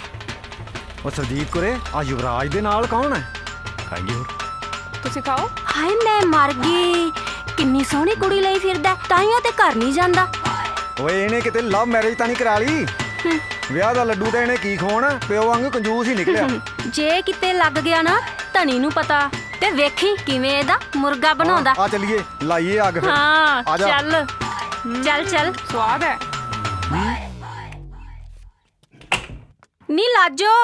ਉਹ ਸਰਜੀਤ ਕੁਰੇ ਆ ਯੁਵਰਾਜ ਦੇ ਨਾਲ ਕੌਣ ਹੈ? ਖਾਏਂਗੇ ਹੋਰ ਤੁਸੀਂ ਖਾਓ। ਹਾਏ ਮੈਂ ਮਰ ਗਈ ਕਿੰਨੀ ਸੋਹਣੀ ਕੁੜੀ ਲਈ ਫਿਰਦਾ ਤਾਈਓ ਤੇ ਘਰ ਨਹੀਂ ਜਾਂਦਾ। ਓਏ ਇਹਨੇ ਕਿਤੇ ਲਵ ਮੈਰਿਜ ਤਾਂ ਨਹੀਂ ਕਰਾ ਲਈ? ਵਿਆਹ ਦਾ ਲੱਡੂ ਤਾਂ ਇਹਨੇ ਕੀ ਖਵਾਉਣਾ? ਪਿਓ ਵਾਂਗੂ ਕੰਜੂਸ ਹੀ ਨਿਕਲਿਆ। ਜੇ ਕਿਤੇ ਲੱਗ ਗਿਆ ਨਾ ਧਣੀ ਨੂੰ ਪਤਾ ਤੇ ਵੇਖੀ ਕਿਵੇਂ ਇਹਦਾ ਮੁਰਗਾ ਬਣਾਉਂਦਾ। ਆ ਚੱਲੀਏ ਲਾਈਏ ਅੱਗ ਫਿਰ। ਹਾਂ ਆ ਜਾ। ਚੱਲ ਸਵਾਦ ਹੈ। ਨੀ ਲਾਜੋ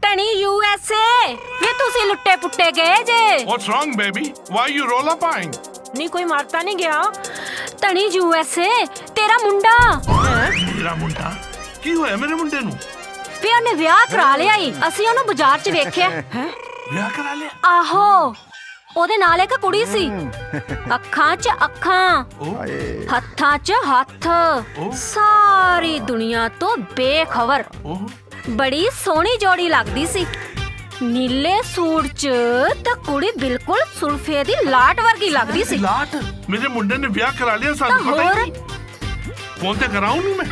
ਧਣੀ USA ਵੇ ਤੁਸੀਂ ਲੁੱਟੇ ਪੁੱਟੇ ਗਏ ਜੇ। What's wrong, baby? Why are you roll-up-eyeing? ਨੀ ਕੋਈ ਮਾਰਤਾ ਨਹੀਂ ਗਿਆ ਧਣੀ USA ਤੇਰਾ ਮੁੰਡਾ। ਮੇਰਾ ਮੁੰਡਾ? ਕੀ ਹੋਇਆ ਮੇਰੇ ਮੁੰਡੇ ਨੂੰ? ਵੀ ਉਹਨੇ ਵਿਆਹ ਕਰਾ ਲਿਆ ਈ। ਅਸੀਂ ਉਹਨੂੰ ਬਾਜ਼ਾਰ 'ਚ ਵੇਖਿਆ। ਵਿਆਹ ਕਰਾ ਲਿਆ? ਆਹੋ ਉਹਦੇ ਨਾਲ ਇੱਕ ਕੁੜੀ ਸੀ। ਅੱਖਾਂ 'ਚ ਅੱਖਾਂ ਹੱਥਾਂ 'ਚ ਹੱਥ ਸਾਰੀ ਦੁਨੀਆ ਤੋਂ ਬੇਖਬਰ। ਬੜੀ ਸੋਹਣੀ ਜੋੜੀ ਲੱਗਦੀ ਸੀ ਨੀਲੇ ਸੂਟ 'ਚ ਤਾਂ ਕੁੜੀ ਬਿਲਕੁਲ ਸੁਲਫੇ ਦੀ ਲਾਟ ਵਰਗੀ ਲੱਗਦੀ ਸੀ। ਲਾਟ? ਮੇਰੇ ਮੁੰਡੇ ਨੇ ਵਿਆਹ ਕਰਾ ਲਿਆ ਸਾਨੂੰ ਪਤਾ ਹੀ ਨਹੀਂ। ਫੋਨ ਤੇ ਕਰਾਉਂ ਨੂੰ ਮੈਂ।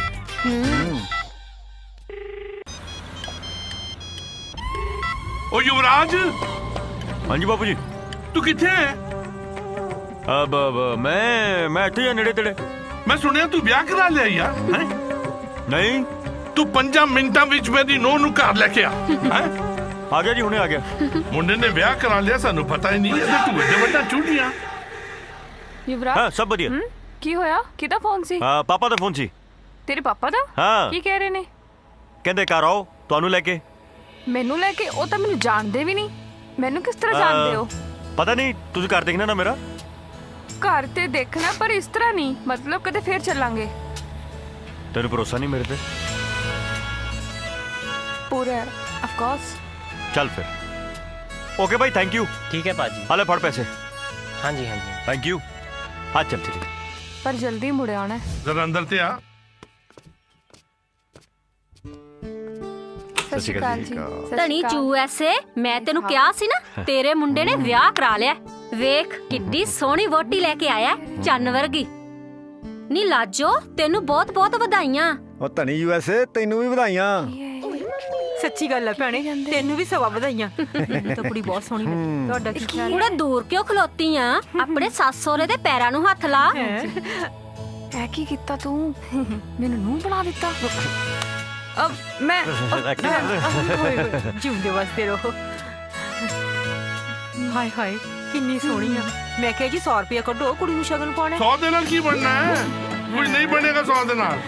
ओ युवराज। हाँ जी बाबू जी। तू किथे है? अब मैं इत्थे ही नेड़े तेड़े। मैं सुनिया तू ब्याह करा लिया यार। हैं? नहीं। तू 5 मिनटां विच मेरी नूह नूं घर लेके आ। हैं? आ गया जी, हुणे आ गया। मुंडे ने ब्याह करा लिया, सानू पता ही नहीं है। तू एडे वड्डा चूड़ियां। युवराज हाँ सब बढ़िया। की होया? किदा फोन सी? पापा दा फोन सी। तेरे पापा दा? हाँ। की कह रहे ने? कहंदे घर आओ तुहानू लेके। मैनू लेके? ओ तां मैनू जानदे भी नहीं। मैनू किस तरह जानदे हो? पता नहीं, तुझे घर देखना ना मेरा। घर ते देखना पर इस तरह नहीं, मतलब कदे फिर चलांगे। तेरे भरोसा नहीं मेरे पे? पूरा है, ऑफ कोर्स। चल फिर। ओके भाई, थैंक यू। ठीक है पाजी। हाले फड़ पैसे। हाँ जी हाँ जी। Thank you. हाँ चल ठीक है। पर जल्दी मुड़े आना है। जरा अंदर ते आ। सत श्री अकाल जी। ਧਣੀ USA, ਮੈਂ ਤੈਨੂੰ ਕਿਹਾ ਸੀ ਨਾ ਤੇਰੇ ਮੁੰਡੇ ਨੇ ਵਿਆਹ ਕਰਾ ਲਿਆ। ਵੇਖ ਕਿੱਡੀ ਸੋਹਣੀ ਵੋਟੀ ਲੈ ਕੇ ਆਇਆ, ਚੰਨ ਵਰਗੀ। ਨੀ ਲਾਜੋ, ਤੈਨੂੰ ਬਹੁਤ ਬਹੁਤ ਵਧਾਈਆਂ। ਉਹ ਧਣੀ USA, ਤੈਨੂੰ ਵੀ ਵਧਾਈਆਂ। ਸੱਚੀ ਗੱਲ ਹੈ ਭੈਣੇ, ਤੈਨੂੰ ਵੀ ਸਵਾ ਵਧਾਈਆਂ। ਤਾਂ ਕੁੜੀ ਬਹੁਤ ਸੋਹਣੀ ਲੱਗੀ। ਤੁਹਾਡਾ ਕੀ ਖਿਆਲ ਹੈ? ਕੁੜਾ ਦੂਰ ਕਿਉਂ ਖਲੋਤੀ ਆ? ਆਪਣੇ ਸੱਸ ਸਹੁਰੇ ਦੇ ਪੈਰਾਂ ਨੂੰ ਹੱਥ ਲਾ। ਐ ਕੀ ਕੀਤਾ ਤੂੰ? ਮੈਨੂੰ ਨੂੰਹ ਬਣਾ ਦਿੱਤਾ। अब मैं ਜਿਉਂਦੇ ਵਸਦੇ ਰਹੋ। ਹਾਏ ਹਾਏ ਕਿੰਨੀ ਸੋਹਣੀ ਆ। ਮੈਂ ਕਿਹਾ ਜੀ 100 ਰੁਪਏ ਕੱਢੋ, ਕੁੜੀ ਨੂੰ ਸ਼ਗਨ ਪਾਉਣਾ। 100 ਦੇ ਨਾਲ ਕੀ ਬਣਨਾ ਹੈ? ਕੁਝ ਨਹੀਂ ਬਣੇਗਾ 100 ਦੇ ਨਾਲ।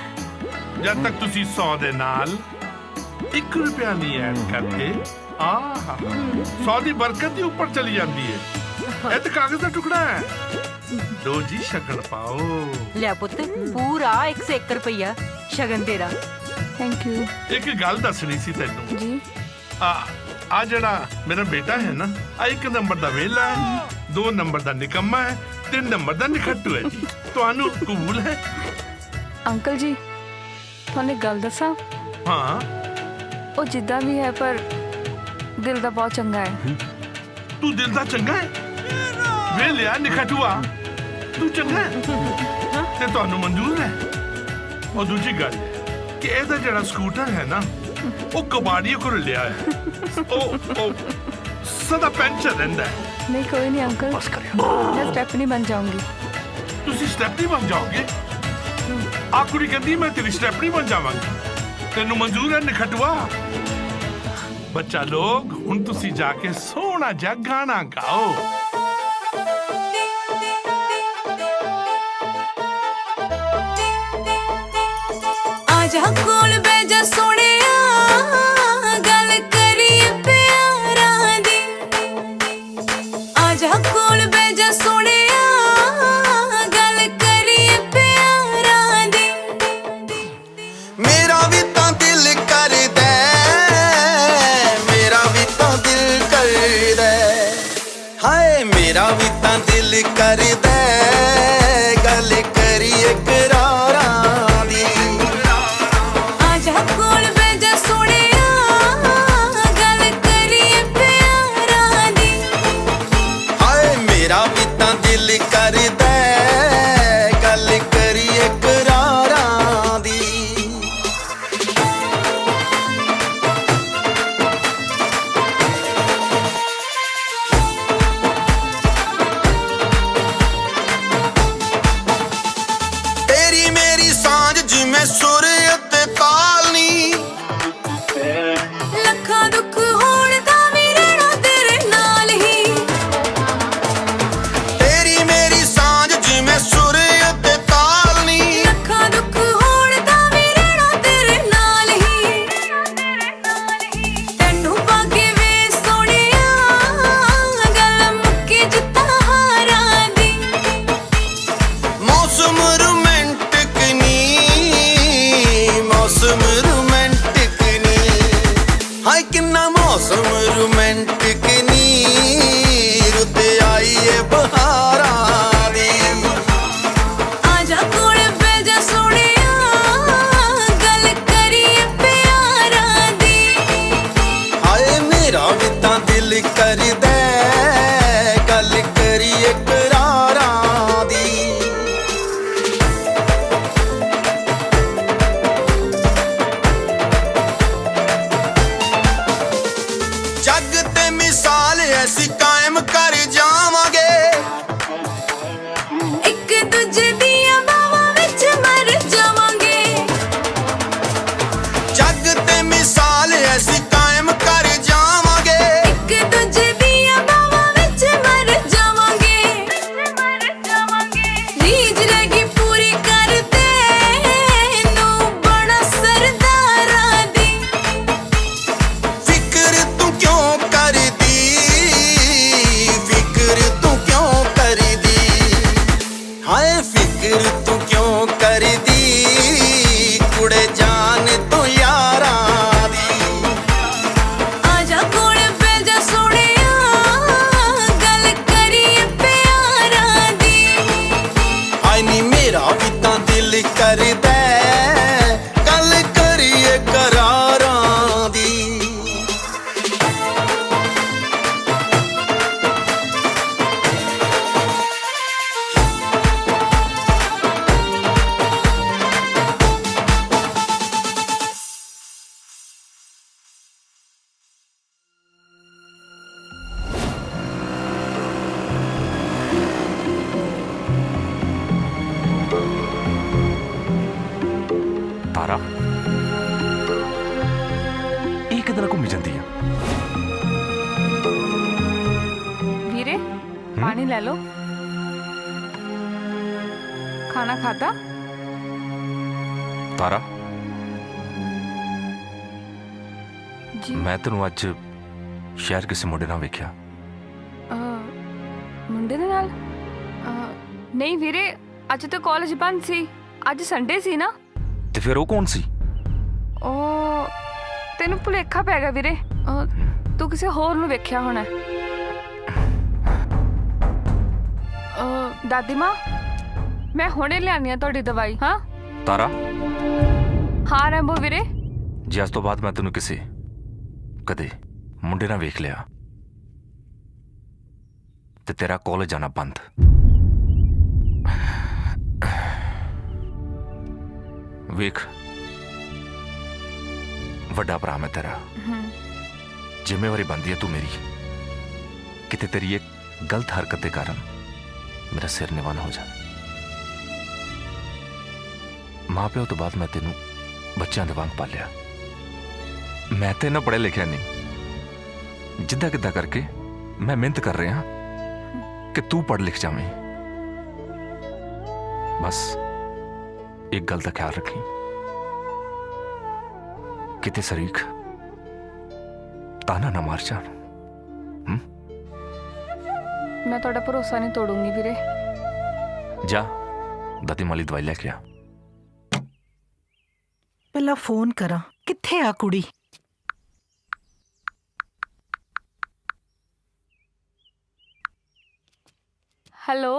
ਜਦ ਤੱਕ ਤੁਸੀਂ 100 ਦੇ ਨਾਲ 1 ਰੁਪਿਆ ਨਹੀਂ ਐਡ ਕਰਦੇ, ਆਹ 100 ਦੀ ਬਰਕਤ ਹੀ ਉੱਪਰ ਚਲੀ ਜਾਂਦੀ ਹੈ। ਇਹ ਤਾਂ ਕਾਗਜ਼ ਦਾ ਟੁਕੜਾ ਹੈ। ਲੋ ਜੀ ਸ਼ਗਨ ਪਾਓ। ਲੈ ਪੁੱਤ, ਪੂਰਾ 101 ਰੁਪਇਆ ਸ਼ਗਨ ਤੇਰਾ। Thank you. एक गल दसनी सी तेनू जी। आ जड़ा मेरा बेटा है ना, 1 नंबर दा वेला है, 2 नंबर दा निकम्मा है, 3 नंबर दा निखट्टू है जी। तुहानू कबूल है? अंकल जी थाने गल दसा? हाँ। ओ जिद्दां भी है पर दिल दा बहुत चंगा है। तू दिल दा चंगा है? वेलिया निखट्टूआ तू चंगा है ते तुहानू मंजूर है? और दूजी गल कि ਇਹਦਾ ਜਿਹੜਾ ਸਕੂਟਰ ਹੈ ਨਾ, ਉਹ ਕਬਾੜੀਏ ਕੋਲ ਲਿਆ ਹੈ। ਉਹ ਸਦਾ ਪੈਂਚਰ ਰਹਿੰਦਾ ਹੈ। नहीं कोई नहीं अंकल, बस कर मैं स्टेपनी बन जाऊंगी। ਤੁਸੀਂ ਸਟੈਪਨੀ ਬਣ ਜਾਓਗੇ? ਆ ਕੁੜੀ ਕਹਿੰਦੀ ਮੈਂ ਤੇਰੀ ਸਟੈਪਨੀ ਬਣ ਜਾਵਾਂਗੀ। ਤੈਨੂੰ ਮਨਜ਼ੂਰ ਹੈ ਨਿਖਟਵਾ? ਬੱਚਾ ਲੋਗ, ਹੁਣ ਤੁਸੀਂ ਜਾ ਕੇ ਸੋਹਣਾ ਜਿਹਾ ਗਾਣਾ ਗਾਓ। आजा कोल बैजा सोनिया, गल करिए प्यारा दी। आजा कोल बैजा सोनिया, गल करिए प्यारा दी। मेरा भी तो दिल कर दे, मेरा भी तो दिल कर दे, हाय मेरा भी तो दिल कर दे, गल करिए करारा दी। कोल बैजा सोनिया, गल करिए प्यारा दी। हाय मेरा भी तो दिल कर दे, गल करिए करारा दी। तेरी मेरी सांझ जिमें सुर ते ताल नी, लखा दुख होण दा भी रहना तेरे नाल ही। तेरी पानी ले लो। खाना खाता? तारा जी मैं तेनू अज शहर किसी मुंडे नाल वेख्या। मुंडे दे नाल? नहीं वीरे, अज तो कॉलेज बंद सी। अज संडे सी ना। ते फिर वो कौन सी? ओ तेनू भुलेखा पै गया वीरे। तू किसी होर नू वेख्या होना। दादी माँ, मैं हुणे लियानी तुहाडी दवाई। हाँ तारा हाँ रैंबो वीरे। जे अज तो बाद मैं तेनू किसी कदे मुंडे नाल वेख लिया ते तेरा कॉलेज जाना बंद। वेख वड्डा भरा मैं तेरा, जिम्मेवारी बनती है तू मेरी। किते तेरी एक गलत हरकत के कारण मेरा सिर निवान हो जाए। मां प्यो तो बाद मैं तेनू बच्चों के वांग पालिया। मैं तो इन्ना पढ़िया लिखिया नहीं, जिद्दा किद्दा करके मैं मेहनत कर रहा कि तू पढ़ लिख जावे। बस एक गल का ख्याल रखी, किते शरीक ताना ना मार जान। मैं थोड़ा भरोसा नहीं तोड़ूंगी वीरे। जा दादी माली दवाई लेके आ। पहला फोन करा, किथे आ कुड़ी? हेलो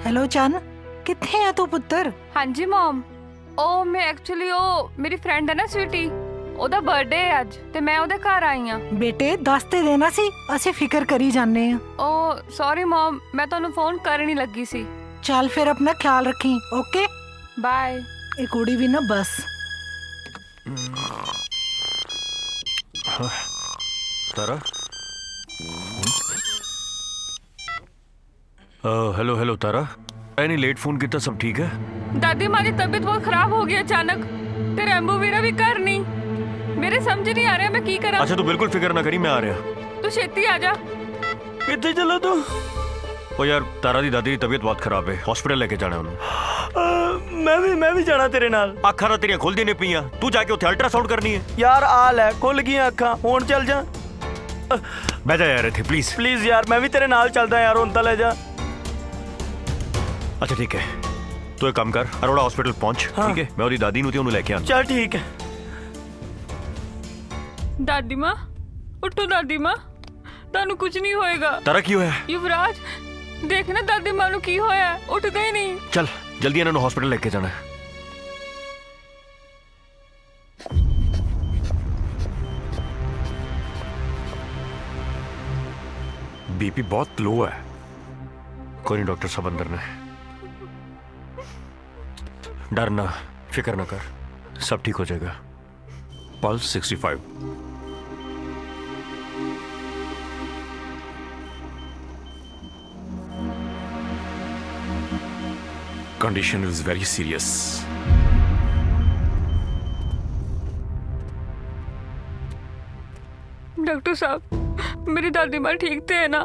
हेलो चन, किथे आ तू पुत्तर? हाँ जी मॉम। ओ मैं एक्चुअली ओ मेरी फ्रेंड है ना स्वीटी, ओदा बर्थडे है अज ते मैं ओदे घर आई हां। बेटे दस ते देना सी, ਅਸੀਂ ਫਿਕਰ ਕਰੀ ਜਾਂਦੇ ਆ। ओ सॉरी मॉम, मैं ਤੁਹਾਨੂੰ फोन करनी लगी सी। ਚੱਲ ਫਿਰ ਆਪਣਾ ਖਿਆਲ ਰੱਖੀ, ਓਕੇ बाय। ਇਹ ਕੁੜੀ ਵੀ ਨਾ ਬਸ। तारा हेलो हेलो तारा, एनी लेट फोन किया? सब ठीक है? दादी माँ की तबीयत बहुत खराब हो गई अचानक, ते रैम्बो वीरा भी घर नहीं। मेरे समझ नहीं आ रहा मैं की करा। अच्छा तू बिल्कुल फिक्र ना करी, मैं आ रहा। तू छेती आ जा। कितने चलो तू? ओ यार तारा दी दादी की तबीयत बहुत खराब है, हॉस्पिटल लेके जाना है उन्हें। मैं भी जाना तेरे नाल। अखा ना तेरियां खुलदी नहीं पियां, तू जाके उत्थे अल्ट्रासाउंड करनी है। यार आ ले, खुल गई अखा, हुण चल जा। बैठ जा यार इत्थे प्लीज। प्लीज यार मैं भी तेरे नाल चलदा यार, हुण तां ले जा। अच्छा ठीक है, तू एक काम कर, अरोड़ा हॉस्पिटल पहुंच। हाँ। ठीक है, मैं ओदी दादी नूं ते ओनू लेके आना। चल ठीक है। दादी माँ उठो, दादी माँ तानू कुछ नहीं होएगा। तारा की होया? युवराज देखना दादी माँ नू की होया, उठदे ही नहीं। चल जल्दी इन्हां नूं हॉस्पिटल लेके जाना है। बीपी बहुत लो है। कोई नहीं डॉक्टर साहब अंदर ने। डर ना, फिक्र ना कर, सब ठीक हो जाएगा। Pulse 65। Condition is very serious. Doctor साहब मेरी दादी माँ ठीक थे है ना?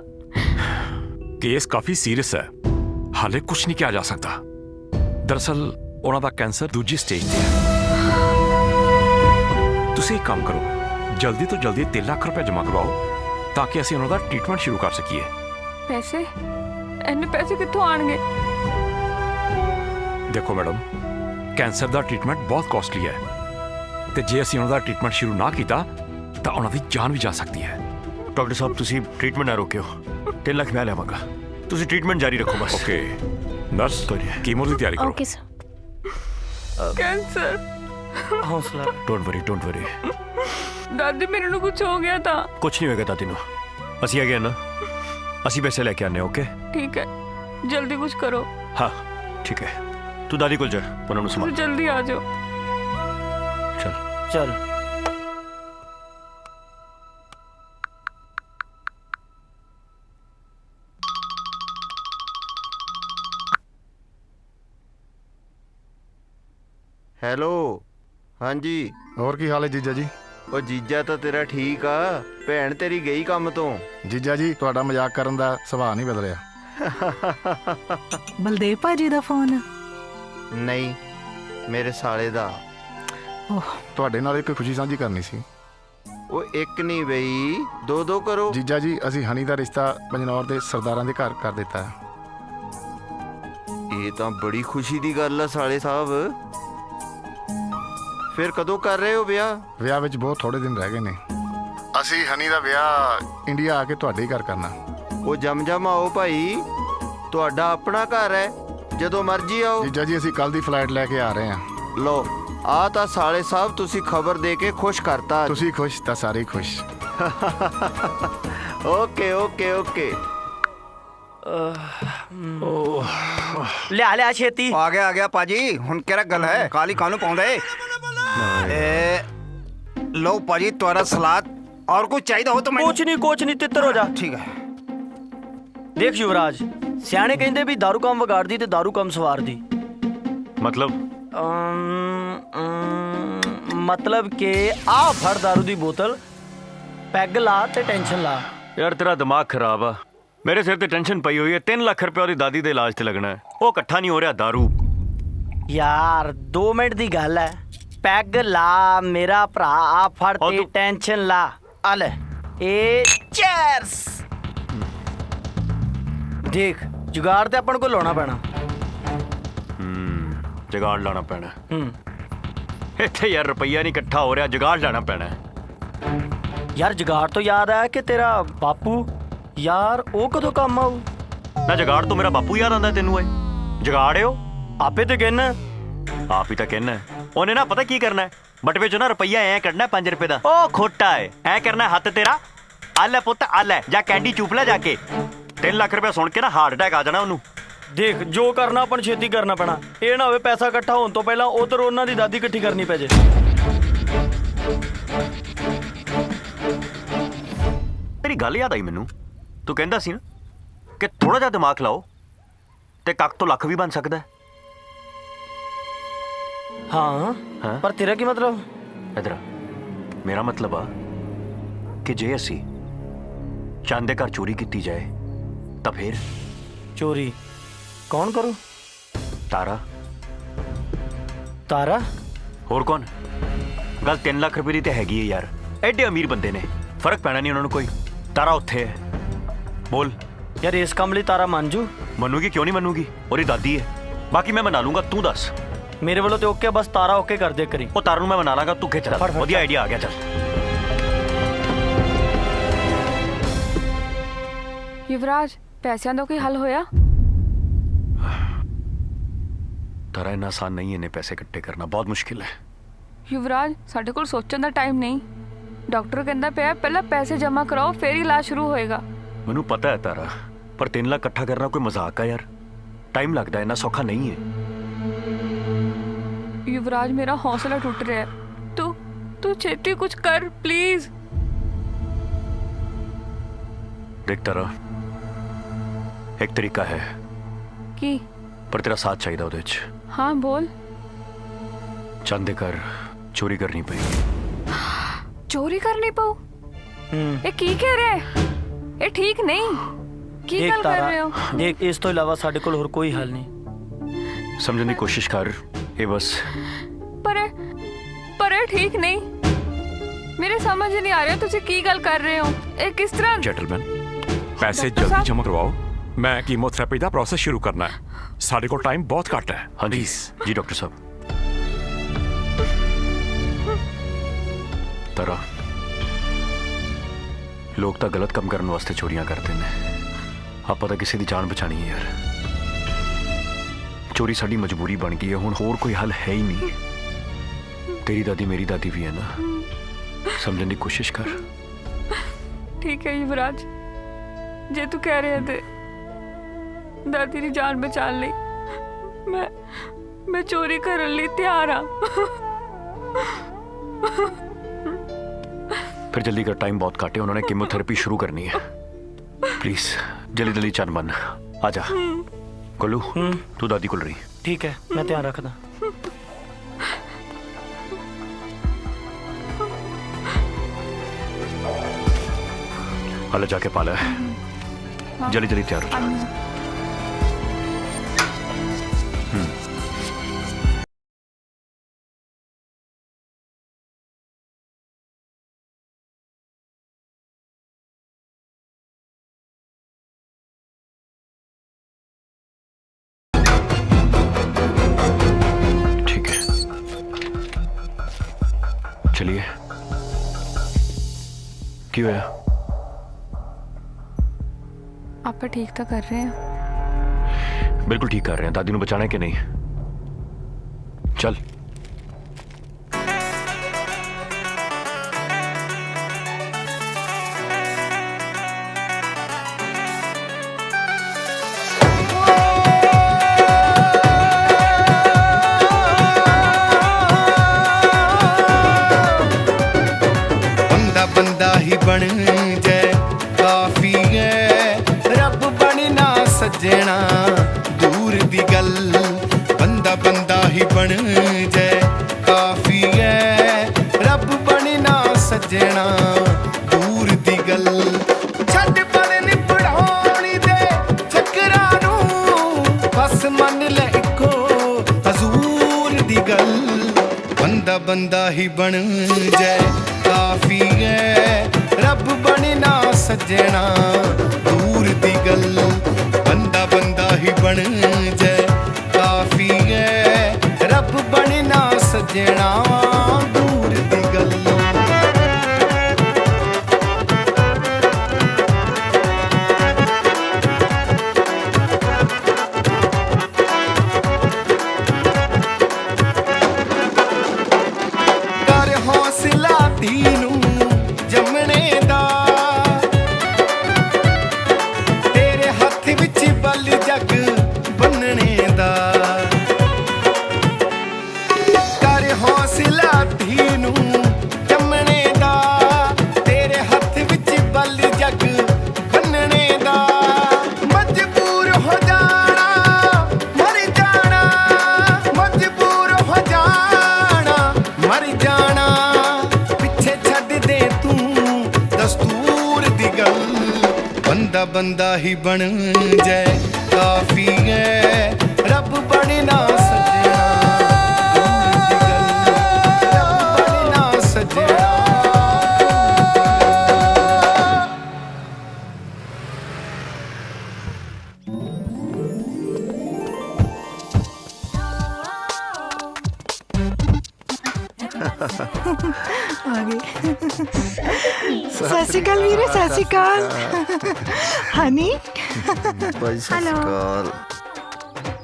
केस काफी सीरियस है, हाले कुछ नहीं किया जा सकता। दरअसल उन्हों का कैंसर दूजी स्टेज ते है। तुसी एक काम करो, जल्दी तो जल्दी 3 लाख रुपए जमा करवाओ ताकि असं उन्हों का ट्रीटमेंट शुरू कर सकीए। पैसे? इन्ने पैसे कित्थों आणगे? देखो मैडम, कैंसर का ट्रीटमेंट बहुत कॉस्टली है, तो जे असं उन्हों का ट्रीटमेंट शुरू ना किया तो उन्हों की जान भी जा सकती है। डॉक्टर साहब तुसी ट्रीटमेंट ना रोकियो, 3 लाख मैं लेवांगा, तुसी ट्रीटमेंट जारी रखो बस। ओके नर्स, कीमो की तैयारी करो। Okay sir. कैंसर? हौसला। Don't worry, don't worry. दादी मेरे को कुछ हो गया था। कुछ नहीं होगा दादी नूं, असी आ गए ना, असी पैसे लेके आने। ओके ठीक है, जल्दी कुछ करो। हाँ ठीक है, तू दादी को जा, उन्होंने संभाल। जल्दी आ जाओ। चल चल। ਹੈਲੋ ਹਾਂਜੀ ਹੋਰ ਕੀ ਹਾਲ ਹੈ ਜੀਜਾ ਜੀ? ਉਹ ਜੀਜਾ ਤਾਂ ਤੇਰਾ ਠੀਕ ਆ, ਭੈਣ ਤੇਰੀ ਗਈ ਕੰਮ ਤੋਂ। ਜੀਜਾ ਜੀ ਤੁਹਾਡਾ ਮਜ਼ਾਕ ਕਰਨ ਦਾ ਸੁਭਾਅ ਨਹੀਂ ਬਦਲਿਆ। ਬਲਦੇਵ ਭਾਜੀ ਦਾ ਫੋਨ? ਨਹੀਂ, ਮੇਰੇ ਸਾਲੇ ਦਾ। ਤੁਹਾਡੇ ਨਾਲ ਇੱਕ ਖੁਸ਼ੀ ਸਾਂਝੀ ਕਰਨੀ ਸੀ। ਉਹ ਇੱਕ ਨਹੀਂ ਬਈ, ਦੋ ਦੋ ਕਰੋ। ਜੀਜਾ ਜੀ, ਅਸੀਂ ਹਨੀ ਦਾ ਰਿਸ਼ਤਾ ਪੰਜਨੌਰ ਦੇ ਸਰਦਾਰਾਂ ਦੇ ਘਰ ਕਰ ਦਿੱਤਾ। ਇਹ ਤਾਂ ਬੜੀ ਖੁਸ਼ੀ ਦੀ ਗੱਲ ਆ ਸਾਲੇ ਸਾਹਿਬ। ਫਿਰ ਕਦੋਂ ਕਰ ਰਹੇ ਹੋ ਵਿਆਹ? ਵਿਆਹ ਵਿੱਚ ਬਹੁਤ ਥੋੜੇ ਦਿਨ ਰਹਿ ਗਏ ਨੇ। ਅਸੀਂ ਹਨੀ ਦਾ ਵਿਆਹ ਇੰਡੀਆ ਆ ਕੇ ਤੁਹਾਡੇ ਹੀ ਘਰ ਕਰਨਾ। ਉਹ ਜਮ ਆਓ ਭਾਈ, ਤੁਹਾਡਾ ਆਪਣਾ ਘਰ ਹੈ, ਜਦੋਂ ਮਰਜ਼ੀ ਆਓ। ਜੀਜਾ ਜੀ, ਅਸੀਂ ਕੱਲ ਦੀ ਫਲਾਈਟ ਲੈ ਕੇ ਆ ਰਹੇ ਹਾਂ। ਲੋ, ਆ ਤਾਂ ਸਾਲੇ ਸਾਹਿਬ ਤੁਸੀਂ ਖਬਰ ਦੇ ਕੇ ਖੁਸ਼ ਕਰਤਾ। ਤੁਸੀਂ ਖੁਸ਼ ਤਾਂ ਸਾਰੇ ਖੁਸ਼। Okay okay okay. ਲਿਆ ਛੇਤੀ। ਆ ਗਿਆ ਭਾਜੀ, ਹੁਣ ਕਿਹੜਾ ਗੱਲ ਹੈ? ਕਾਲੀ ਕਾਨੂੰ ਪਾਉਂਦੇ? लो पाजी तुम्हारा सलाद। और कुछ चाहिए हो तो मैं कुछ नहीं तितर हो जा। ठीक है। देख युवराज, सियाने कहते भी दारू काम वगाड़ दी ते दारू काम सवार दी। मतलब मतलब के आ फड़ दारू दी बोतल, पैग ला ते टेंशन ला। यार तेरा दिमाग खराब आ। मेरे सिर ते टेंशन पई हुई है। 3 लाख रुपया ओदी दादी दे इलाज ते लगना है। वो इकट्ठा नहीं हो रहा दारू। यार 2 मिनट दी गल है। पैग ला मेरा भरा, आ फड़ ते टेंशन ला। अल ए चीयर्स। देख जुगाड़ ते अपन को लाना पैना। जुगाड़ लाना पैना। इत्थे यार रुपया नहीं इकट्ठा हो रहा, जुगाड़ लाना पैना। यार जुगाड़ तो याद है कि तेरा बापू यार वो कदों काम आऊ ना। जुगाड़ तो मेरा बापू याद आंदा तेनू है? जुगाड़ है आपे तो कहना, आप ही तो कहना। ਉਹਨੇ ਨਾ ਪਤਾ ਕੀ ਕਰਨਾ ਹੈ, ਬਟਵੇ ਚੋਂ ਨਾ ਰੁਪਈਆ ਐ ਕੱਢਣਾ 5 ਰੁਪਏ ਦਾ। ਉਹ ਖੋਟਾ ਹੈ, ਐ ਕਰਨਾ ਹੱਥ ਤੇਰਾ, ਆ ਲੈ ਪੁੱਤ ਆ ਲੈ, ਜਾਂ ਕੈਂਡੀ ਚੂਪ ਲੈ ਜਾ ਕੇ। 3 ਲੱਖ ਰੁਪਏ ਸੁਣ ਕੇ ਨਾ ਹਾਰਟ ਅਟੈਕ ਆ ਜਾਣਾ ਉਹਨੂੰ। देख जो करना अपन छेती करना पैना। ये ना होवे पैसा इकट्ठा होने तो पहला उधर उन्हां दी दादी इकट्ठी करनी पै जे। तेरी गल याद आई मैनू, तू कहंदा सी ना कि थोड़ा जिहा दिमाग लाओ ते कख तो लख भी बन सकदा है। हाँ, पर तेरा की मतलब? इधर मेरा मतलब आ कि जे असी चंद दे घर चोरी की जाए तो फिर चोरी कौन करू? तारा। तारा होर कौन? गल 3 लाख रुपए की तो हैगी है यार। एडे अमीर बंदे ने, फर्क पैना नहीं उन्होंने कोई। तारा उत्थे है। बोल यार इस काम लिए तारा मान जू? मनूगी क्यों नहीं मनूगी, और दादी है। बाकी मैं मना लूंगा, तू दस। मेरे वालों तो ओके, बस तारा ओके कर दे करी। वो तारू मैं मना लांगा, तू खिंच रहा। वधिया आइडिया आ गया। चल युवराज, पैसों का कोई हल होया? तारा इन्ना आसान नहीं है इन्ने पैसे इकट्ठे करना, बहुत मुश्किल है। युवराज साढ़े कोल सोचने का टाइम नहीं। डॉक्टर कहता पिया पहले पैसे जमा कराओ फिर इलाज शुरू होएगा। मैनू पता है तारा, पर 3 लाख इकट्ठा करना कोई मजाक है यार। टाइम लगता है, इन्ना सौखा नहीं है। युवराज मेरा हौसला टूट रहा है। तू छेती कुछ कर प्लीज। देख तारा, एक तरीका है की? पर तेरा साथ चाहिए उहदे च। हाँ बोल। चंद दे घर चोरी करनी पई। चोरी करनी पाऊ? ये की कह रहे है? ये ठीक नहीं। की गल कर रहे हो? देख इस तो इलावा साडे कोल होर कोई हल नहीं। समझने की कोशिश कर, ये बस। पर ये ठीक नहीं। मेरे समझ नहीं आ रहा तुसी की गल कर रहे हो। ये किस तरह? जेंटलमैन, पैसे जल्दी जमा करवाओ, मैं कीमोथेरेपी का प्रोसेस शुरू करना है। साढ़े को टाइम बहुत घट है। हाँ जी जी डॉक्टर साहब। तारा, लोग तो गलत काम करने वास्ते चोरियां करते हैं। आप तो किसी की जान बचानी है यार। चोरी साडी मजबूरी बन गई है, हुण होर कोई हल है ही नहीं। तेरी दादी मेरी दादी भी है ना, समझने की कोशिश कर। ठीक है युवराज, जे तू कह रहे थे दादी की जान बचाने लई मैं चोरी करने लई तैयार हाँ। फिर जल्दी कर, टाइम बहुत घट है। उन्होंने कीमोथेरेपी शुरू करनी है। प्लीज जल्दी जल्दी चल बन, आजा। गोलू तू दादी को रही। ठीक है, मैं ध्यान रखदा। हाले जाके पाला है। जल्दी जल्दी तैयार हो जा। चलिए। क्यों है? आप ठीक तो कर रहे हैं? बिल्कुल ठीक कर रहे हैं। दादी ने बचाना है कि नहीं? चल। बंदा बंदा ही बन जाए काफी है, रब बनना सजना दूर दी गल। बंदा बंदा ही बन जाए काफी है, रब बनना सजना दूर दी गल। छड्ड पड़न पढ़ाउणी दे चक्करां नूं, बस मन ले इक्को हजूर दी गल। बंदा बंदा ही बन जाए काफी है, रब बनना सजना दूर दी गल। बंदा बंदा ही बन जाए काफी है, रब बनना सजना दूर दी गल। कर हौसला तीनू जमने दा, तेरे हथ विच बल जग बनने दा। कर हौसला तीनू जमने दा, तेरे हथ विच बल जग बनने दा। मजबूर हो जाना मर जाना, मजबूर हो जाना मर जाना। पिछे छड्ड दे तू दस्तूर दी गल। बंदा बंदा ही बन जाए काफी है, रब बनना सजना दूर दी गल। रब बनना सजना। आ गए। सत श्री अकाल वीरे, सत श्री अकाल। हनी भाई हेलो।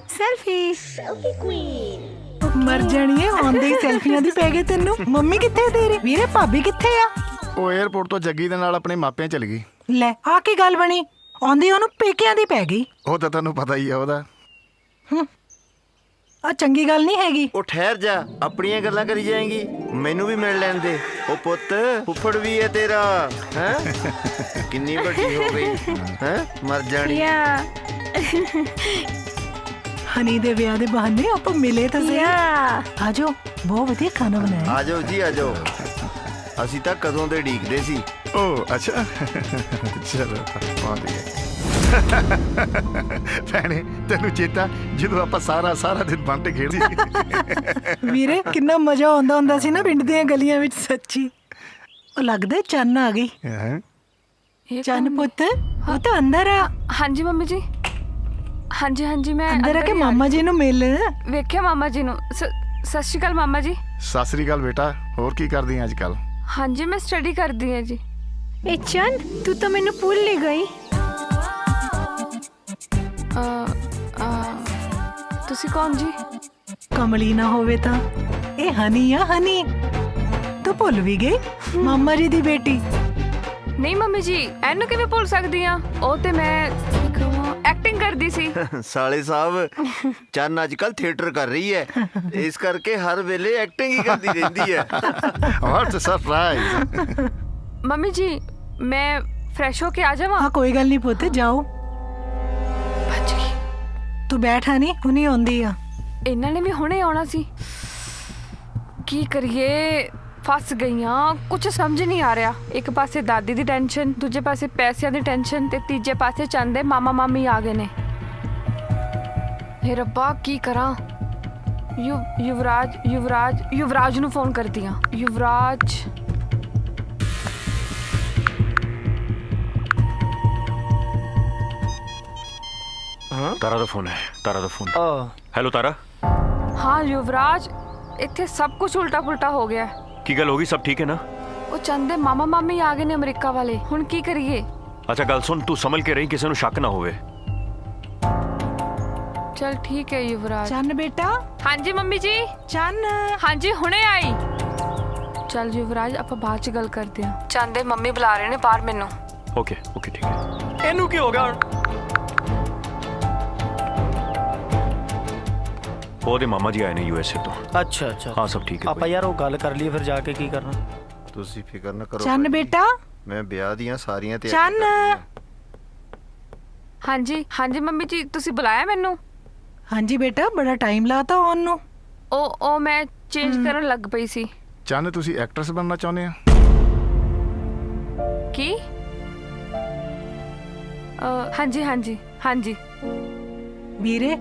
सेल्फी मर जानी है आंदे ही सेल्फियां दी पै गए तेनू। मम्मी कित्थे तेरी? वीरे भाभी कित्थे आ? ਉਹ 에어ਪੋਰਟ ਤੋਂ ਜੱਗੀ ਦੇ ਨਾਲ ਆਪਣੇ ਮਾਪਿਆਂ ਚਲ ਗਈ। ਲੈ ਆ ਕੀ ਗੱਲ ਬਣੀ? ਆਂਦੀ ਉਹਨੂੰ ਪੇਕਿਆਂ ਦੀ ਪੈ ਗਈ। ਉਹ ਤਾਂ ਤੁਹਾਨੂੰ ਪਤਾ ਹੀ ਆ ਉਹਦਾ। ਆ ਚੰਗੀ ਗੱਲ ਨਹੀਂ ਹੈਗੀ। ਉਹ ਠਹਿਰ ਜਾ, ਆਪਣੀਆਂ ਗੱਲਾਂ ਕਰੀ ਜਾਏਂਗੀ, ਮੈਨੂੰ ਵੀ ਮਿਲ ਲੈਣ ਦੇ। ਉਹ ਪੁੱਤ ਫੁੱਫੜ ਵੀ ਹੈ ਤੇਰਾ, ਹੈ ਕਿੰਨੀ ਵੱਡੀ ਹੋ ਗਈ, ਹੈ ਮਰ ਜਾਣੀ। ਹਨੀ ਦੇ ਵਿਆਹ ਦੇ ਬਹਾਨੇ ਆਪਾਂ ਮਿਲੇ ਤਾਂ ਸਹੀ। ਆਜੋ, ਬਹੁਤ ਵਧੀਆ ਖਾਣਾ ਬਣਾਇਆ। ਆ ਜਾਓ ਜੀ, ਆ ਜਾਓ। ਅਸੀਂ ਤਾਂ ਕਦੋਂ ਦੇ ਢੀਕਦੇ ਸੀ। ਉਹ ਅੱਛਾ ਚਲੋ ਪਹੁੰਚ ਗਏ। ਭੈਣੇ ਤੈਨੂੰ ਚੇਤਾ ਜਦੋਂ ਆਪਾਂ ਸਾਰਾ ਦਿਨ ਬੰਟੇ ਖੇਡਦੇ ਸੀ? ਵੀਰੇ ਕਿੰਨਾ ਮਜ਼ਾ ਆਉਂਦਾ ਹੁੰਦਾ ਸੀ ਨਾ ਪਿੰਡ ਦੀਆਂ ਗਲੀਆਂ ਵਿੱਚ। ਸੱਚੀ ਉਹ ਲੱਗਦਾ ਚੰਨ ਆ ਗਈ। ਚੰਨ ਪੁੱਤ ਉਹ ਤਾਂ ਅੰਦਰ ਆ। ਹਾਂਜੀ ਮੰਮੀ ਜੀ। ਹਾਂਜੀ ਹਾਂਜੀ ਮੈਂ ਅੰਦਰ ਆ ਕੇ ਮਾਮਾ ਜੀ ਨੂੰ ਮਿਲ। ਵੇਖਿਆ ਮਾਮਾ ਜੀ ਨੂੰ। ਸਤਿ ਸ਼੍ਰੀ ਅਕਾਲ ਮਾਮਾ ਜੀ। ਸਤਿ ਸ੍ਰੀ ਅਕਾਲ ਬੇਟਾ, ਹੋਰ ਕੀ ਕਰਦੀ ਆਂ ਅੱਜ ਕੱਲ? ਹਾਂਜੀ ਮੈਂ ਸਟੱਡੀ ਕਰਦੀ ਹਾਂ ਜੀ। ਇਹ ਚੰਨ ਤੂੰ ਤਾਂ ਮੈਨੂੰ ਭੁੱਲ ਹੀ ਗਈ। ਤੁਸੀਂ ਕੌਣ ਜੀ? ਕਮਲੀ ਨਾ ਹੋਵੇ ਤਾਂ ਇਹ ਹਨੀ ਆ। ਹਨੀ ਤੂੰ ਭੁੱਲ ਵੀ ਗਈ? ਮਾਮਾ ਜੀ ਦੀ ਬੇਟੀ। ਨਹੀਂ ਮੰਮੀ ਜੀ, ਇਹਨੂੰ ਕਿਵੇਂ ਭੁੱਲ ਸਕਦੀ ਆ? ਉਹ ਤੇ ਮੈਂ ਐਕਟਿੰਗ ਕਰਦੀ ਸੀ। ਸਾਲੇ ਸਾਹਿਬ, ਚੰਨ ਅੱਜ ਕੱਲ ਥੀਏਟਰ ਕਰ ਰਹੀ ਹੈ, ਇਸ ਕਰਕੇ ਹਰ ਵੇਲੇ ਐਕਟਿੰਗ ਹੀ ਕਰਦੀ ਰਹਿੰਦੀ ਹੈ। ਵਾਟ ਅ ਸਰਪ੍ਰਾਈਜ਼। ਮੰਮੀ ਜੀ ਮੈਂ ਫਰੈਸ਼ ਹੋ ਕੇ ਆ ਜਾਵਾਂ? ਹਾਂ ਕੋਈ ਗੱਲ ਨਹੀਂ ਪੁੱਤ, ਜਾਓ। ਤੂੰ ਬੈਠ ਹਨੀ, ਹੁਣੀ ਆਉਂਦੀ ਆ। ਇਹਨਾਂ ਨੇ ਵੀ ਹੁਣੇ ਆਉਣਾ ਸੀ। ਕੀ ਕਰੀਏ, ਫਸ ਗਈਆਂ। ਕੁਝ ਸਮਝ ਨਹੀਂ ਆ ਰਿਹਾ। ਇੱਕ ਪਾਸੇ ਦਾਦੀ ਦੀ ਟੈਨਸ਼ਨ, ਦੂਜੇ ਪਾਸੇ ਪੈਸਿਆਂ ਦੀ ਟੈਨਸ਼ਨ, ਤੇ ਤੀਜੇ ਪਾਸੇ ਚੰਦ ਦੇ ਮਾਮਾ ਮਾਮੀ ਆ ਗਏ ਨੇ। ਹੇ ਰੱਬਾ ਕੀ ਕਰਾਂ? ਯੁਵਰਾਜ ਨੂੰ ਫੋਨ ਕਰਦੀ ਆ। ਯੁਵਰਾਜ तारा दा फोन है। तारा दा फोन। हेलो तारा। हाँ युवराज, इत्थे सब कुछ उल्टा पुल्टा हो गया। ਕੀ ਗੱਲ ਹੋ ਗਈ? ਸਭ ਠੀਕ ਹੈ ਨਾ? ਉਹ ਚੰਦ ਦੇ ਮਾਮਾ ਮਾਮੀ ਆ ਗਏ ਨੇ ਅਮਰੀਕਾ ਵਾਲੇ, ਹੁਣ ਕੀ ਕਰੀਏ? ਅੱਛਾ ਗੱਲ ਸੁਣ, ਤੂੰ ਸੰਭਲ ਕੇ ਰਹੀ, ਕਿਸੇ ਨੂੰ ਸ਼ੱਕ ਨਾ ਹੋਵੇ। चल ठीक है युवराज। चन्न बेटा। हाँ जी मम्मी जी। चन्न। हाँ जी हुणे आई। चल युवराज ਆਪਾਂ ਬਾਅਦ ਚ ਗੱਲ ਕਰਦੇ ਹਾਂ। ਚੰਦ ਦੇ ਮੰਮੀ ਬੁਲਾ ਰਹੇ ਨੇ ਬਾਹਰ ਮੈਨੂੰ। ਓਕੇ ਓਕੇ ਠੀਕ ਹੈ। ਇਹਨੂੰ ਕੀ ਹੋ ਗਿਆ ਹੁਣ? ਉਹਦੇ ਮਾਮਾ ਜੀ ਆਏ ਨੇ ਯੂਐਸਏ ਤੋਂ। ਅੱਛਾ ਅੱਛਾ ਹਾਂ ਸਭ ਠੀਕ ਹੈ। ਆਪਾਂ ਯਾਰ ਉਹ ਗੱਲ ਕਰ ਲਈਏ, ਫਿਰ ਜਾ ਕੇ ਕੀ ਕਰਨਾ। ਤੁਸੀਂ ਫਿਕਰ ਨਾ ਕਰੋ। ਚੰਨ ਬੇਟਾ। ਮੈਂ ਵਿਆਹ ਦੀਆਂ ਸਾਰੀਆਂ ਚੰਨ। हाँ जी मम्मी जी ਤੁਸੀਂ ਬੁਲਾਇਆ ਮੈਨੂੰ? हाँ जी बेटा बड़ा टाइम लाता ऑन नो। ਉਹ ਮੈਂ ਚੇਂਜ ਕਰਨ ਲੱਗ ਪਈ ਸੀ। ਚੰਨ ਤੁਸੀਂ ਐਕਟਰਸ ਬਣਨਾ ਚਾਹੁੰਦੇ ਆ? ਕੀ? हाँ जी ਵੀਰੇ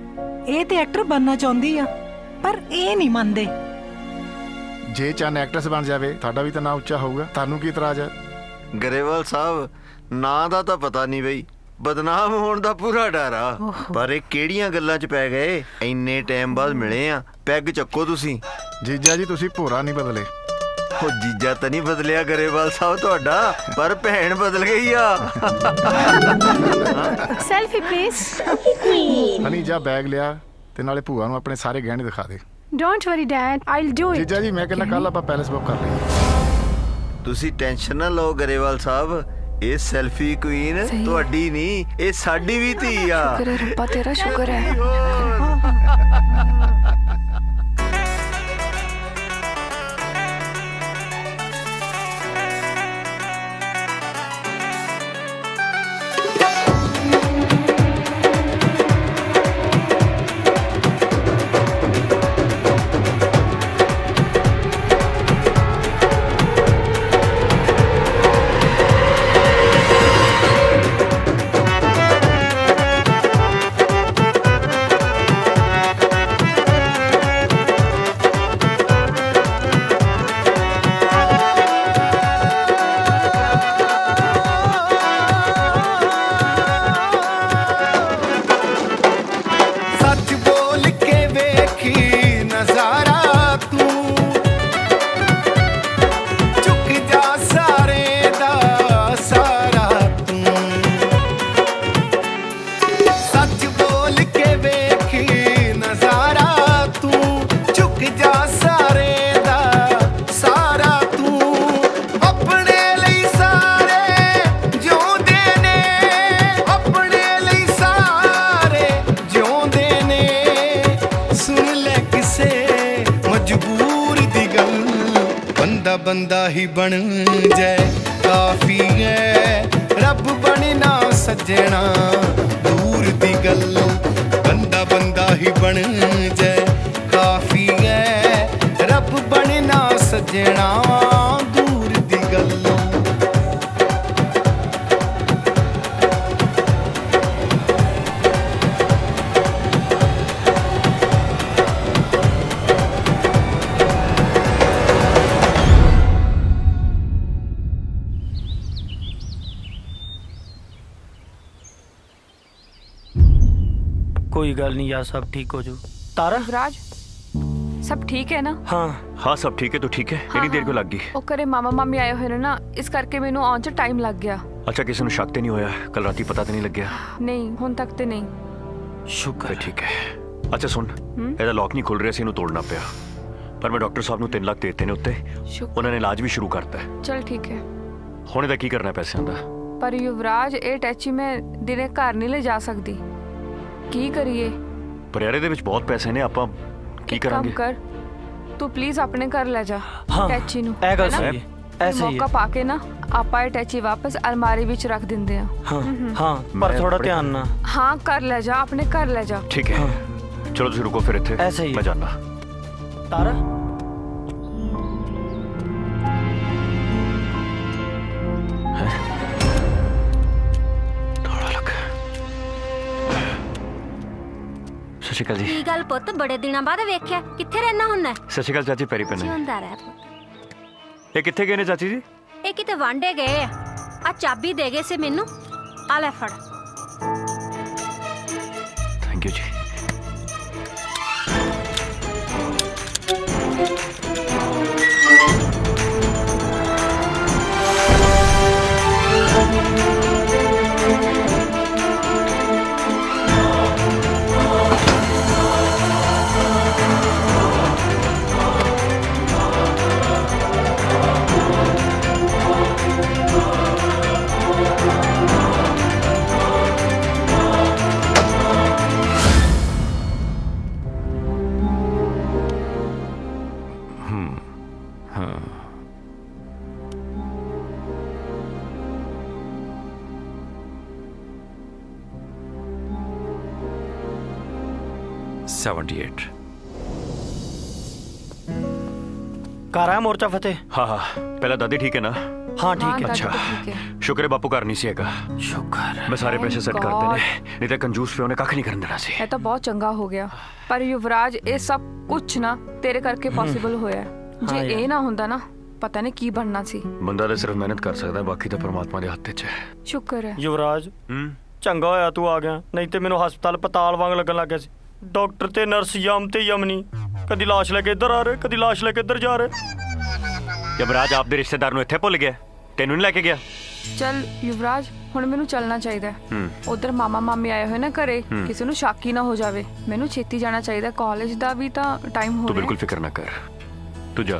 ਇਹ ਤੇ ਐਕਟਰ ਬਣਨਾ ਚਾਹੁੰਦੀ ਆ, ਪਰ ਇਹ ਨਹੀਂ ਮੰਨਦੇ। ਜੇ ਚੰਨ ਐਕਟਰਸ ਬਣ ਜਾਵੇ ਤੁਹਾਡਾ ਵੀ ਤਾਂ ਨਾਂ ਉੱਚਾ ਹੋਊਗਾ, ਤੁਹਾਨੂੰ ਕੀ ਇਤਰਾਜ਼ ਹੈ? ਗਰੇਵਾਲ ਸਾਹਿਬ ਨਾਂ ਦਾ ਤਾਂ ਪਤਾ ਨਹੀਂ ਬਈ, ਬਦਨਾਮ ਹੋਣ ਦਾ ਪੂਰਾ ਡਰ ਆ। ਪਰ ਇਹ ਕਿਹੜੀਆਂ ਗੱਲਾਂ 'ਚ ਪੈ ਗਏ? ਇੰਨੇ ਟਾਈਮ ਬਾਅਦ ਮਿਲੇ ਆ, ਪੈਗ ਚੱਕੋ ਤੁਸੀਂ। ਜੀਜਾ ਜੀ ਤੁਸੀਂ ਭੋਰਾ ਨਹੀਂ ਬਦਲੇ। ਉਹ ਜੀਜਾ ਤਾਂ ਨਹੀਂ ਬਦਲਿਆ ਗਰੇਵਾਲ ਸਾਹਿਬ ਤੁਹਾਡਾ, ਪਰ ਭੈਣ ਬਦਲ ਗਈ ਆ। Selfie please. ਹਨੀ ਜਾ ਬੈਗ ਲਿਆ ਤੇ ਨਾਲੇ ਭੂਆ ਨੂੰ ਆਪਣੇ ਸਾਰੇ ਗਹਿਣੇ ਦਿਖਾ ਦੇ। Don't worry dad, I will do it. ਜੀਜਾ ਜੀ ਮੈਂ ਕਹਿੰਦਾ ਕੱਲ ਆਪਾਂ ਪੈਲਸ ਬੁੱਕ ਕਰ ਲਈਏ। ਤੁਸੀਂ ਟੈਨਸ਼ਨ ਨਾ ਲਓ ਗਰੇਵਾਲ ਸਾਹਿਬ, ਇਹ ਸੈਲਫੀ ਕੁਈਨ ਤੁਹਾਡੀ ਨਹੀਂ, ਇਹ ਸਾਡੀ ਵੀ ਧੀ ਆ। ਸ਼ੁਕਰ ਹੈ ਰੱਬਾ ਤੇਰਾ, ਸ਼ੁਕਰ ਹੈ। बंदा ही बन जाए काफी है, रब बनना सजना दूर दी गल। बंदा बंदा ही बन जाए काफी है, रब बनना सजना दूर दी गल। कोई गल नहीं यार, सब ठीक हो जाओ। तारा युवराज सब ठीक है ना? हाँ सब ठीक है। तो ठीक है, इतनी देर क्यों लग गई? ਉਹ ਘਰੇ ਮਾਮਾ ਮਾਮੀ ਆਏ ਹੋਏ ਨੇ ਨਾ, ਇਸ ਕਰਕੇ ਮੈਨੂੰ ਆਉਣ 'ਚ ਟਾਈਮ ਲੱਗ ਗਿਆ। अच्छा किसी ਨੂੰ ਸ਼ੱਕ ਤੇ ਨਹੀਂ ਹੋਇਆ? ਕੱਲ ਰਾਤੀ ਪਤਾ ਤੇ ਨਹੀਂ ਲੱਗਿਆ? ਨਹੀਂ ਹੁਣ ਤੱਕ ਤੇ ਨਹੀਂ। ਸ਼ੁਕਰ ਹੈ। ਠੀਕ ਹੈ। ਅੱਛਾ ਸੁਣ, ਇਹਦਾ ਲੌਕ ਨਹੀਂ ਖੁੱਲ ਰਿਹਾ ਸੀ, ਇਹਨੂੰ ਤੋੜਨਾ ਪਿਆ, ਪਰ ਮੈਂ ਡਾਕਟਰ ਸਾਹਿਬ ਨੂੰ 3 ਲੱਖ ਦੇ ਦਿੱਤੇ ਨੇ ਉੱਤੇ, ਉਹਨਾਂ ਨੇ ਇਲਾਜ ਵੀ ਸ਼ੁਰੂ ਕਰਤਾ ਹੈ। ਚਲ ਠੀਕ ਹੈ। ਹੁਣ ਇਹਦਾ ਕੀ ਕਰਨਾ ਪੈਸਿਆਂ ਦਾ? ਪਰ ਯੁਵਰਾਜ ਇਹ ਟੈਚੀ ਮੈਂ ਦਿਨੇ ਘਰ ਨਹੀਂ ਲੈ ਜਾ ਸਕਦੀ, ਕੀ ਕਰੀਏ? ਪਰ ਯਾਰ ਇਹਦੇ ਵਿੱਚ ਬਹੁਤ ਪੈਸੇ ਨੇ, ਆਪਾਂ ਕੀ ਕਰਾਂਗੇ? ਕੰਮ ਕਰ ਤੂੰ ਪਲੀਜ਼ ਆਪਣੇ ਘਰ ਲੈ ਜਾ ਟੈਚੀ ਨੂੰ। ਇਹ ਗੱਲ ਸਹੀ ਹੈ, ਐਸੇ ਹੀ ਮੌਕਾ ਪਾ ਕੇ ਨਾ ਆਪਾਂ ਇਹ ਟੈਚੀ ਵਾਪਸ ਅਲਮਾਰੀ ਵਿੱਚ ਰੱਖ ਦਿੰਦੇ ਆ। ਹਾਂ ਪਰ ਥੋੜਾ ਧਿਆਨ ਨਾਲ। ਹਾਂ ਕਰ ਲੈ ਜਾ, ਆਪਣੇ ਘਰ ਲੈ ਜਾ। ਠੀਕ ਹੈ ਚਲੋ ਤੁਸੀਂ ਰੁਕੋ ਫਿਰ ਇੱਥੇ, ਐਸੇ ਹੀ ਮੈਂ ਜਾਣਾ। ਤਾਰਾ ਸਤਿ ਸ਼੍ਰੀ ਅਕਾਲ ਜੀ। ਕੀ ਗੱਲ ਪੁੱਤ, ਬੜੇ ਦਿਨਾਂ ਬਾਅਦ ਵੇਖਿਆ, ਕਿੱਥੇ ਰਹਿਣਾ ਹੁੰਨਾ? ਸਤਿ ਸ਼੍ਰੀ ਅਕਾਲ ਚਾਚੀ, ਪੈਰੀ ਪੈਣੇ। ਹੁੰਦਾ ਰਹਿ ਪੁੱਤ। ਇਹ ਕਿੱਥੇ ਗਏ ਨੇ ਚਾਚੀ ਜੀ? ਇਹ ਕਿਤੇ ਵਾਂਡੇ ਗਏ ਆ ਚਾਬੀ ਦੇ ਗਏ ਸੀ ਮੈਨੂੰ, ਆ ਲੈ ਫੜ। ਥੈਂਕ ਯੂ ਜੀ। 78। ਕਰ ਆਇਆ ਮੋਰਚਾ ਫਤਿਹ? हाँ हाँ पहला दादी ठीक है ना? हाँ ठीक है। अच्छा शुक्र है बापू घर नहीं सी हैगा। शुक्र मैं सारे पैसे सेट कर देने नहीं तो कंजूस पे उन्हें कख नहीं करन देना सी। ਇਹ ਤਾਂ ਬਹੁਤ ਚੰਗਾ ਹੋ ਗਿਆ ਪਰ ਯੁਵਰਾਜ ਇਹ ਸਭ ਕੁਝ ਨਾ ਤੇਰੇ ਕਰਕੇ ਪੋਸੀਬਲ ਹੋਇਆ ਹੈ। ਜੇ ਇਹ ਨਾ ਹੁੰਦਾ ਨਾ ਪਤਾ ਨਹੀਂ ਕੀ ਬਣਨਾ ਸੀ। बंदा तो सिर्फ मेहनत कर सकता है बाकी तो परमात्मा के हाथ च है। ਸ਼ੁਕਰ ਹੈ। ਯੁਵਰਾਜ ਚੰਗਾ ਹੋਇਆ ਤੂੰ ਆ ਗਿਆ ਨਹੀਂ ਤੇ ਮੈਨੂੰ ਹਸਪਤਾਲ ਪਤਾਲ ਵਾਂਗ ਲੱਗਣ ਲੱਗ ਗਿਆ ਸੀ। ਡਾਕਟਰ ਤੇ ਨਰਸ ਯਮ ਤੇ ਯਮਨੀ ਕਦੀ ਲਾਸ਼ ਲੈ ਕੇ ਇੱਧਰ ਆ ਰਹੇ ਕਦੀ ਲਾਸ਼ ਲੈ ਕੇ ਇੱਧਰ ਜਾ ਰਹੇ। ਯਮਰਾਜ ਆਪਦੇ ਰਿਸ਼ਤੇਦਾਰ ਨੂੰ ਇੱਥੇ ਭੁੱਲ ਗਿਆ ਤੈਨੂੰ ਨਹੀਂ ਲੈ ਕੇ ਗਿਆ। ਚੱਲ ਯੁਵਰਾਜ ਹੁਣ ਮੈਨੂੰ ਚੱਲਣਾ ਚਾਹੀਦਾ ਉਧਰ ਮਾਮਾ ਮਾਮੀ ਆਏ ਹੋਏ ਨਾ ਘਰੇ ਕਿਸੇ ਨੂੰ ਸ਼ੱਕ ਹੀ ਨਾ ਹੋ ਜਾਵੇ। ਮੈਨੂੰ ਛੇਤੀ ਜਾਣਾ ਚਾਹੀਦਾ ਕਾਲਜ ਦਾ ਵੀ ਤਾਂ ਟਾਈਮ ਹੋ तू ਰਿਹਾ। बिल्कुल फिक्र ना कर तू जा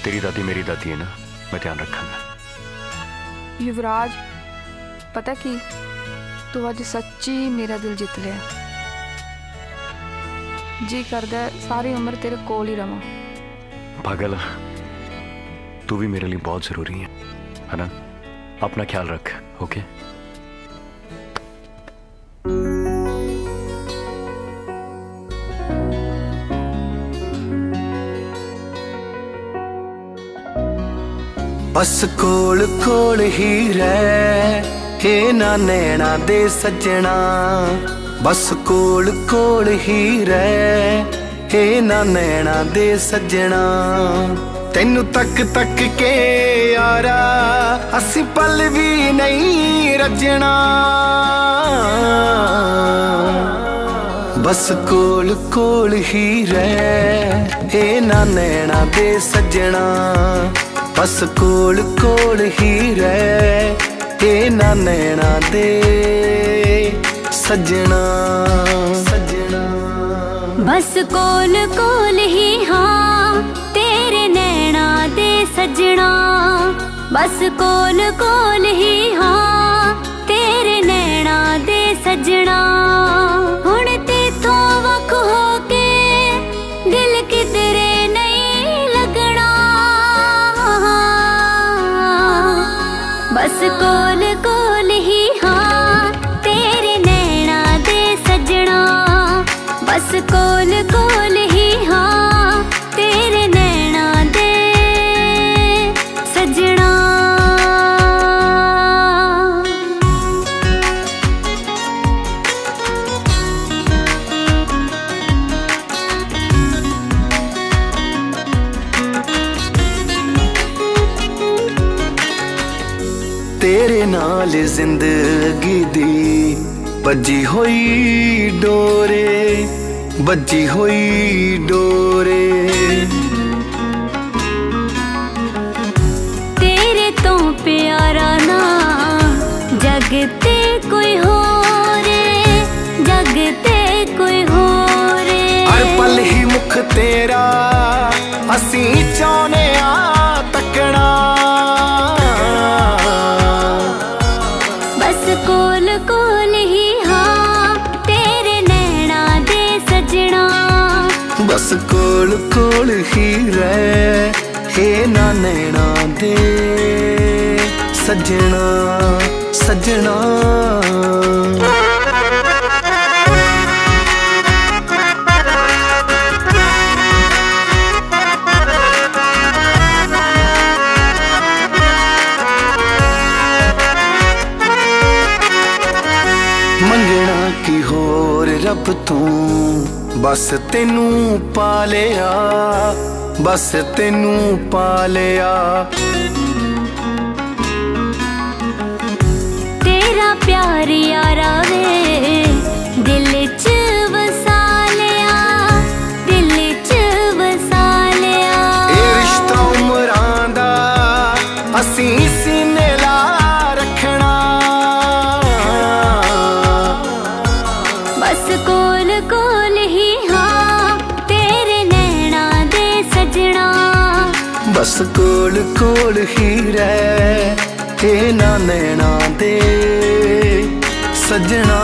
तेरी दादी मेरी दादी है ना मैं ध्यान रखूंगा। युवराज पता की तू आज सच्ची मेरा दिल जित लिया। जी करदा सारी उम्र तेरे कोल ही रवां। पागल तू भी मेरे लिए बहुत जरूरी है ना? अपना ख्याल रख ओके। बस कोल कोल ही रह हे ना नैना दे सजना। बस कोल कोल ही रह हे ना नैना दे सजना। तेनू तक तक के यारा असी पल भी नहीं रजना। बस कोल कोल ही रह हे ना नैना दे सजना। बस कोल कोल ही रह हे ना नैना दे सजना। सजना बस कोल कोल ही हाँ तेरे नैना दे सजना। बस कोल कोल ही हाँ तेरे नैना दे सजना। हुण तेथों वख हो के दिल किधरे नहीं लगना। बस कोल कोल ही हाँ तेरे नैना दे सजना। बस कोल कोल ही हाँ तेरे नैना दे सजना। तेरे नाल जिंदगी दी बजी होई डोरे। बजी होई डोरे तेरे तो प्यारा ना जगते कोई हो रे। जगते कोई हो रे। हर पल ही मुख तेरा असी चाहने आ तकना। बस कोल कोल ही हाँ तेरे नैना दे सजना। बस कोल कोल ही रह हे ना नैना दे सजना। सजना मंगना की होर रब तू बस तेनू पा लिया। बस तेनू पा लिया। तेरा प्यार यारा वे दिल च वसा लिया। दिल च वसा लिया। ए रिश्ता उमरां दा असी सीने ला रखना। बस कोल कोल ही हाँ तेरे नैना दे सजना। बस कोल कोल ही रह हे ना नैना दे सजना।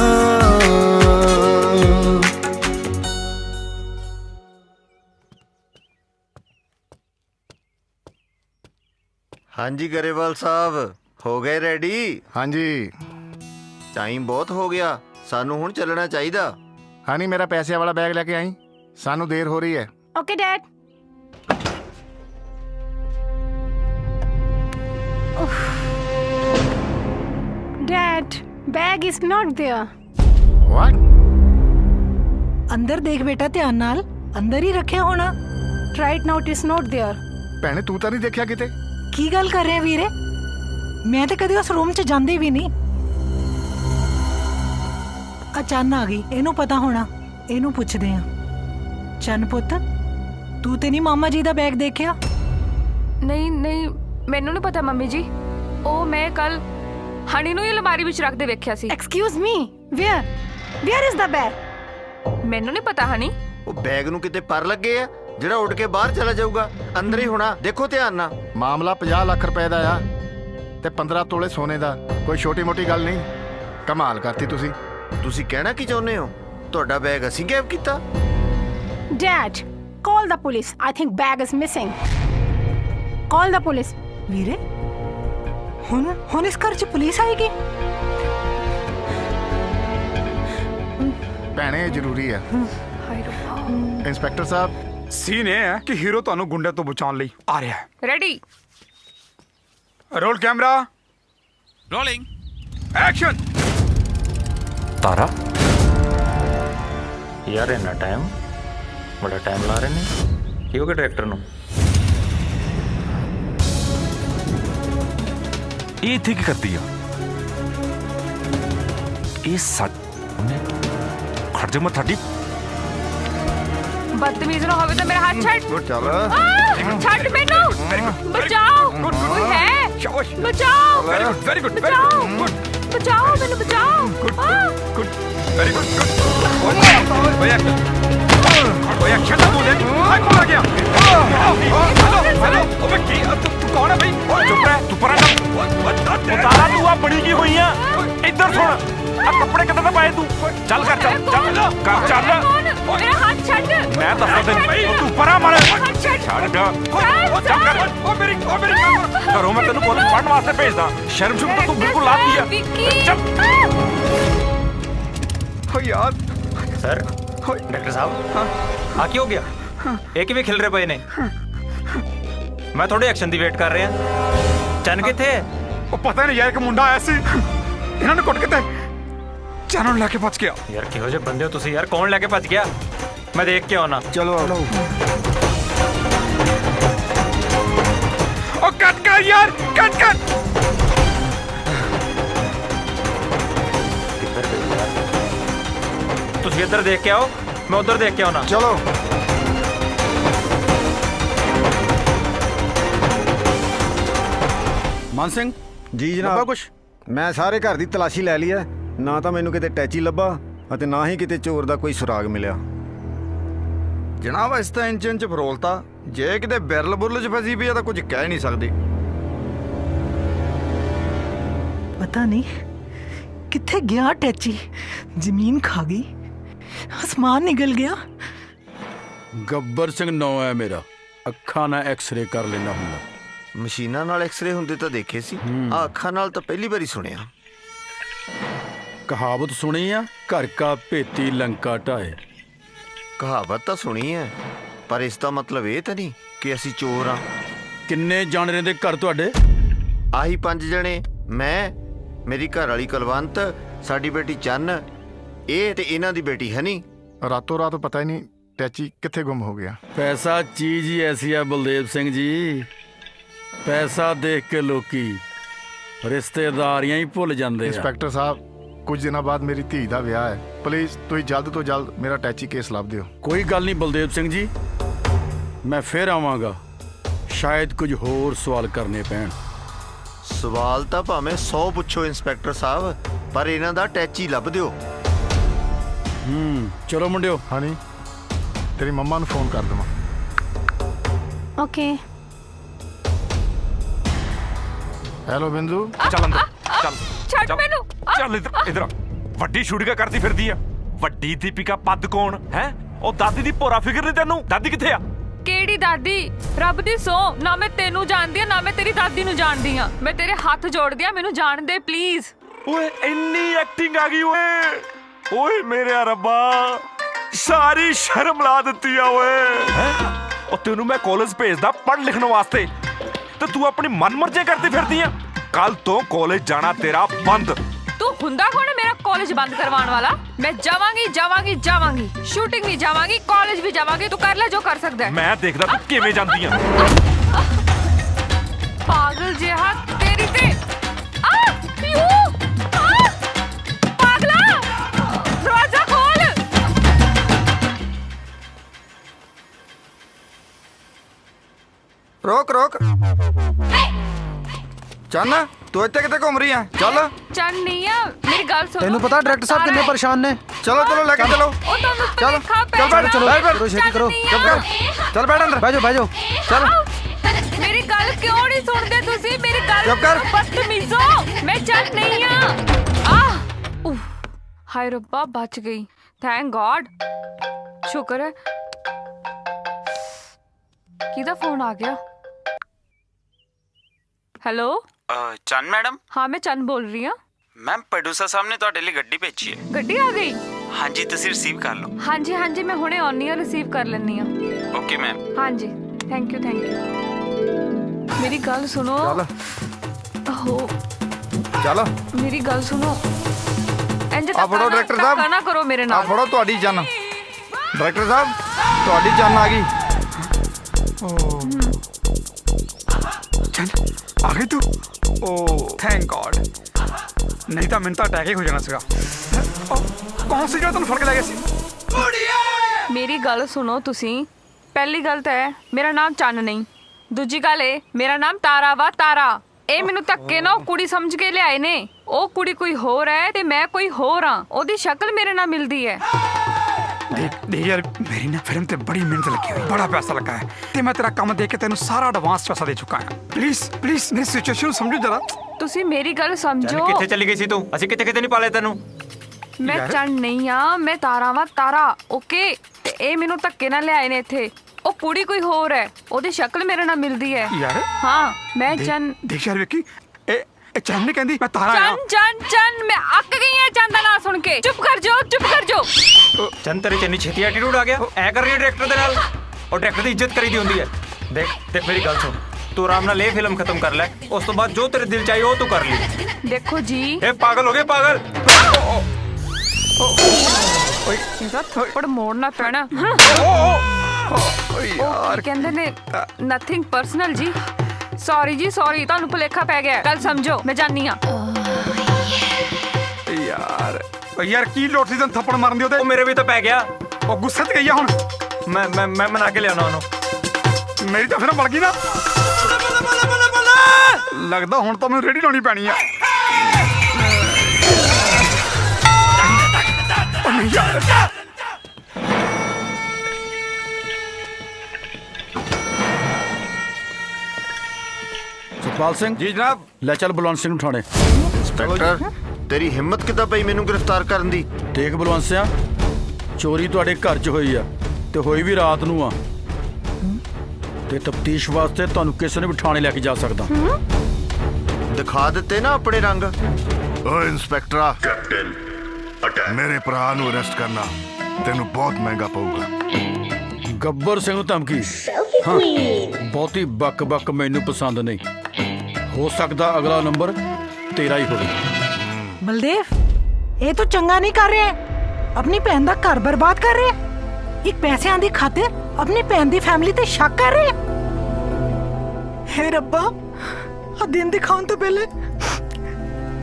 हाँ जी गरेवाल साहब हो गए रेडी? हाँ जी टाइम बहुत हो गया सानू हुण चलना चाहिदा। हाँ नहीं मेरा पैसे वाला बैग लेके आई। ਸਾਨੂੰ ਦੇਰ ਹੋ ਰਹੀ ਹੈ। Okay, Dad. Dad, bag is not there. What? ਅੰਦਰ ਦੇਖ ਬੇਟਾ ਧਿਆਨ ਨਾਲ, ਅੰਦਰ ਹੀ ਰੱਖਿਆ ਹੋਣਾ। Right now it is not there. ਭੈਣੇ ਤੂੰ ਤਾਂ ਨਹੀਂ ਦੇਖਿਆ ਕਿਤੇ? ਕੀ ਗੱਲ ਕਰ ਰਿਹਾ ਵੀਰੇ? ਮੈਂ ਤਾਂ ਕਦੇ ਉਸ ਰੂਮ 'ਚ ਜਾਂਦੀ ਵੀ ਨਹੀਂ। ਅਚਾਨਕ ਆ ਗਈ, ਇਹਨੂੰ ਪਤਾ ਹੋਣਾ, ਇਹਨੂੰ ਪੁੱਛਦੇ ਆ। ਚੰਨ ਪੁੱਤ, ਤੂੰ ਤੇ ਨਹੀਂ ਮਾਮਾ ਜੀ ਦਾ ਬੈਗ ਦੇਖਿਆ? ਨਹੀਂ ਨਹੀਂ, ਮੈਨੂੰ ਨਹੀਂ ਪਤਾ ਮੰਮੀ ਜੀ। ਉਹ ਮੈਂ ਕੱਲ ਹਣੀ ਨੂੰ ਹੀ ਅਲਮਾਰੀ ਵਿੱਚ ਰੱਖਦੇ ਵੇਖਿਆ ਸੀ। Excuse me, where is the bag? ਮੈਨੂੰ ਨਹੀਂ ਪਤਾ ਹਣੀ। ਉਹ ਬੈਗ ਨੂੰ ਕਿਤੇ ਪਰ ਲੱਗੇ ਆ ਜਿਹੜਾ ਉੱਡ ਕੇ ਬਾਹਰ ਚਲਾ ਜਾਊਗਾ? ਅੰਦਰ ਹੀ ਹੋਣਾ, ਦੇਖੋ ਧਿਆਨ ਨਾਲ। ਮਾਮਲਾ 50 ਲੱਖ ਰੁਪਏ ਦਾ ਆ ਤੇ 15 ਤੋਲੇ ਸੋਨੇ ਦਾ, ਕੋਈ ਛੋਟੀ ਮੋਟੀ ਗੱਲ ਨਹੀਂ। ਕਮਾਲ ਕਰਤੀ ਤੁਸੀਂ। ਤੁਸੀਂ ਕਹਿਣਾ ਕੀ ਚਾਹੁੰਦੇ ਹੋ? ਤੁਹਾਡਾ ਬੈਗ ਅਸੀਂ ਗਾਇਬ ਕੀਤਾ? Dad, call the police. I think bag is missing. Call the police. ਵੀਰੇ, ਹੁਣ ਇਸ ਘਰ 'ਚ ਪੁਲਿਸ ਆਏਗੀ? ਭੈਣੇ ਜ਼ਰੂਰੀ ਆ। ਇੰਸਪੈਕਟਰ ਸਾਹਿਬ, ਸੀਨ ਇਹ ਹੈ ਕਿ ਹੀਰੋ ਤੁਹਾਨੂੰ ਗੁੰਡੇ ਤੋਂ ਬਚਾਉਣ ਲਈ ਆ ਰਿਹਾ ਹੈ। Ready, roll camera, rolling, action. ਤਾਰਾ ਯਾਰ ਇੰਨਾ ਟਾਈਮ, ਬੜਾ ਟਾਈਮ ਲਾ ਰਹੇ ਨੇ। ਕੀ ਹੋ ਗਿਆ ਡਾਇਰੈਕਟਰ ਨੂੰ? ਇਹ ਇੱਥੇ ਕੀ ਕਰਦੀ ਆ? ਇਹ ਸੱਚ ਨੇ ਖੜ ਜਾ ਮੱਥਾ ਡੀ। ਬਦਤਮੀਜ਼ ਨਾ ਹੋਵੇ ਤਾਂ ਮੇਰਾ ਹੱਥ ਛੱਡ। ਚੱਲ ਛੱਡ ਮੈਨੂੰ, ਬਚਾਓ। ਕੋਈ ਹੈ? ਬਚਾਓ, ਵੈਰੀ ਗੁੱਡ, ਬਚਾਓ, ਬਚਾਓ ਮੈਨੂੰ, ਬਚਾਓ। Very good. ਓਏ ਐਕਸ਼ਨ ਤਾਂ ਬੋਲੇ। ਹਾਈ ਕੋਲ ਆ ਗਿਆ। ਹੈਲੋ ਓਏ ਕੀ ਤੂੰ ਕੌਣ ਹੈ ਬਈ? ਚੁੱਪ ਰਹਿ, ਤੂੰ ਪਰਾਂ ਜਾ। ਤਾਰਾ ਤੂੰ ਆ ਬੜੀ ਕੀ ਹੋਈ ਆ? ਇੱਧਰ ਸੁਣ, ਆ ਕੱਪੜੇ ਕਿੱਦਾਂ ਪਾਏ ਤੂੰ? ਚੱਲ ਕਰ, ਚੱਲ ਕਰ, ਚੱਲ। ਮੇਰਾ ਹੱਥ ਛੱਡ। ਮੈਂ ਦੱਸਾਂ ਤੈਨੂੰ, ਤੂੰ ਪਰਾਂ ਮਾਰ। ਛੱਡ ਘਰੋਂ ਮੈਂ ਤੈਨੂੰ ਕੋਲ ਪੜਨ ਵਾਸਤੇ ਭੇਜਦਾ। ਸ਼ਰਮ ਸ਼ੁਮ ਤਾਂ ਤੂੰ ਬਿਲਕੁਲ ਲਾਤੀ ਆ। ਚੱਲ ਓ ਯਾਰ ਸਰ, ਡਾਕਟਰ ਸਾਹਿਬ ਆ ਕੀ ਹੋ ਗਿਆ? ਇਹ ਕਿਵੇਂ ਖਿਲ ਰਹੇ ਪਏ ਨੇ? ਮੈਂ ਤੁਹਾਡੇ ਐਕਸ਼ਨ ਦੀ ਵੇਟ ਕਰ ਰਿਹਾ। ਚੰਨ ਕਿੱਥੇ ਹੈ? ਉਹ ਪਤਾ ਨਹੀਂ ਯਾਰ, ਇੱਕ ਮੁੰਡਾ ਆਇਆ ਸੀ, ਇਹਨਾਂ ਨੇ ਕੁੱਟ ਕੇ ਤੇ ਚੰਨ ਨੂੰ ਲੈ ਕੇ ਭੱਜ ਗਿਆ। ਯਾਰ ਕਿਹੋ ਜਿਹੇ ਬੰਦੇ ਹੋ ਤੁਸੀਂ ਯਾਰ? ਕੌਣ ਲੈ ਕੇ ਭੱਜ ਗਿਆ? ਮੈਂ ਦੇਖ ਕੇ ਆਉਣਾ। ਚਲੋ ਉਹ ਕੱਟ ਕਰ ਯਾਰ, ਕੱਟ ਕਰ। ਤੁਸੀਂ ਇੱਧਰ ਦੇਖ ਕੇ ਆਓ, ਮੈਂ ਉੱਧਰ ਦੇਖ ਕੇ ਆਉਣਾ। ਚਲੋ। ਮਾਨ ਸਿੰਘ ਜੀ ਲੱਭਾ ਜਨਾਬ, ਕੁਛ? ਮੈਂ ਸਾਰੇ ਘਰ ਦੀ ਤਲਾਸ਼ੀ ਲੈ ਲਈ ਹੈ, ਨਾ ਤਾਂ ਮੈਨੂੰ ਕਿਤੇ ਟੈਚੀ ਲੱਭਾ ਅਤੇ ਨਾ ਹੀ ਕਿਤੇ ਚੋਰ ਦਾ ਕੋਈ ਸੁਰਾਗ ਮਿਲਿਆ। ਜਨਾਬ ਇਸ ਤਾਂ ਇੰਜਨ ਚ ਫਰੋਲਤਾ, ਜੇ ਕਿਤੇ ਬਿਰਲ ਬੁਰਲ ਚ ਫਸੀ ਪਈ ਆ ਤਾਂ ਕੁਝ ਕਹਿ ਨਹੀਂ ਸਕਦੇ। ਪਤਾ ਨਹੀਂ ਕਿੱਥੇ ਗਿਆ ਟੈਚੀ। ਜ਼ਮੀਨ ਖਾ ਗਈ, ਆਸਮਾਨ ਨਿਕਲ ਗਿਆ। ਗੱਬਰ ਸਿੰਘ ਨਾਂ ਹੈ ਮੇਰਾ, ਅੱਖਾਂ ਨਾਲ ਐਕਸ-ਰੇ ਕਰ ਲੈਣਾ ਹੁੰਦਾ। ਮਸ਼ੀਨਾਂ ਨਾਲ ਐਕਸ-ਰੇ ਹੁੰਦੇ ਤਾਂ ਦੇਖੇ ਸੀ, ਆ ਅੱਖਾਂ ਨਾਲ ਤਾਂ ਪਹਿਲੀ ਵਾਰੀ ਸੁਣਿਆ। ਕਹਾਵਤ ਸੁਣੀ ਆ, ਘਰ ਕਾ ਭੇਤੀ ਲੰਕਾ ਢਾਏ। ਕਹਾਵਤ ਤਾਂ ਸੁਣੀ ਹੈ, ਪਰ ਇਸ ਦਾ ਮਤਲਬ ਇਹ ਤਾਂ ਨਹੀਂ ਕਿ ਅਸੀਂ ਚੋਰ ਆ। ਕਿੰਨੇ ਜਾਣਰੇ ਦੇ ਘਰ ਤੁਹਾਡੇ? ਆਹੀ 5 ਜਣੇ, ਮੈਂ, ਮੇਰੀ ਘਰ ਵਾਲੀ ਕੁਲਵੰਤ, ਸਾਡੀ ਬੇਟੀ ਚੰਨ, ਇਹ ਤੇ ਇਹਨਾਂ ਦੀ ਬੇਟੀ ਹਨੀ। ਰਾਤੋਂ ਰਾਤ ਪਤਾ ਹੀ ਨਹੀਂ ਟੈਚੀ ਕਿੱਥੇ ਗੁੰਮ ਹੋ ਗਿਆ। ਪੈਸਾ ਚੀਜ਼ ਹੀ ਐਸੀ ਆ ਬਲਦੇਵ ਸਿੰਘ ਜੀ, ਪੈਸਾ ਦੇਖ ਕੇ ਲੋਕੀ ਰਿਸ਼ਤੇਦਾਰੀਆਂ ਹੀ ਭੁੱਲ ਜਾਂਦੇ ਆ। ਇੰਸਪੈਕਟਰ ਸਾਹਿਬ, ਕੁਝ ਦਿਨਾਂ ਬਾਅਦ ਮੇਰੀ ਧੀ ਦਾ ਵਿਆਹ ਹੈ, ਪਲੀਜ਼ ਤੁਸੀਂ ਜਲਦ ਤੋਂ ਜਲਦ ਮੇਰਾ ਟੈਚੀ ਕੇਸ ਲੱਭ ਦਿਓ। ਕੋਈ ਗੱਲ ਨਹੀਂ ਬਲਦੇਵ ਸਿੰਘ ਜੀ, ਮੈਂ ਫੇਰ ਆਵਾਂਗਾ, ਸ਼ਾਇਦ ਕੁਝ ਹੋਰ ਸਵਾਲ ਕਰਨੇ ਪੈਣ। ਸਵਾਲ ਤਾਂ ਭਾਵੇਂ 100 ਪੁੱਛੋ ਇੰਸਪੈਕਟਰ ਸਾਹਿਬ, ਪਰ ਇਹਨਾਂ ਦਾ ਟੈਚੀ ਲੱਭ ਦਿਓ। ਚਲੋ ਮੁੰਡਿਓ। ਹਨੀ, ਤੇਰੀ ਮੰਮਾ ਨੂੰ ਫੋਨ ਕਰ ਦੇਵਾਂ। Okay. ਹੈਲੋ ਬਿੰਦੂ। ਚੱਲ ਅੰਦਰ, ਚੱਲ ਛੱਡ ਮੈਨੂੰ। ਚੱਲ ਇਧਰ ਵੱਡੀ ਸ਼ੂਟਿੰਗ ਕਰਦੀ ਫਿਰਦੀ ਆ। ਵੱਡੀ ਦੀਪਿਕਾ ਪਦਕੋਣ ਹੈ? ਉਹ ਦਾਦੀ ਦੀ ਭੋਰਾ ਫਿਕਰ ਨਹੀਂ ਤੈਨੂੰ? ਦਾਦੀ ਕਿੱਥੇ ਆ? ਕਿਹੜੀ ਦਾਦੀ? ਰੱਬ ਦੀ ਸੌ, ਨਾ ਮੈਂ ਤੈਨੂੰ ਜਾਣਦੀ ਆ ਨਾ ਮੈਂ ਤੇਰੀ ਦਾਦੀ ਨੂੰ ਜਾਣਦੀ ਆ। ਮੈਂ ਤੇਰੇ ਹੱਥ ਜੋੜਦੀ ਆ, ਮੈਨੂੰ ਜਾਣ ਦੇ ਪਲੀਜ਼। ਓਏ ਇੰਨੀ ਐਕਟਿੰਗ ਆ ਗਈ ਓਏ। ਓਏ ਮੇਰੇ ਰੱਬਾ, ਸਾਰੀ ਸ਼ਰਮ ਲਾ ਦਿੱਤੀ ਆ ਓਏ। ਉਹ ਤੈਨੂੰ ਮੈਂ ਕਾਲਜ ਭੇਜਦਾ ਪੜ੍ਹ ਲਿਖਣ ਵਾਸਤੇ ਤੇ ਤੂੰ ਆਪਣੀ ਮਨਮਰਜ਼ੀ ਕਰਦੀ ਫਿਰਦੀ ਆ। ਕੱਲ ਤੋਂ ਕਾਲਜ ਜਾਣਾ ਤੇਰਾ ਬੰਦ। तू हुंदा कौन है मेरा कॉलेज बंद करवाने वाला? मैं जावांगी जावांगी जावांगी, शूटिंग भी जावांगी, कॉलेज भी जावांगी। तू कर ले जो कर सकता है। मैं देखदा तू किवें जांदी आ। पागल जिहा तेरी ते पागला दरवाजा खोल। रोक रोक चल तू इतने कितने घूम रही है? चल चल नहीं है मेरी गल सुन। तेनू पता डायरेक्टर साहब कितने परेशान ने। चलो चलो लेके चलो। चल चल बैठ चलो करो छेती करो। चुप कर चल बैठ अंदर बैठो बैठो चल। मेरी गल क्यों नहीं सुनते तुसी? मेरी गल चुप कर। बदतमीजो मैं चल नहीं हां। हाय रब्बा बच गई। Thank God. शुक्र है। किदा फोन आ गया? हेलो चंद मैडम। हाँ मैं चंद बोल रही हूँ। मैम प्रोड्यूसर साहब ने ਤੁਹਾਡੇ ਲਈ ਗੱਡੀ ਭੇਜੀ ਹੈ। ਗੱਡੀ ਆ ਗਈ? ਹਾਂਜੀ ਤੁਸੀਂ ਰਿਸੀਵ ਕਰ ਲਓ। ਹਾਂਜੀ ਹਾਂਜੀ ਮੈਂ ਹੁਣੇ ਆਉਣੀ ਆ ਰਿਸੀਵ ਕਰ ਲੈਣੀ ਆ। Okay ma'am. ਹਾਂਜੀ ਥੈਂਕ ਯੂ ਥੈਂਕ ਯੂ। ਮੇਰੀ ਗੱਲ ਸੁਣੋ। चल हो चल मेरी गल सुनो। इंज आ फड़ो डायरेक्टर साहब। ना करो मेरे आ नाल। फड़ो ਤੁਹਾਡੀ ਜਨ डायरेक्टर साहब ਤੁਹਾਡੀ ਜਨ आ गई। चल आ गई तू? ओ थैंक गॉड, नहीं तो मैंने तो अटैक ही हो जाना सीगा। कौन सी जगह तुम फड़ के ले गए सी? मेरी गल सुनो तुसी। पहली गल तो है मेरा नाम चन्न नहीं, दूजी गल है मेरा नाम तारा वा तारा। ਇਹ ਮੈਨੂੰ ਧੱਕੇ ਨਾ ਉਹ ਕੁੜੀ ਸਮਝ ਕੇ ਲਿਆਏ ਨੇ। ਉਹ ਕੁੜੀ ਕੋਈ ਹੋਰ ਹੈ ਤੇ ਮੈਂ ਕੋਈ ਹੋਰ ਹਾਂ। ਉਹਦੀ ਸ਼ਕਲ ਮੇਰੇ ਨਾਲ ਮਿਲਦੀ ਹੈ। देख देख यार, मेरी ना फिल्म ते बड़ी मेहनत लगी हुई, बड़ा पैसा लगा है ते मैं तेरा काम देख के तेनू सारा एडवांस पैसा दे चुका है। प्लीज प्लीज मेरी सिचुएशन समझो जरा। ਤੁਸੀਂ ਮੇਰੀ ਗੱਲ ਸਮਝੋ। ਕਿੱਥੇ ਚਲੀ ਗਈ ਸੀ ਤੂੰ? ਅਸੀਂ ਕਿੱਥੇ ਕਿੱਥੇ ਨਹੀਂ ਪਾਲੇ ਤੈਨੂੰ। ਮੈਂ ਚੰਨ ਨਹੀਂ ਆ, ਮੈਂ ਤਾਰਾ ਵਾਂ ਤਾਰਾ। ਓਕੇ ਤੇ ਇਹ ਮੈਨੂੰ ਧੱਕੇ ਨਾਲ ਲਿਆਏ ਨੇ ਇੱਥੇ। ਉਹ ਕੁੜੀ ਕੋਈ ਹੋਰ ਹੈ, ਉਹਦੀ ਸ਼ਕਲ ਮੇਰੇ ਨਾਲ ਮਿਲਦੀ ਹੈ। यार ਹਾਂ ਮੈਂ ਚੰਨ। देख यार विक्की, ए चंद ने कहंदी मैं तारा चंद चंद चंद मैं अक गई है चंद का नाम सुन के। चुप कर जाओ चुप कर जाओ। ਚੰਦ ਤੇਰੇ ਚ ਇੰਨੀ ਛੇਤੀ ਐਟੀਟਿਊਡ ਆ ਗਿਆ? ਐ ਕਰ ਰਹੀ ਹੈ ਡਾਇਰੈਕਟਰ ਦੇ ਨਾਲ? ਉਹ ਡਾਇਰੈਕਟਰ ਦੀ ਇੱਜ਼ਤ ਕਰੀਦੀ ਹੁੰਦੀ ਹੈ। ਦੇਖ ਦੇਖ ਮੇਰੀ ਗੱਲ ਸੁਣ, ਤੂੰ ਆਰਾਮ ਨਾਲ ਇਹ ਫਿਲਮ ਖਤਮ ਕਰ ਲੈ, ਉਸ ਤੋਂ ਬਾਅਦ ਜੋ ਤੇਰੇ ਦਿਲ ਚਾਹੀ ਉਹ ਤੂੰ ਕਰ ਲਈ। देखो जी ਇਹ ਪਾਗਲ ਹੋ ਗਏ ਪਾਗਲ। ਇਹਦਾ ਥੱਪੜ ਮੋੜਨਾ ਪੈਣਾ। यार ਕਹਿੰਦੇ ਨੇ ਨਥਿੰਗ ਪਰਸਨਲ ਜੀ। ਸੌਰੀ ਜੀ ਸੌਰੀ, ਤੁਹਾਨੂੰ ਭੁਲੇਖਾ ਪੈ ਗਿਆ। ਕੱਲ ਸਮਝੋ ਮੈਂ ਜਾਨੀ ਆ। यार यार की लोट सी तन थप्पड़ मारन दी ओते? ਉਹ ਮੇਰੇ ਵੀ ਤਾਂ ਪੈ ਗਿਆ। ओ गुस्से च गई है हुन। ਮੈਂ ਮਨਾ ਕੇ ਲਿਆਉਣਾ ਉਹਨੂੰ। मेरी तो फिल्म बन गई ना। लगदा हुन तो मैनूं रेडी लाउणी पैनी आ। ओ नहीं यार सतपाल सिंह जी जनाब। ले चल बलवंत सिंह थाने। ਇੰਸਪੈਕਟਰ ਤੇਰੀ ਹਿੰਮਤ ਕਿੱਦਾਂ ਪਈ ਮੈਨੂੰ ਗ੍ਰਿਫਤਾਰ ਕਰਨ ਦੀ? ਦੇਖ ਬਲਵੰਤ ਸਿਆ, ਚੋਰੀ ਤੁਹਾਡੇ ਘਰ 'ਚ ਹੋਈ ਆ ਤੇ ਹੋਈ ਵੀ ਰਾਤ ਨੂੰ ਆ ਤੇ ਤਫਤੀਸ਼ ਵਾਸਤੇ ਤੁਹਾਨੂੰ ਕਿਸੇ ਨੇ ਵੀ ਥਾਣੇ ਲੈ ਕੇ ਜਾ ਸਕਦਾ। ਦਿਖਾ ਦਿੱਤੇ ਨਾ ਆਪਣੇ ਰੰਗ। ਓਏ ਇੰਸਪੈਕਟਰਾ, ਮੇਰੇ ਭਰਾ ਨੂੰ ਅਰੈਸਟ ਕਰਨਾ ਤੈਨੂੰ ਬਹੁਤ ਮਹਿੰਗਾ ਪਊਗਾ। ਗੱਬਰ ਸਿੰਘ ਨੂੰ ਧਮਕੀ? ਹਾਂ, ਬਹੁਤੀ ਬੱਕ ਮੈਨੂੰ ਪਸੰਦ ਨਹੀਂ। ਹੋ ਸਕਦਾ ਅਗਲਾ ਨੰਬਰ ਤੇਰਾ ਹੀ ਹੋਵੇ। बलदेव, ये तो चंगा नहीं कर रहे हैं। अपनी भैन दा घर बर्बाद कर रहे हैं। एक पैसिਆਂ ਦੀ खातिर अपनी भैन दी फैमिली ते शक कर रहे हैं। हे रब्बा, आ दिन दिखाउन तो पहले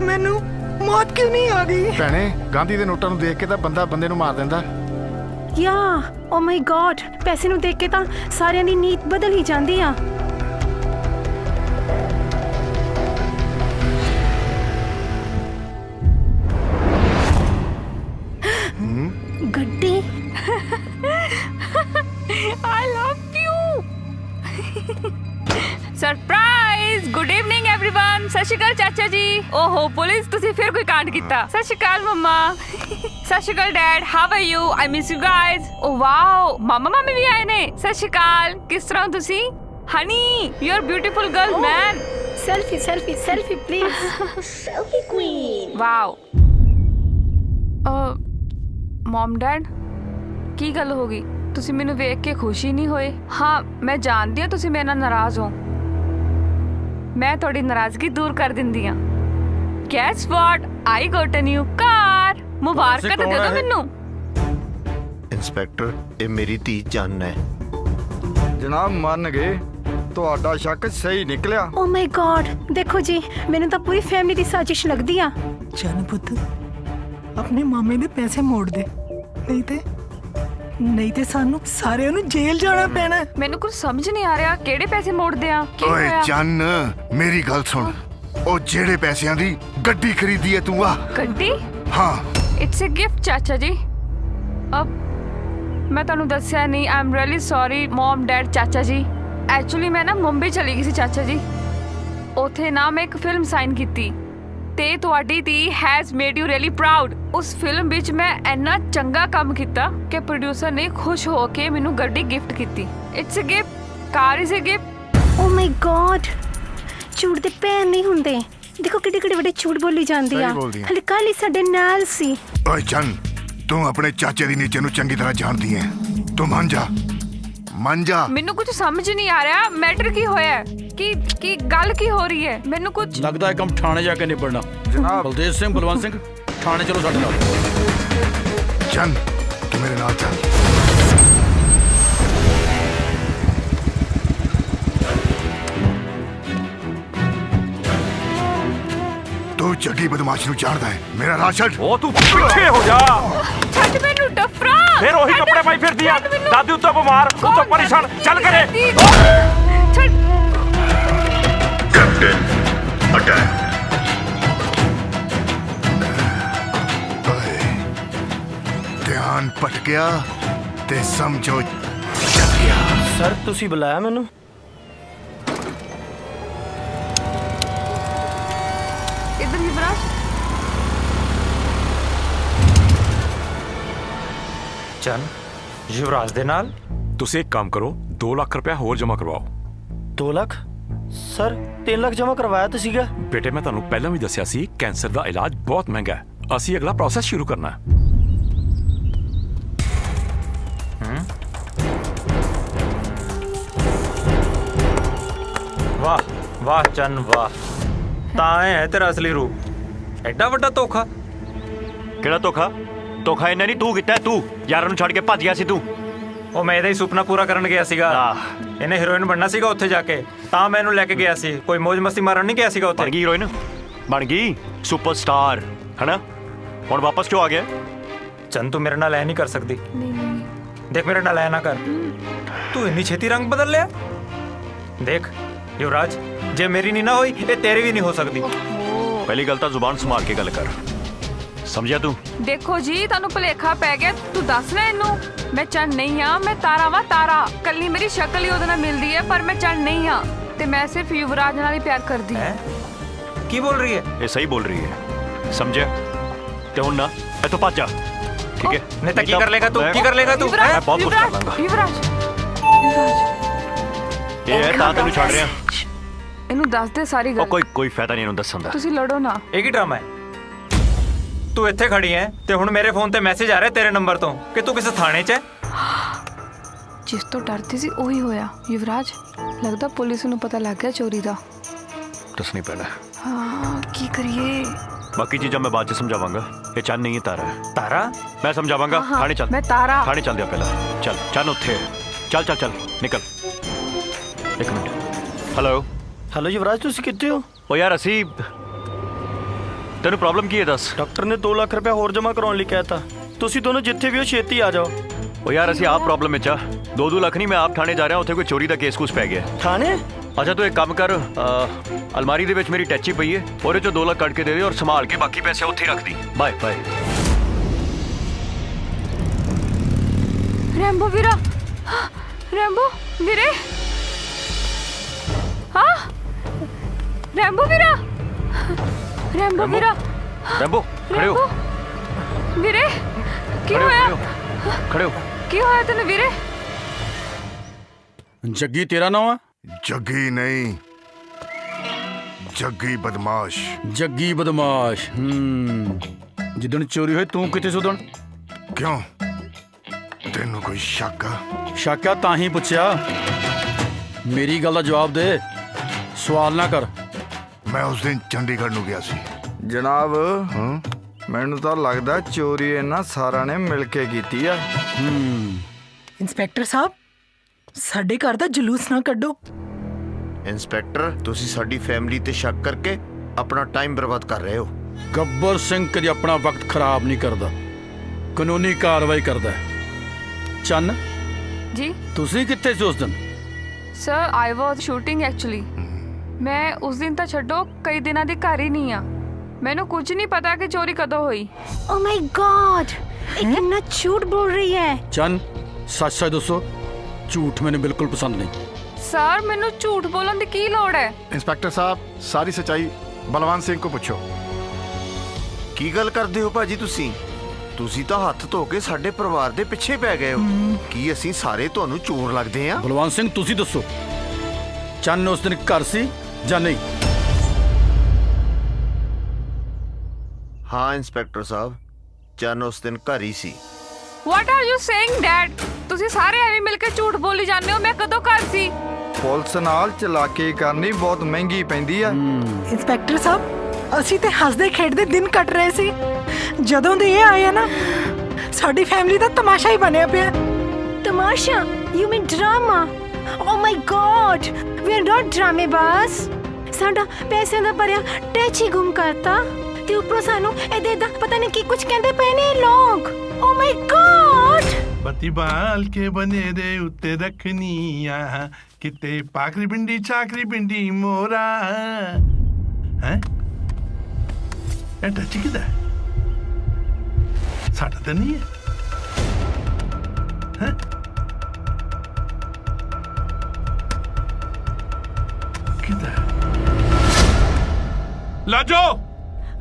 मैनू मौत क्यों नहीं आ गई? ਭੈਣੇ, ਗਾਂਧੀ ਦੇ ਨੋਟਾਂ ਨੂੰ ਦੇਖ ਕੇ ਤਾਂ ਬੰਦਾ ਬੰਦੇ ਨੂੰ ਮਾਰ ਦਿੰਦਾ। ਯਾ ਓ ਮਾਈ ਗॉड, ਪੈਸੇ ਨੂੰ ਦੇਖ ਕੇ ਤਾਂ ਸਾਰਿਆਂ ਦੀ ਨੀਤ ਬਦਲ ਹੀ ਜਾਂਦੀ ਆ। ਗੱਡੀ। I love you. Surprise. Good evening everyone. ਸਤਿ ਸ਼੍ਰੀ ਅਕਾਲ ਚਾਚਾ ਜੀ। ਓਹੋ ਪੁਲਿਸ, ਤੁਸੀਂ ਫਿਰ ਕੋਈ ਕਾਂਡ ਕੀਤਾ। ਸਤਿ ਸ਼੍ਰੀ ਅਕਾਲ ਮੰਮਾ। ਸਤਿ ਸ਼੍ਰੀ ਅਕਾਲ dad. How are you? I miss you guys. Oh wow, ਮਾਮਾ ਮਾਮੀ ਵੀ ਆਏ ਨੇ। ਸਤਿ ਸ਼੍ਰੀ ਅਕਾਲ। ਕਿਸ ਤਰ੍ਹਾਂ ਹੋ ਤੁਸੀਂ? Honey, you are beautiful girl man. Selfie selfie selfie please. Selfie queen. Wow. Mom dad ਕੀ ਗੱਲ ਹੋ ਗਈ? ਤੁਸੀਂ ਮੈਨੂੰ ਵੇਖ ਕੇ ਖੁਸ਼ੀ ਨਹੀਂ ਹੋਏ? ਹਾਂ ਮੈਂ ਜਾਣਦੀ ਹਾਂ ਤੁਸੀਂ ਮੇਰੇ ਨਾਲ ਨਾਰਾਜ਼ ਹੋ। ਮੈਂ ਤੁਹਾਡੀ ਨਾਰਾਜ਼ਗੀ ਦੂਰ ਕਰ ਦਿੰਦੀ ਹਾਂ। Guess what, I got a new car. ਮੁਬਾਰਕਾਂ ਤਾਂ ਦੇ ਦਿਓ ਮੈਨੂੰ। ਇੰਸਪੈਕਟਰ, ਇਹ ਮੇਰੀ ਧੀ ਚੰਨ ਹੈ। ਜਨਾਬ ਮੰਨ ਗਏ, ਤੁਹਾਡਾ ਸ਼ੱਕ ਸਹੀ ਨਿਕਲਿਆ। ਓ ਮਾਈ ਗॉड, ਦੇਖੋ ਜੀ ਮੈਨੂੰ ਤਾਂ ਪੂਰੀ ਫੈਮਿਲੀ ਦੀ ਸਾਜ਼ਿਸ਼ ਲੱਗਦੀ ਆ। ਚੰਨ ਪੁੱਤ ਆਪਣੇ ਮਾਮੇ ਦੇ ਪੈਸੇ ਮੋੜ ਦੇ, ਨਹੀਂ ਤੇ ਸਾਨੂੰ ਸਾਰਿਆਂ ਨੂੰ ਜੇਲ੍ਹ ਜਾਣਾ ਪੈਣਾ। ਮੈਨੂੰ ਕੁਝ ਸਮਝ ਨਹੀਂ ਆ ਰਿਹਾ, ਕਿਹੜੇ ਪੈਸੇ ਮੋੜਦੇ ਆ? ਓਏ ਚੰਨ, ਮੇਰੀ ਗੱਲ ਸੁਣ। ਉਹ ਜਿਹੜੇ ਪੈਸਿਆਂ ਦੀ ਗੱਡੀ ਖਰੀਦੀ ਹੈ ਤੂੰ ਆ ਗੱਡੀ? ਹਾਂ, ਇਟਸ ਅ ਗਿਫਟ ਚਾਚਾ ਜੀ। ਅਬ ਮੈਂ ਤੁਹਾਨੂੰ ਦੱਸਿਆ ਨਹੀਂ, I am really sorry mum dad ਚਾਚਾ ਜੀ। ਐਕਚੁਅਲੀ ਮੈਂ ਨਾ ਮੁੰਬਈ ਚਲੀ ਗਈ ਸੀ ਚਾਚਾ ਜੀ। ਉੱਥੇ ਨਾ ਮੈਂ ਇੱਕ ਫਿਲਮ ਸਾਈਨ ਕੀਤੀ ਤੇ ਤੁਹਾਡੀ ਧੀ has made you really proud. ਉਸ ਫਿਲਮ ਵਿੱਚ ਮੈਂ ਇੰਨਾ ਚੰਗਾ ਕੰਮ ਕੀਤਾ ਕਿ ਪ੍ਰੋਡਿਊਸਰ ਨੇ ਖੁਸ਼ ਹੋ ਕੇ ਮੈਨੂੰ ਗੱਡੀ ਗਿਫਟ ਕੀਤੀ। It's a gift, car is a gift. Oh my God, ਝੂਠ ਦੇ ਭੈਣ ਨਹੀਂ ਹੁੰਦੇ। ਦੇਖੋ ਕਿੱਡੇ ਕਿੱਡੇ ਵੱਡੇ ਝੂਠ ਬੋਲੀ ਜਾਂਦੀ ਆ। ਹਲੇ ਕੱਲ ਹੀ ਸਾਡੇ ਨਾਲ ਸੀ। ਓਏ ਚੰਨ, ਤੂੰ ਆਪਣੇ ਚਾਚੇ ਦੀ ਨੀਚੇ ਨੂੰ ਚੰਗੀ ਤਰ੍ਹਾਂ ਜਾਣਦੀ ਹੈ। ਤੂੰ ਮੰਨ ਜਾ। ਮੈਨੂੰ ਕੁਝ ਸਮਝ ਨਹੀਂ ਆ ਰਿਹਾ, ਮੈਟਰ ਕੀ ਹੋਇਆ? ਕੀ ਗੱਲ ਕੀ ਹੋ ਰਹੀ ਹੈ? ਮੈਨੂੰ ਕੁਝ ਲੱਗਦਾ ਹੈ ਕੰਮ ਥਾਣੇ ਜਾ ਕੇ ਨਿਬੜਨਾ। ਜਨਾਬ ਬਲਦੇਵ ਸਿੰਘ, ਬਲਵੰਤ ਸਿੰਘ, ਥਾਣੇ ਚਲੋ ਸਾਡੇ ਨਾਲ। ਚੰਨ, ਤੂੰ ਮੇਰੇ ਨਾਲ ਚੱਲ। ਤੂੰ ਜੱਗੀ ਬਦਮਾਸ਼ ਨੂੰ ਜਾਣਦਾ ਹੈ। ਮੇਰਾ ਰਾਹ ਛੱਡ। ਉਹ ਤੂੰ ਪਿੱਛੇ ਹੋ ਜਾ। ਛੱਡ ਮੈਨੂੰ ਡਫਰਾ। ਫਿਰ ਉਹੀ ਕੱਪੜੇ ਪਾਈ ਫਿਰਦੀ ਆ। ਦਾਦੀ ਉੱਤੋਂ ਬਿਮਾਰ, ਉੱਤੋਂ ਪਰੇਸ਼ਾਨ। ਚੱਲ ਕਰੇ। ਛੱਡ। Captain attack. ਧਿਆਨ ਭਟਕਿਆ ਤੇ ਸਮਝੋ ਚੱਲ ਗਿਆ। ਸਰ ਤੁਸੀਂ ਬੁਲਾਇਆ ਮੈਨੂੰ? ਇਧਰ ਯੁਵਰਾਜ। ਚੰਨ, ਯੁਵਰਾਜ ਦੇ ਨਾਲ? ਤੁਸੀਂ ਇੱਕ ਕੰਮ ਕਰੋ, 2 ਲੱਖ ਰੁਪਇਆ ਹੋਰ ਜਮ੍ਹਾਂ ਕਰਵਾਓ। 2 ਲੱਖ? ਸਰ 3 ਲੱਖ ਜਮ੍ਹਾਂ ਕਰਵਾਇਆ ਤਾਂ ਸੀਗਾ। ਬੇਟੇ ਮੈਂ ਤੁਹਾਨੂੰ ਪਹਿਲਾਂ ਵੀ ਦੱਸਿਆ ਸੀ, ਕੈਂਸਰ ਦਾ ਇਲਾਜ ਬਹੁਤ ਮਹਿੰਗਾ ਹੈ। ਅਸੀਂ ਅਗਲਾ ਪ੍ਰੋਸੈਸ ਸ਼ੁਰੂ ਕਰਨਾ ਹੈ। ਵਾਹ ਵਾਹ ਚੰਨ ਵਾਹ, ਤਾਂ ਇਹ ਹੈ ਤੇਰਾ ਅਸਲੀ ਰੂਪ। ਐਡਾ ਵੱਡਾ ਧੋਖਾ। ਕਿਹੜਾ ਧੋਖਾ? ਧੋਖਾ ਇਹਨਾਂ ਨਹੀਂ ਤੂੰ ਕੀਤਾ। ਤੂੰ ਯਾਰਾਂ ਨੂੰ ਛੱਡ ਕੇ ਭੱਜ ਗਿਆ ਸੀ ਤੂੰ। ਉਹ ਮੈਂ ਇਹਦਾ ਹੀ ਸੁਪਨਾ ਪੂਰਾ ਕਰਨ ਗਿਆ ਸੀਗਾ। ਇਹਨੇ ਹੀਰੋਇਨ ਬਣਨਾ ਸੀਗਾ ਉੱਥੇ ਜਾ ਕੇ, ਤਾਂ ਮੈਂ ਇਹਨੂੰ ਲੈ ਕੇ ਗਿਆ ਸੀ। ਕੋਈ ਮौज ਮਸਤੀ ਮਾਰਨ ਨਹੀਂ ਗਿਆ ਸੀਗਾ ਉੱਥੇ। ਬਣ ਗਈ ਹੀਰੋਇਨ, ਬਣ ਗਈ ਸੁਪਰਸਟਾਰ, ਹੈਨਾ? ਹੁਣ ਵਾਪਸ ਕਿਉਂ ਆ ਗਿਆ? ਚੰਨ ਤੂੰ ਮੇਰੇ ਨਾਲ ਐ ਨਹੀਂ ਕਰ ਸਕਦੀ। ਦੇਖ ਮੇਰੇ ਨਾਲ ਐ ਨਾ ਕਰ। ਤੂੰ ਇੰਨੀ ਛੇਤੀ ਰੰਗ ਬਦਲ ਲਿਆ। ਦੇਖ ਯੁਵਰਾਜ, ਜੇ ਮੇਰੀ ਨਹੀਂ ਨਾ ਹੋਈ, ਇਹ ਤੇਰੀ ਵੀ ਨਹੀਂ ਹੋ ਸਕਦੀ। ਪਹਿਲੀ ਗੱਲ ਤਾਂ ਜ਼ੁਬਾਨ ਸੰਭਾਲ ਕੇ ਗੱਲ ਕਰ, ਸਮਝਿਆ ਤੂੰ? ਦੇਖੋ ਜੀ ਤੁਹਾਨੂੰ ਭੁਲੇਖਾ ਪੈ ਗਿਆ। ਤੂੰ ਦੱਸ ਨਾ ਇਹਨੂੰ, ਮੈਂ ਚੰਨ ਨਹੀਂ ਆ, ਮੈਂ ਤਾਰਾ ਵਾਂ ਤਾਰਾ। ਕੱਲੀ ਮੇਰੀ ਸ਼ਕਲ ਹੀ ਉਹਦੇ ਨਾਲ ਮਿਲਦੀ ਹੈ, ਪਰ ਮੈਂ ਚੰਨ ਨਹੀਂ ਆ ਤੇ ਮੈਂ ਸਿਰਫ ਯੁਵਰਾਜ ਨਾਲ ਹੀ ਪਿਆਰ ਕਰਦੀ ਹਾਂ। ਕੀ ਬੋਲ ਰਹੀ ਹੈ? ਇਹ ਸਹੀ ਬੋਲ ਰਹੀ ਹੈ, ਸਮਝਿਆ? ਤੇ ਹੁਣ ਨਾ ਇੱਥੋਂ ਭੱਜ ਜਾ, ਠੀਕ ਹੈ? ਨਹੀਂ ਤਾਂ ਕੀ ਕਰ ਲੇਗਾ ਤੂੰ? ਕੀ ਕਰ ਲੇਗਾ ਤੂੰ? ਮੈਂ ਬਹੁਤ ਕੁਝ ਕਰ ਲਾਂਗਾ। ਯੁਵਰਾਜ, ਇਹ ਹੈ ਤਾਂ ਤੈਨੂੰ ਛੱਡ ਰਿਹਾ। ਇਹਨੂੰ ਦੱਸ ਦੇ ਸਾਰੀ ਗੱਲ। ਕੋਈ ਫਾਇਦਾ ਨਹੀਂ ਇਹਨੂੰ ਦੱਸਣ ਦਾ। ਤੁਸੀਂ ਲੜੋ ਨਾ। ਇਹ ਕੀ ਡਰਾਮਾ ਹੈ? ਤੂੰ ਇੱਥੇ ਖੜੀ ਹੈ ਤੇ ਹੁਣ ਮੇਰੇ ਫੋਨ ਤੇ ਮੈਸੇਜ ਆ ਰਿਹਾ ਤੇਰੇ ਨੰਬਰ ਤੋਂ ਕਿ ਤੂੰ ਕਿਸੇ ਥਾਣੇ 'ਚ ਹੈ। ਜਿਸ ਤੋਂ ਡਰਦੀ ਸੀ ਉਹੀ ਹੋਇਆ। ਯੁਵਰਾਜ, ਲੱਗਦਾ ਪੁਲਿਸ ਨੂੰ ਪਤਾ ਲੱਗ ਗਿਆ ਚੋਰੀ ਦਾ। ਦੱਸਣੀ ਪੈਣਾ। ਹਾਂ, ਕੀ ਕਰੀਏ? ਬਾਕੀ ਚੀਜ਼ਾਂ ਮੈਂ ਬਾਅਦ 'ਚ ਸਮਝਾਵਾਂਗਾ। ਇਹ ਚੰਨ ਨਹੀਂ ਹੈ, ਤਾਰਾ ਹੈ। ਤਾਰਾ? ਮੈਂ ਸਮਝਾਵਾਂਗਾ। ਥਾਣੇ ਚੱਲ। ਮੈਂ ਤਾਰਾ। ਥਾਣੇ ਚੱਲਦੇ ਆ ਪਹਿਲਾਂ। ਚੱਲ, ਚੰਨ ਉੱਥੇ ਹੈ। ਚੱਲ ਚੱਲ ਚੱਲ ਨਿਕਲ। ਇੱਕ ਮਿੰਟ। ਹੈਲੋ ਯੁਵਰਾਜ, ਤੁਸੀਂ ਕਿੱਥੇ ਹੋ? ਉਹ ਯਾਰ ਅਸੀਂ, ਤੈਨੂੰ ਪ੍ਰੋਬਲਮ ਕੀ ਹੈ ਦੱਸ? ਡਾਕਟਰ ਨੇ 2 ਲੱਖ ਰੁਪਇਆ ਹੋਰ ਜਮ੍ਹਾਂ ਕਰਾਉਣ ਲਈ ਕਹਿਤਾ। ਤੁਸੀਂ ਦੋਨੋਂ ਜਿੱਥੇ ਵੀ ਹੋ ਛੇਤੀ ਆ ਜਾਓ। ਉਹ ਯਾਰ ਅਸੀਂ ਆਪ ਪ੍ਰੋਬਲਮ ਵਿੱਚ ਆ। 2 ਲੱਖ ਨਹੀਂ, ਮੈਂ ਆਪ ਥਾਣੇ ਜਾ ਰਿਹਾ। ਉੱਥੇ ਕੋਈ ਚੋਰੀ ਦਾ ਕੇਸ ਕੁਛ ਪੈ ਗਿਆ। ਥਾਣੇ? ਅੱਛਾ ਤੂੰ ਇੱਕ ਕੰਮ ਕਰ, ਅਲਮਾਰੀ ਦੇ ਵਿੱਚ ਮੇਰੀ ਟੈਚੀ ਪਈ ਹੈ, ਉਹਦੇ ਚੋਂ 2 ਲੱਖ ਕੱਢ ਕੇ ਦੇ ਦੇ ਔਰ ਸੰਭਾਲ ਕੇ ਬਾਕੀ ਪੈਸੇ ਉੱਥੇ ਰੱਖ ਦੀ। Bye bye. ਰੈਂਬੋ ਵੀਰਾ, ਰੈਂਬੋ ਵੀਰੇ, ਹਾਂ ਰੈਂਬੋ ਵੀਰਾ, ਰੈਂਬੋ ਵੀਰਾ। ਰੈਂਬੋ ਖੜੇ ਹੋ ਵੀਰੇ। ਕੀ ਹੋਇਆ? ਖੜੇ ਹੋ। ਕੀ ਹੋਇਆ ਤੈਨੂੰ ਵੀਰੇ? ਜੱਗੀ ਤੇਰਾ ਨਾਮ ਹੈ? ਜੱਗੀ ਨਹੀਂ, ਜੱਗੀ ਬਦਮਾਸ਼। ਜੱਗੀ ਬਦਮਾਸ਼। ਜਿੱਦਣ ਚੋਰੀ ਹੋਈ ਤੂੰ ਕਿੱਥੇ ਸੁਦਣ? ਕਿਉਂ ਤੈਨੂੰ ਕੋਈ ਸ਼ੱਕ ਆ? ਸ਼ੱਕ ਆ ਤਾਂ ਹੀ ਪੁੱਛਿਆ। ਮੇਰੀ ਗੱਲ ਦਾ ਜਵਾਬ ਦੇ, ਸਵਾਲ ਨਾ ਕਰ। ਮੈਂ ਉਸ ਦਿਨ ਚੰਡੀਗੜ੍ਹ ਨੂੰ ਗਿਆ ਸੀ ਜਨਾਬ। ਮੈਨੂੰ ਤਾਂ ਲੱਗਦਾ ਚੋਰੀ ਇਹਨਾਂ ਸਾਰਿਆਂ ਨੇ ਮਿਲ ਕੇ ਕੀਤੀ ਆ। ਇੰਸਪੈਕਟਰ ਸਾਹਿਬ, ਸਾਡੇ ਘਰ ਦਾ ਜਲੂਸ ਨਾ ਕੱਢੋ। ਇੰਸਪੈਕਟਰ, ਤੁਸੀਂ ਸਾਡੀ ਫੈਮਿਲੀ ਤੇ ਸ਼ੱਕ ਕਰਕੇ ਆਪਣਾ ਟਾਈਮ ਬਰਬਾਦ ਕਰ ਰਹੇ ਹੋ। ਗੱਬਰ ਸਿੰਘ ਕਦੇ ਆਪਣਾ ਵਕਤ ਖਰਾਬ ਨਹੀਂ ਕਰਦਾ, ਕਾਨੂੰਨੀ ਕਾਰਵਾਈ ਕਰਦਾ ਹੈ। ਚੰਨ ਜੀ, ਤੁਸੀਂ ਕਿੱਥੇ ਸੀ ਉਸ ਦਿਨ? ਸਰ ਆਈ ਵਾਜ਼ ਸ਼ੂਟਿੰਗ ਐਕਚੁਅਲੀ। ਮੈਂ ਉਸ ਦਿਨ ਤਾਂ ਛੱਡੋ, ਕਈ ਦਿਨਾਂ ਦੀ ਘਰ ਹੀ ਨਹੀਂ ਆ। ਮੈਨੂੰ ਕੁਝ ਨਹੀਂ ਪਤਾ ਕਿ ਚੋਰੀ ਕਦੋਂ ਹੋਈ। ਓ ਮਾय गॉड, ਇਹ ਕਿੰਨਾ ਝੂਠ ਬੋਲ ਰਹੀ ਹੈ। ਚੰਨ ਸੱਚ ਸੱਚ ਦੱਸੋ, ਝੂਠ ਮੈਨੂੰ ਬਿਲਕੁਲ ਪਸੰਦ ਨਹੀਂ। ਸਰ ਮੈਨੂੰ ਝੂਠ ਬੋਲਣ ਦੀ ਕੀ ਲੋੜ ਹੈ? ਇੰਸਪੈਕਟਰ ਸਾਹਿਬ, ਸਾਰੀ ਸੱਚਾਈ ਬਲਵੰਤ ਸਿੰਘ ਕੋ ਪੁੱਛੋ। ਕੀ ਗੱਲ ਕਰਦੇ ਹੋ ਭਾਜੀ ਤੁਸੀਂ? ਤੁਸੀਂ ਤਾਂ ਹੱਥ ਧੋ ਕੇ ਸਾਡੇ ਪਰਿਵਾਰ ਦੇ ਪਿੱਛੇ ਪੈ ਗਏ ਹੋ। ਕੀ ਅਸੀਂ ਸਾਰੇ ਤੁਹਾਨੂੰ ਚੋਰ ਲੱਗਦੇ ਹਾਂ? ਬਲਵੰਤ ਸਿੰਘ ਤੁਸੀਂ ਦੱਸੋ, ਚੰਨ ਉਸ ਦਿਨ ਘਰ ਸੀ ਜਾਂ ਨਹੀਂ? ਹਾਂ ਇੰਸਪੈਕਟਰ ਸਾਹਿਬ, ਚੰਨ ਉਸ ਦਿਨ ਘਰ ਹੀ ਸੀ। What are you saying, Dad? ਤੁਸੀਂ ਸਾਰੇ ਐਵੇਂ ਮਿਲ ਕੇ ਝੂਠ ਬੋਲੀ ਜਾਂਦੇ ਹੋ। ਮੈਂ ਕਦੋਂ ਘਰ ਸੀ? ਪੁਲਿਸ ਨਾਲ ਚਲਾਕੀ ਕਰਨੀ ਬਹੁਤ ਮਹਿੰਗੀ ਪੈਂਦੀ ਆ। ਇੰਸਪੈਕਟਰ ਸਾਹਿਬ, ਅਸੀਂ ਤੇ ਹੱਸਦੇ ਖੇਡਦੇ ਦਿਨ ਕੱਟ ਰਹੇ ਸੀ। ਜਦੋਂ ਦੇ ਇਹ ਆਏ ਆ ਨਾ, ਸਾਡੀ ਫੈਮਿਲੀ ਦਾ ਤਮਾਸ਼ਾ ਹੀ ਬਣਿਆ ਪਿਆ। ਤਮਾਸ਼ਾ? You mean drama? Oh my god, we are not ਡਰਾਮੇਬਾਜ਼। ਸਾਡਾ ਪੈਸਿਆਂ ਦਾ ਭਰਿਆ ਟੈਚੀ ਗੁੰਮ ਕਰਤਾ ਤੇ ਉੱਪਰੋਂ ਸਾਨੂੰ ਇਹਦੇ ਦਾ ਪਤਾ ਨਹੀਂ ਕੀ ਕੁਝ ਕਹਿੰਦੇ ਪਏ ਨੇ ਲੋਕ। ਓ ਮਾय गॉड। ਬੱਤੀ ਬਾਲ ਕੇ ਬਨੇ ਦੇ ਉੱਤੇ ਰੱਖਣੀ ਆ, ਕਿਤੇ ਪਾਕਰੀ ਪਿੰਡੀ ਚਾਕਰੀ ਪਿੰਡੀ ਮੋਰਾ। ਹੈ ਇਹ ਟੱਚ ਕਿਦਾ? ਸਾਡਾ ਤਾਂ ਨਹੀਂ ਹੈ। ਹੈ ਕਿਦਾ? ਲਾਜੋ।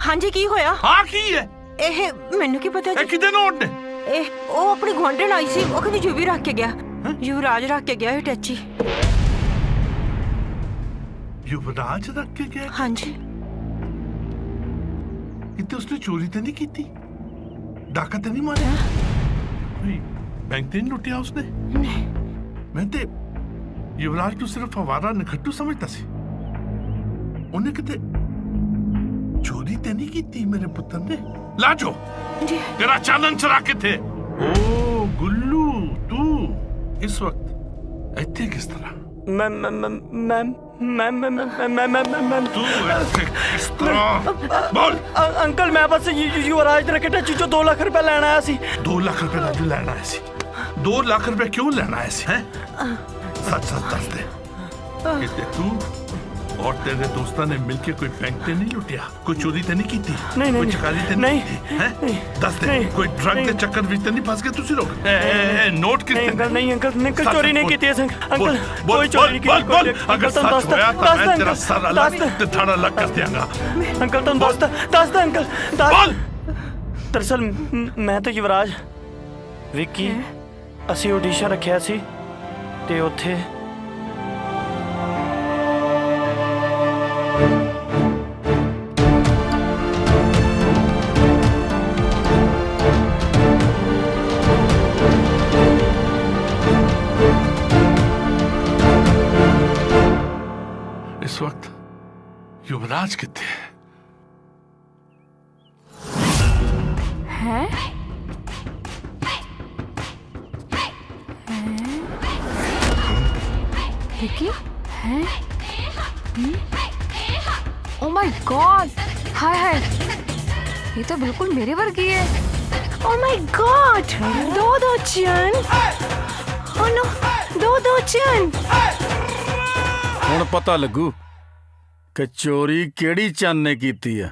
ਹਾਂਜੀ ਕੀ ਹੋਇਆ? ਹਾਂ ਕੀ ਹੈ ਇਹ? ਮੈਨੂੰ ਕੀ ਪਤਾ ਜੀ। ਇਹ ਕਿਦੇ ਨੋਟ ਨੇ? ਇਹ ਉਹ ਆਪਣੀ ਗੁਆਂਢਣ ਆਈ ਸੀ, ਉਹ ਕਹਿੰਦੀ ਯੂਵੀ ਰੱਖ ਕੇ ਗਿਆ। ਯੁਵਰਾਜ ਰੱਖ ਕੇ ਗਿਆ ਇਹ ਟੈਚੀ। ਯੁਵਰਾਜ ਰੱਖ ਕੇ ਗਿਆ? ਹਾਂਜੀ। ਕਿਤੇ ਉਸਨੇ ਚੋਰੀ ਤਾਂ ਨਹੀਂ ਕੀਤੀ? ਡਾਕਾ ਤਾਂ ਨਹੀਂ ਮਾਰਿਆ? ਬੈਂਕ ਤੇ ਨਹੀਂ ਲੁੱਟਿਆ ਉਸਨੇ? ਨਹੀਂ। ਮੈਂ ਤੇ ਯੁਵਰਾਜ ਨੂੰ ਸਿਰਫ ਹਵਾਰਾ ਨਖੱਟੂ ਸਮਝਦਾ ਸੀ। ਉਹਨੇ ਕਿਤੇ ਚੋਰੀ ਤਾਂ ਨਹੀਂ ਕੀਤੀ ਮੇਰੇ ਪੁੱਤਰ ਨੇ? ਲਾਜੋ ਜੀ, ਤੇਰਾ ਚਾਨਣ ਚਰਾ ਕਿੱਥੇ? ਓ ਗੁੱਲੂ, ਤੂੰ ਇਸ ਵਕਤ ਇੱਥੇ ਕਿਸ ਤਰ੍ਹਾਂ? ਤੂੰ ਇੱਥੇ ਕਿਸ ਤਰ੍ਹਾਂ? ਬੋਲ। ਅੰਕਲ ਮੈਂ ਬਸ ਯੁਵਰਾਜ ਦੇ ਰਕੇਟਾ ਚੀਚੋ 2 ਲੱਖ ਰੁਪਏ ਲੈਣ ਆਇਆ ਸੀ। 2 ਲੱਖ ਰੁਪਏ ਰਾਜੂ ਲੈਣ ਆਇਆ ਸੀ? 2 ਲੱਖ ਰੁਪਏ ਕਿਉਂ ਲੈਣ ਆਇਆ ਸੀ? ਹੈ ਸੱਚ ਸੱਚ ਦੱਸ ਦੇ। ਕਿਤੇ ਤੂੰ और तेरे दोस्तों ने मिलके कोई बैंक ते नहीं लुटिया? कोई चोरी ते नहीं की थी? नहीं कोई चकारी ते नहीं की? हैं? दस दे कोई ड्रग के चक्कर विच ते नहीं फंस गए तुसी लोग? नोट कितने? नहीं अंकल चोरी नहीं की थी अंकल। कोई चोरी नहीं की। बोल अगर सच होया तो मैं तेरा सर अलग ते थड़ा अलग कर दियांगा। अंकल तुम दस दे अंकल। बोल। दरअसल मैं तो युवराज विक्की ਅਸੀਂ ਆਡੀਸ਼ਨ ਰੱਖਿਆ ਸੀ ਤੇ ਉੱਥੇ इस वक्त युवराज कितने हैं? विक्की हैं? ओ माय गॉड, हाय हाय, ये तो बिल्कुल मेरे वर्गी है। ओ माय गॉड, दो चन। ओ नो, दो चन। ਹੁਣ ਪਤਾ ਲੱਗੂ ਕਿ ਚੋਰੀ ਕਿਹੜੀ ਚੰਨ ਨੇ ਕੀਤੀ ਆ।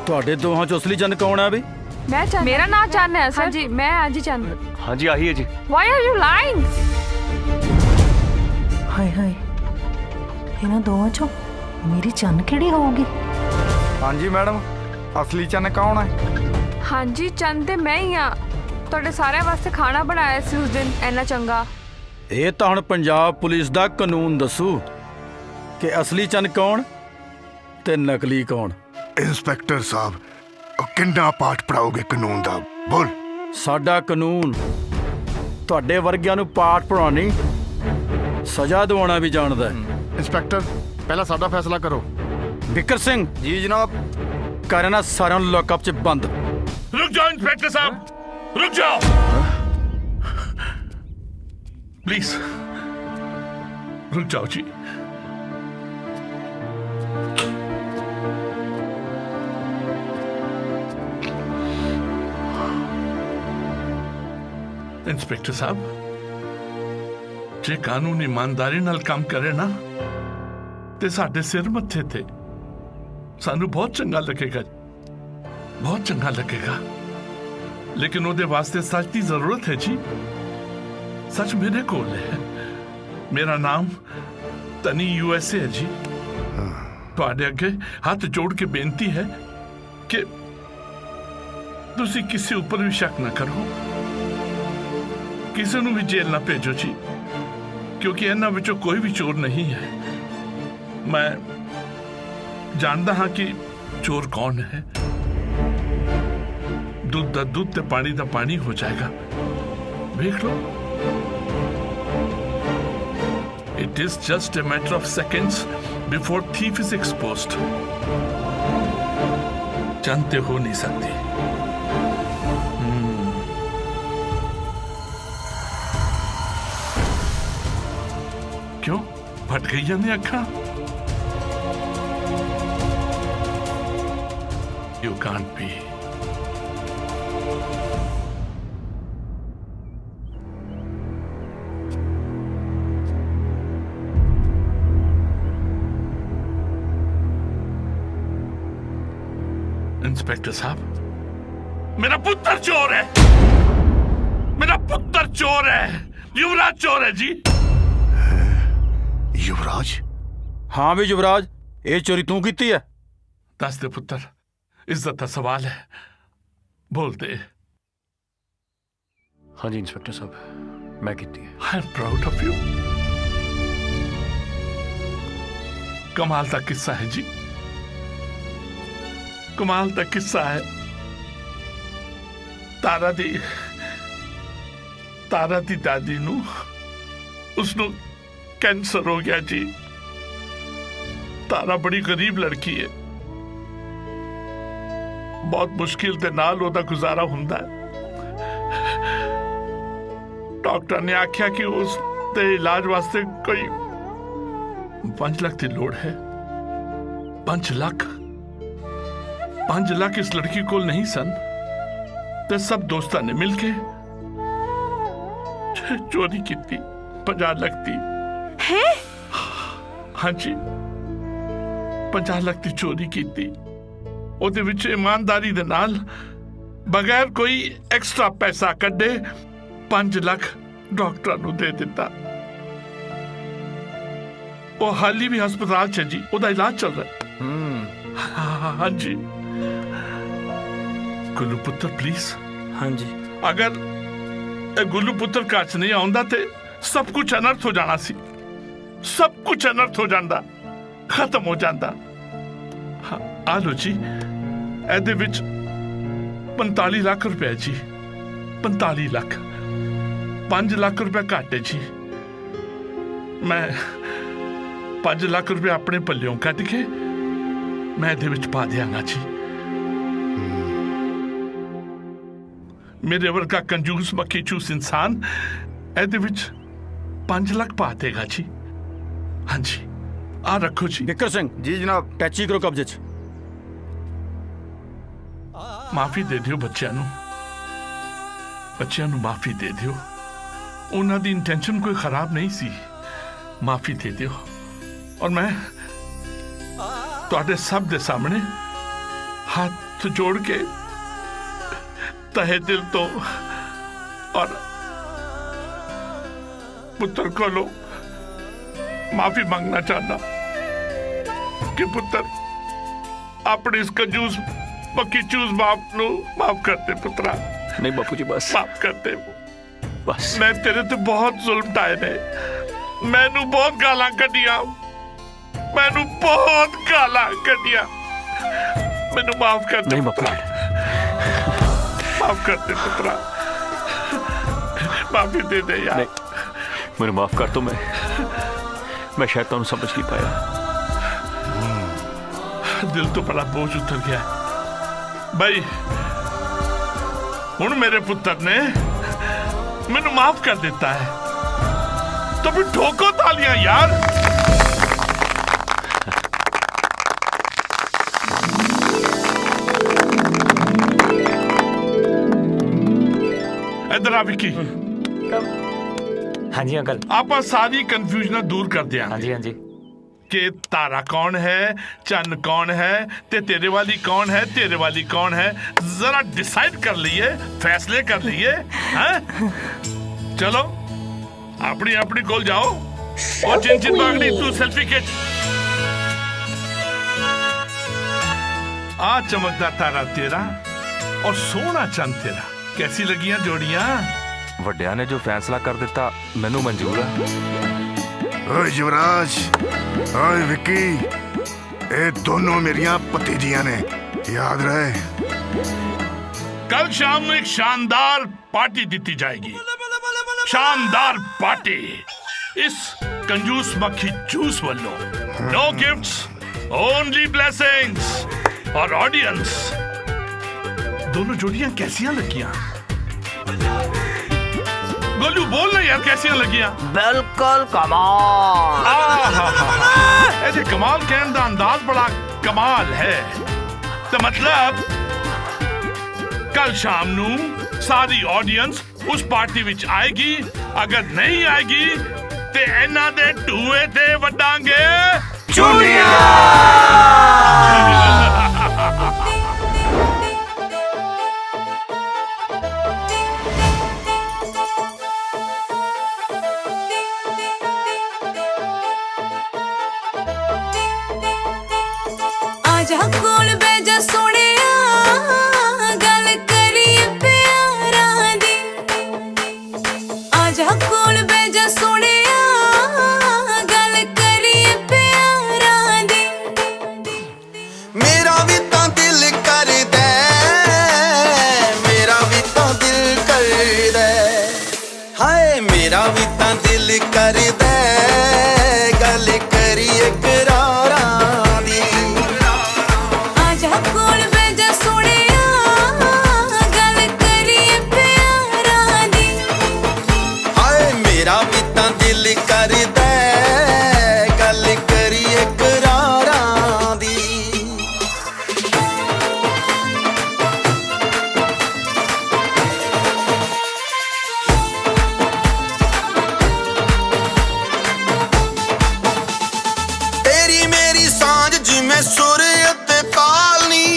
ਤੁਹਾਡੇ ਦੋਹਾਂ ਚੋਂ ਅਸਲੀ ਚੰਨ ਕੌਣ ਆ ਬਈ? मैं चंद। मेरा नाम चंद है सर। जी मैं आज ही चंद। हाँ जी आही है जी। Why are you lying? ਹਾਏ ਹਾਏ, ਇਹਨਾਂ ਦੋਵਾਂ ਚੋਂ ਮੇਰੀ ਚੰਨ ਕਿਹੜੀ ਹੋਊਗੀ? ਹਾਂਜੀ ਮੈਡਮ, ਅਸਲੀ ਚੰਨ ਕੌਣ ਹੈ? हाँ जी चंद ते मैं ही हाँ। ਤੁਹਾਡੇ ਸਾਰਿਆਂ ਵਾਸਤੇ ਖਾਣਾ ਬਣਾਇਆ ਸੀ ਉਸ ਦਿਨ ਇੰਨਾ ਚੰਗਾ। ਇਹ ਤਾਂ ਹੁਣ ਪੰਜਾਬ ਪੁਲਿਸ ਦਾ ਕਾਨੂੰਨ ਦੱਸੂ ਕਿ ਅਸਲੀ ਚੰਨ ਕੌਣ ਤੇ ਨਕਲੀ ਕੌਣ। ਇੰਸਪੈਕਟਰ ਸਾਹਿਬ, ਕਿੰਨਾ ਪਾਠ ਪੜਾਓਗੇ ਕਾਨੂੰਨ ਦਾ? ਬੋਲ। ਸਾਡਾ ਕਾਨੂੰਨ ਤੁਹਾਡੇ ਵਰਗਿਆਂ ਨੂੰ ਪਾਠ ਪੜਾਉਣੀ ਸਜ਼ਾ ਦਿਵਾਉਣਾ ਵੀ ਜਾਣਦਾ ਹੈ। ਇੰਸਪੈਕਟਰ ਪਹਿਲਾਂ ਸਾਡਾ ਫੈਸਲਾ ਕਰੋ। ਵਿਕਰ ਸਿੰਘ। ਜੀ ਜਨਾਬ। ਕਰ ਇਹਨਾਂ ਸਾਰਿਆਂ ਨੂੰ ਲੌਕਅਪ 'ਚ ਬੰਦ। रुक जाओ इंस्पेक्टर साहब, रुक जाओ प्लीज, रुक जाओ जी। इंस्पेक्टर साहब, जे कानून ईमानदारी नाल काम करे ना ते साडे सिर मत्थे ते सानू बहुत चंगा लगेगा, बहुत चंगा लगेगा। लेकिन ਉਹਦੇ ਵਾਸਤੇ सच की जरूरत है जी। सच मेरे कोल है। मेरा नाम तनी USA है जी। ਤੁਹਾਡੇ ਅੱਗੇ ਹੱਥ ਜੋੜ ਕੇ ਬੇਨਤੀ ਹੈ ਕਿ ਤੁਸੀਂ ਕਿਸੇ ਉੱਪਰ ਵੀ ਸ਼ੱਕ ਨਾ ਕਰੋ, ਕਿਸੇ ਨੂੰ ਵੀ ਜੇਲ੍ਹ ਨਾ ਭੇਜੋ ਜੀ, ਕਿਉਂਕਿ ਇਹਨਾਂ ਵਿੱਚੋਂ ਕੋਈ ਵੀ ਚੋਰ ਨਹੀਂ ਹੈ। ਮੈਂ ਜਾਣਦਾ ਹਾਂ ਕਿ ਚੋਰ ਕੌਣ ਹੈ। दूध का दूध ते पानी का पानी हो जाएगा। देख लो, it is just a matter of seconds before thief is exposed. जानते हो नहीं सकती। क्यों फट गई जाने अखा? You can't be. इंस्पेक्टर साहब, मेरा पुत्र चोर है, मेरा पुत्र चोर है, युवराज चोर है जी। युवराज? हाँ भी युवराज, ये चोरी तू की है? दस दे पुत्र, इज्जत का सवाल है, बोल दे। हाँ जी इंस्पेक्टर साहब, मैं की है। I am proud of you. कमाल का किस्सा है जी, कमाल का किस्सा है। तारा दी दादी नू उसनु कैंसर हो गया जी। तारा बड़ी गरीब लड़की है, बहुत मुश्किल दे नाल ओदा गुजारा हुंदा है। डॉक्टर ने आख्या कि उस दे इलाज वास्ते कोई 5 लाख की लोड़ है। 5 लाख इस लड़की को नहीं सन, ते सब दोस्तां ने मिलके चोरी की थी। 50 लाख दी है? हाँ जी, 50 लाख दी चोरी की थी। ओदे विच ईमानदारी दे नाल बगैर कोई एक्स्ट्रा पैसा कड्डे 5 लाख डॉक्टर नू दे दिता। वो हाली भी हस्पताल च जी, ओदा इलाज चल रहा है। हाँ जी। गुल्लू पुत्र प्लीज। हाँ जी। अगर गुल्लू पुत्र घर च नहीं आउंदा ते सब कुछ अनर्थ हो जाना सी, सब कुछ अनर्थ हो जाता, खत्म हो जाता। हाँ, आ लो जी, एदे विच 45 लाख रुपए जी। 45 लाख, 5 लाख रुपए घट है जी। मैं 5 लाख रुपए अपने पल्लियों कट के मैं एदे विच पा दियांगा जी। मेरे वर्गा कंजूस मक्खी चूस इंसान एदे विच 5 लाख पा देगा जी। हाँ जी, आ रखो जी। विकर सिंह जी जनाब। टैची करो कब्जे च। माफी दे दियो बच्चों नू, बच्चों नू माफी दे दियो। उन्हां दी इंटेंशन कोई खराब नहीं सी, माफी दे दियो। और मैं तुहाडे सब दे सामने हाथ जोड़ के तहे दिल तो और पुत्र को लो माफी मांगना चाहता कि पुत्र अपने इस कंजूस पक्की चूस बाप नु माफ कर दे पुत्रा। नहीं बापू जी बस माफ कर दे बस। मैं तेरे ते बहुत जुल्म ढाए ने, मैनू बहुत गालां कड्डियां, मैनू बहुत गालां कड्डियां, मैनू माफ कर दे। नहीं बापू माफ कर दे पुत्रा। माफी दे दे यार। मुझे माफ कर दो, मैं शायद तुम समझ नहीं पाया। दिल तो बड़ा बोझ उतर गया भाई। हुण मेरे पुत्र ने मैनू माफ कर देता है, तो फिर ठोको तालियां यार। इधर आ विक्की। हाँ जी अंकल। आप सारी कंफ्यूजन दूर कर दिया। हाँ जी हाँ जी। कि तारा कौन है, चन्न कौन है, ते तेरे वाली कौन है, तेरे वाली कौन है, जरा डिसाइड कर लिए, फैसले कर लिए हैं? चलो अपनी अपनी कोल जाओ और चिंचित मांगनी तू सेल्फी खींच। आ चमकदा तारा तेरा और सोना चंद तेरा, कैसी लगियां जोड़ियां? ਵੱਡਿਆਂ ਨੇ ਜੋ ਫੈਸਲਾ ਕਰ ਦਿੱਤਾ ਮੈਨੂੰ ਮਨਜ਼ੂਰ ਹੈ। ਓਏ युवराज, ओए विक्की, ये दोनों मेरियां भतीजियां ने, याद रहे। कल शाम में एक शानदार पार्टी दी जाएगी, शानदार पार्टी इस कंजूस मक्खी जूस वालों। No gifts, only blessings. और ऑडियंस, दोनों जोड़ियां कैसियां लगियां? गोलू बोल ना यार, कैसियां लगियां? बिल्कुल कमाल। ऐसे कमाल कहने का अंदाज बड़ा कमाल है। तो मतलब कल शाम नू सारी ऑडियंस उस पार्टी विच आएगी। अगर नहीं आएगी ते इन्हां दे टूए ते वड्डांगे चूड़ियां। आजा कोल बैजा सोनिया, गल करिए प्यारां दी। आजा कोल बैजा सोनिया, गल करिए प्यारां दी। मेरा भी तां दिल करदा, मेरा भी तां दिल करदा, हाय मेरा भी तां दिल करदा, गल करिए करारां दी। आजा कोल बैजा सोनिया, गल करिए प्यारां दी। हाय मेरा भी तां दिल करदा, गल करिए करारां दी। तेरी मेरी सांझ जिवें सुर ते तालनी,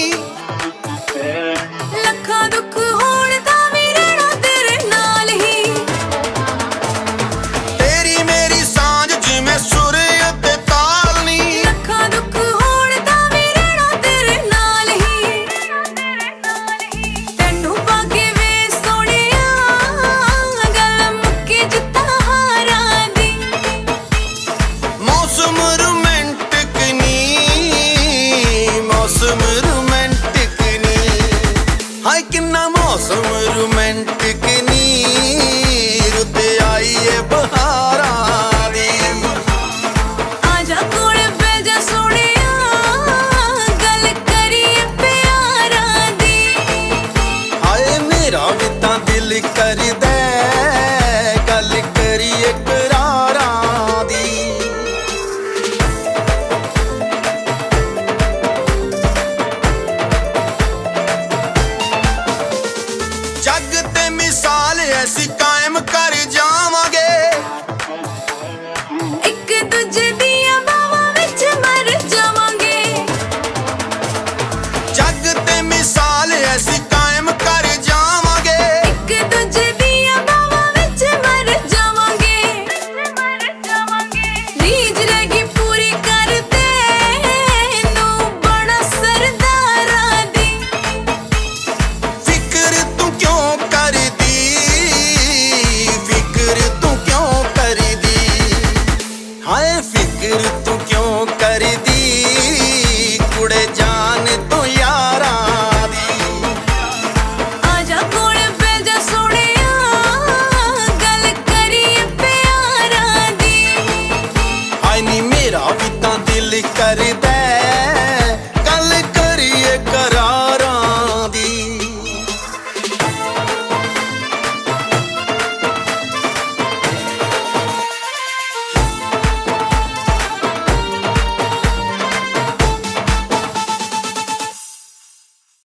लखां दुख होण दा भी रहना तेरे नाल ही। मेरा भी तां दिल करदा